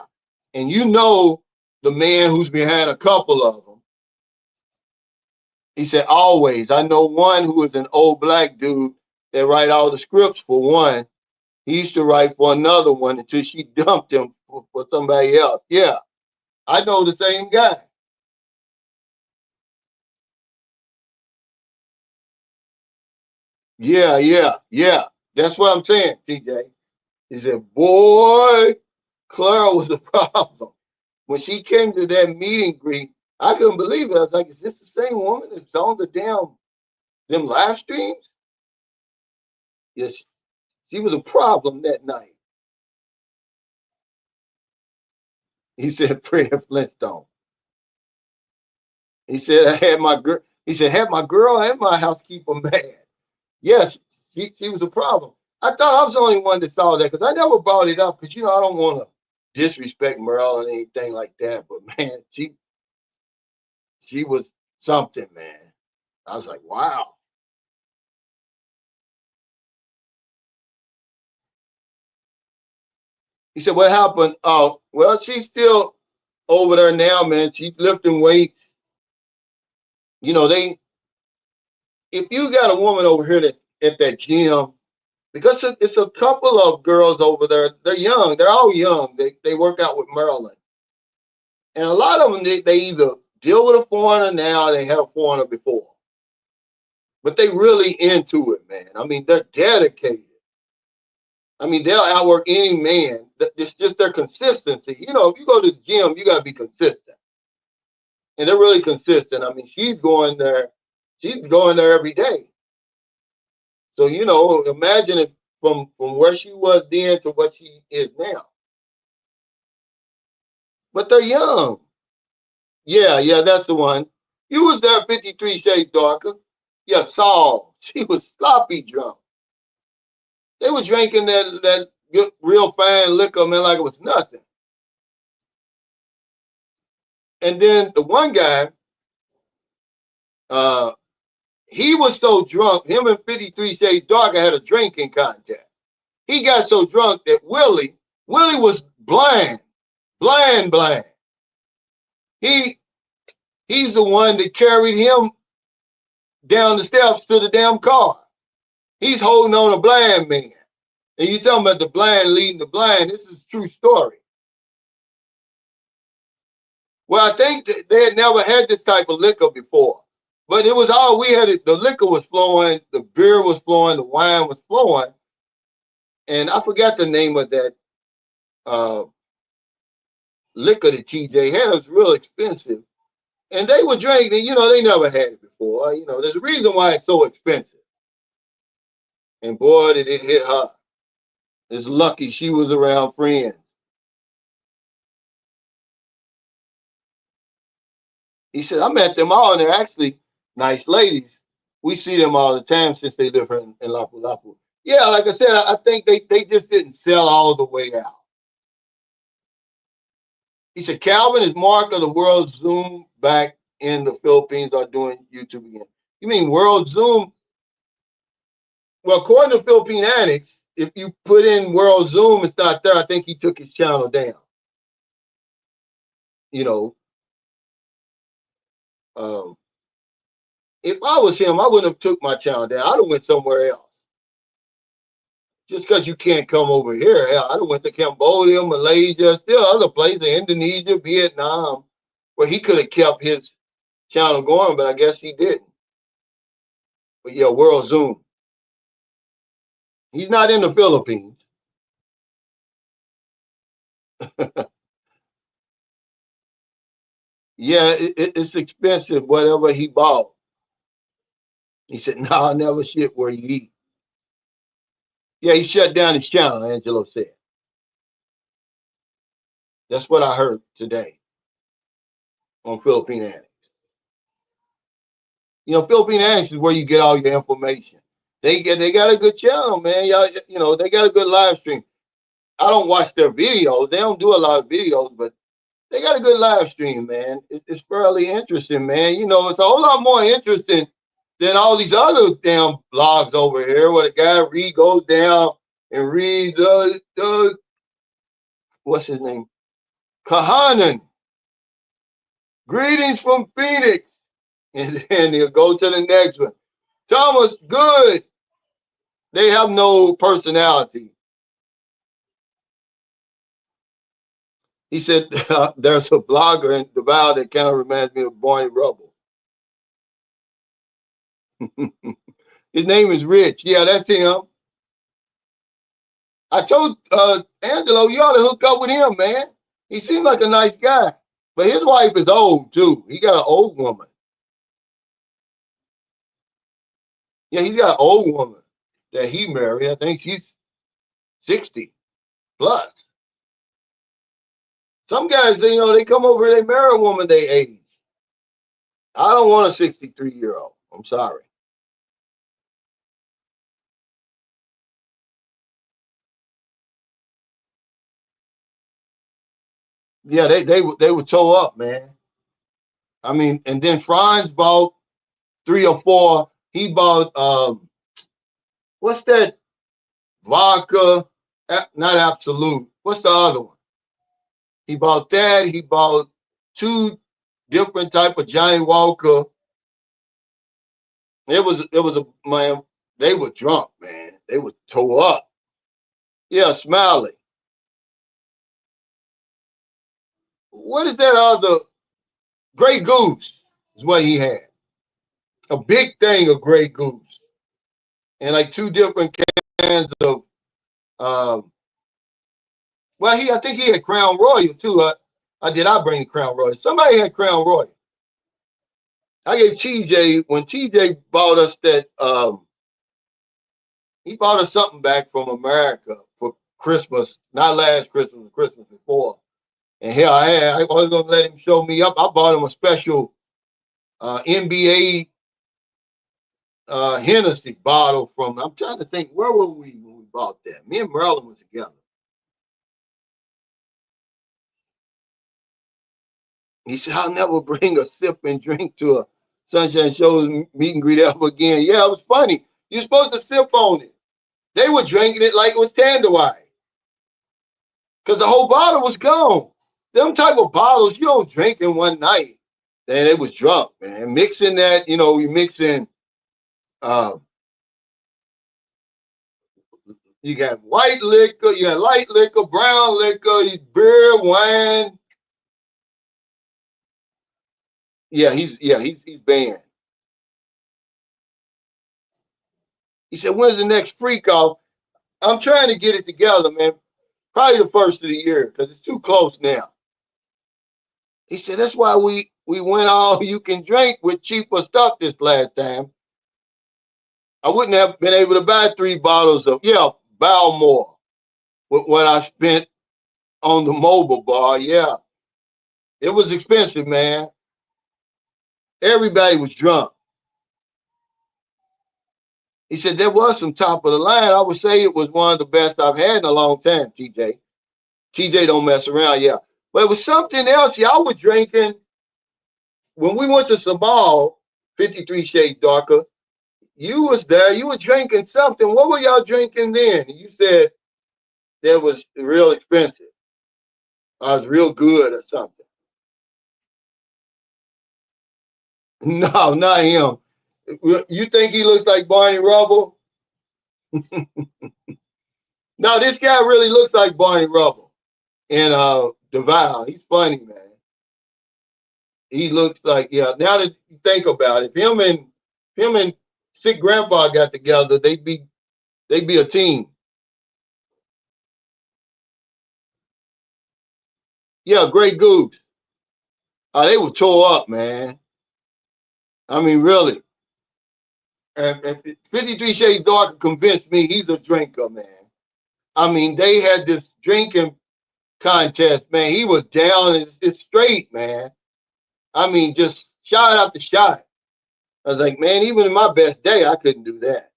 And you know the man who's behind a couple of them. He said, always. I know one who is an old black dude that write all the scripts for one. He used to write for another one until she dumped him for somebody else. Yeah, I know the same guy. Yeah, yeah, yeah. That's what I'm saying, TJ. He said, boy, Clara was the problem. When she came to that meet and greet, I couldn't believe it. I was like, is this the same woman that's on the them live streams? Yes, she was a problem that night. He said, Fred Flintstone. He said, I had my girl. He said, had my girl and my housekeeper mad. Yes, she was a problem. I thought I was the only one that saw that because I never brought it up because, you know, I don't want to disrespect Merle and anything like that. But man, she was something, man. I was like, wow. He said, what happened? Oh, well, she's still over there now, man. She's lifting weights. You know, if you got a woman over here that at that gym, because it's a couple of girls over there, they're young, they're all young. They work out with Maryland. And a lot of them, they either deal with a foreigner now or they had a foreigner before. But they really into it, man. I mean, they're dedicated. I mean, they'll outwork any man. It's just their consistency. You know, if you go to the gym, you got to be consistent. And they're really consistent. I mean, she's going there every day. So, you know, imagine if from where she was then to what she is now. But they're young. Yeah, yeah, that's the one. You was there 53 Shades Darker. Yeah, Saul. She was sloppy drunk. They were drinking that real fine liquor, man, like it was nothing. And then the one guy, uh, he was so drunk, him and 53 Shades Darker had a drinking contest. He got so drunk that Willie was blind. He He's the one that carried him down the steps to the damn car. He's holding on a blind man. And you talking about the blind leading the blind. This is a true story. Well, I think that they had never had this type of liquor before. But it was all we had. The liquor was flowing, the beer was flowing, the wine was flowing. And I forgot the name of that uh, liquor that TJ had. It was real expensive. And they were drinking, they never had it before. There's a reason why it's so expensive. And boy, did it hit her. It's lucky she was around friends. He said, I met them all, and they're actually nice ladies. We see them all the time since they live here in Lapu Lapu. Yeah, like I said, I think they just didn't sell all the way out. He said, Calvin is Mark of the World Zoom back in the Philippines are doing YouTube again. You mean World Zoom? Well, according to Philippine Annex, if you put in World Zoom, it's not there. I think he took his channel down. Um, if I was him, I wouldn't have took my channel down. I'd have went somewhere else. Just because you can't come over here, hell, I'd have went to Cambodia, Malaysia, still other places, Indonesia, Vietnam, where he could have kept his channel going, but I guess he didn't. But yeah, World Zoom. He's not in the Philippines. Yeah, it's expensive, whatever he bought. He said, no, I never shit where you eat. Yeah, he shut down his channel, Angelo said. That's what I heard today on Philippine Annex. Philippine Annex is where you get all your information. They got a good channel, man. Y'all, they got a good live stream. I don't watch their videos. They don't do a lot of videos, but they got a good live stream, man. It's fairly interesting, man. It's a whole lot more interesting than all these other damn blogs over here where the guy goes down and reads what's his name? Kahanan. Greetings from Phoenix. And then he'll go to the next one. Thomas, good. They have no personality. He said there's a blogger in Davao that kind of reminds me of Barney Rubble. His name is Rich. Yeah, that's him. I told Angelo, you ought to hook up with him, man. He seems like a nice guy. But his wife is old, too. He got an old woman. Yeah, he's got an old woman that he married. I think she's 60 plus. Some guys, they come over here, they marry a woman they age. I don't want a 63-year-old. I'm sorry. Yeah, they would toe up, man. I mean, and then Franz bought 3 or 4. He bought what's that vodka? Not Absolute. What's the other one? He bought that. He bought 2 different type of Johnny Walker. It was a man. They were drunk, man. They would toe up. Yeah, Smiley. What is that other? Grey Goose is what he had. A big thing of Grey Goose. And like 2 different cans of well, I think he had Crown Royal too. I bring Crown Royal? Somebody had Crown Royal. I gave TJ when TJ bought us that. He bought us something back from America for Christmas, not last Christmas, Christmas before. And here I was gonna let him show me up. I bought him a special NBA Hennessy bottle from. I'm trying to think, where were we when we bought that? Me and Marilyn was together. He said, I'll never bring a sip and drink to a Sunshine Show's meet and greet ever again. Yeah, it was funny. You're supposed to sip on it. They were drinking it like it was Tanduay because the whole bottle was gone. Them type of bottles you don't drink in one night. And they was drunk, man. Mixing that, you know, we mixing uh you got white liquor, you got light liquor, brown liquor, beer, wine. He's banned. He said, when's the next freak off? I'm trying to get it together, man. Probably the first of the year, because it's too close now. He said, that's why we went all you can drink with cheaper stuff this last time. I wouldn't have been able to buy 3 bottles of, Balmore with what I spent on the mobile bar. Yeah, it was expensive, man. Everybody was drunk. He said, there was some top of the line. I would say it was one of the best I've had in a long time, TJ. TJ don't mess around, yeah. But it was something else y'all were drinking. When we went to Sabal, 53 Shades Darker, you was there. You were drinking something. What were y'all drinking then? You said that was real expensive. I was real good or something. No, not him. You think he looks like Barney Rubble? No, this guy really looks like Barney Rubble in Devour. He's funny, man. He looks like, yeah. Now that you think about it, if him and Sick Grandpa got together, they'd be a team. Yeah, Grey Goose. They were tore up, man. I mean, really. And 53 Shades Darker convinced me he's a drinker, man. I mean, they had this drinking contest, man. He was down and it's straight, man. I mean, just shot after shot. I was like, man, even in my best day, I couldn't do that.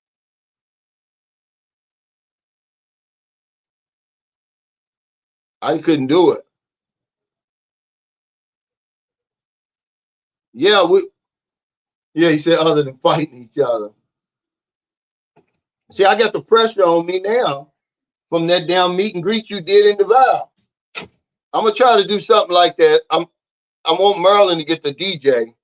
I couldn't do it. Yeah, he said other than fighting each other. See, I got the pressure on me now from that damn meet and greet you did in Duval. I'm gonna try to do something like that. I want Maryland to get the DJ.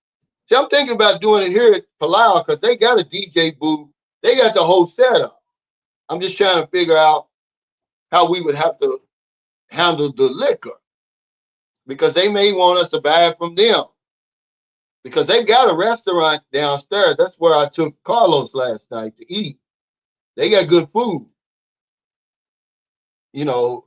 See, I'm thinking about doing it here at Palau because they got a DJ booth. They got the whole setup. I'm just trying to figure out how we would have to handle the liquor because they may want us to buy it from them because they've got a restaurant downstairs. That's where I took Carlos last night to eat. They got good food. You know,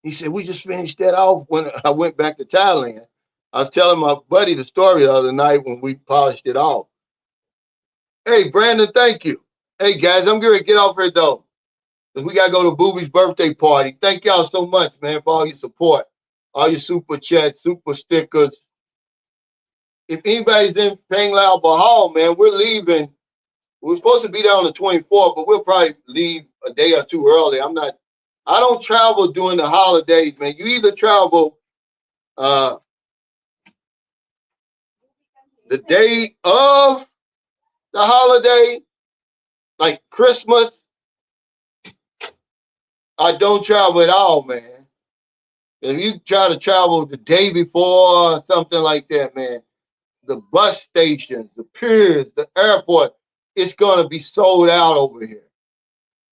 he said, we just finished that off when I went back to Thailand. I was telling my buddy the story the other night when we polished it off. Hey, Brandon, thank you. Hey, guys, I'm going to get off here, though. Because we got to go to Booby's birthday party. Thank y'all so much, man, for all your support. All your super chats, super stickers. If anybody's in Pang Lao Bahal, man, we're leaving. We're supposed to be there on the 24th, but we'll probably leave a day or two early. I don't travel during the holidays, man. You either travel the day of the holiday, like Christmas. I don't travel at all, man. If you try to travel the day before or something like that, man, the bus stations, the piers, the airport, it's going to be sold out over here.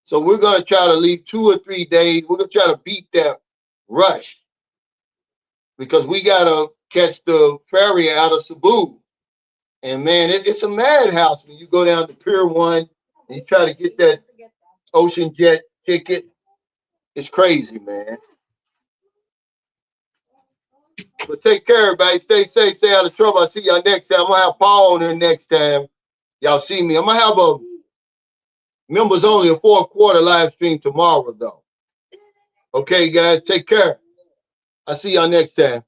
So we're going to try to leave 2 or 3 days. We're going to try to beat that rush because we got to catch the ferry out of Cebu. And, man, it's a madhouse when you go down to Pier 1 and you try to get that Ocean Jet ticket. It's crazy, man. But take care, everybody. Stay safe. Stay out of trouble. I'll see y'all next time. I'm going to have Paul on there next time. Y'all see me. I'm going to have a members only a 4-quarter live stream tomorrow, though. Okay, guys. Take care. I'll see y'all next time.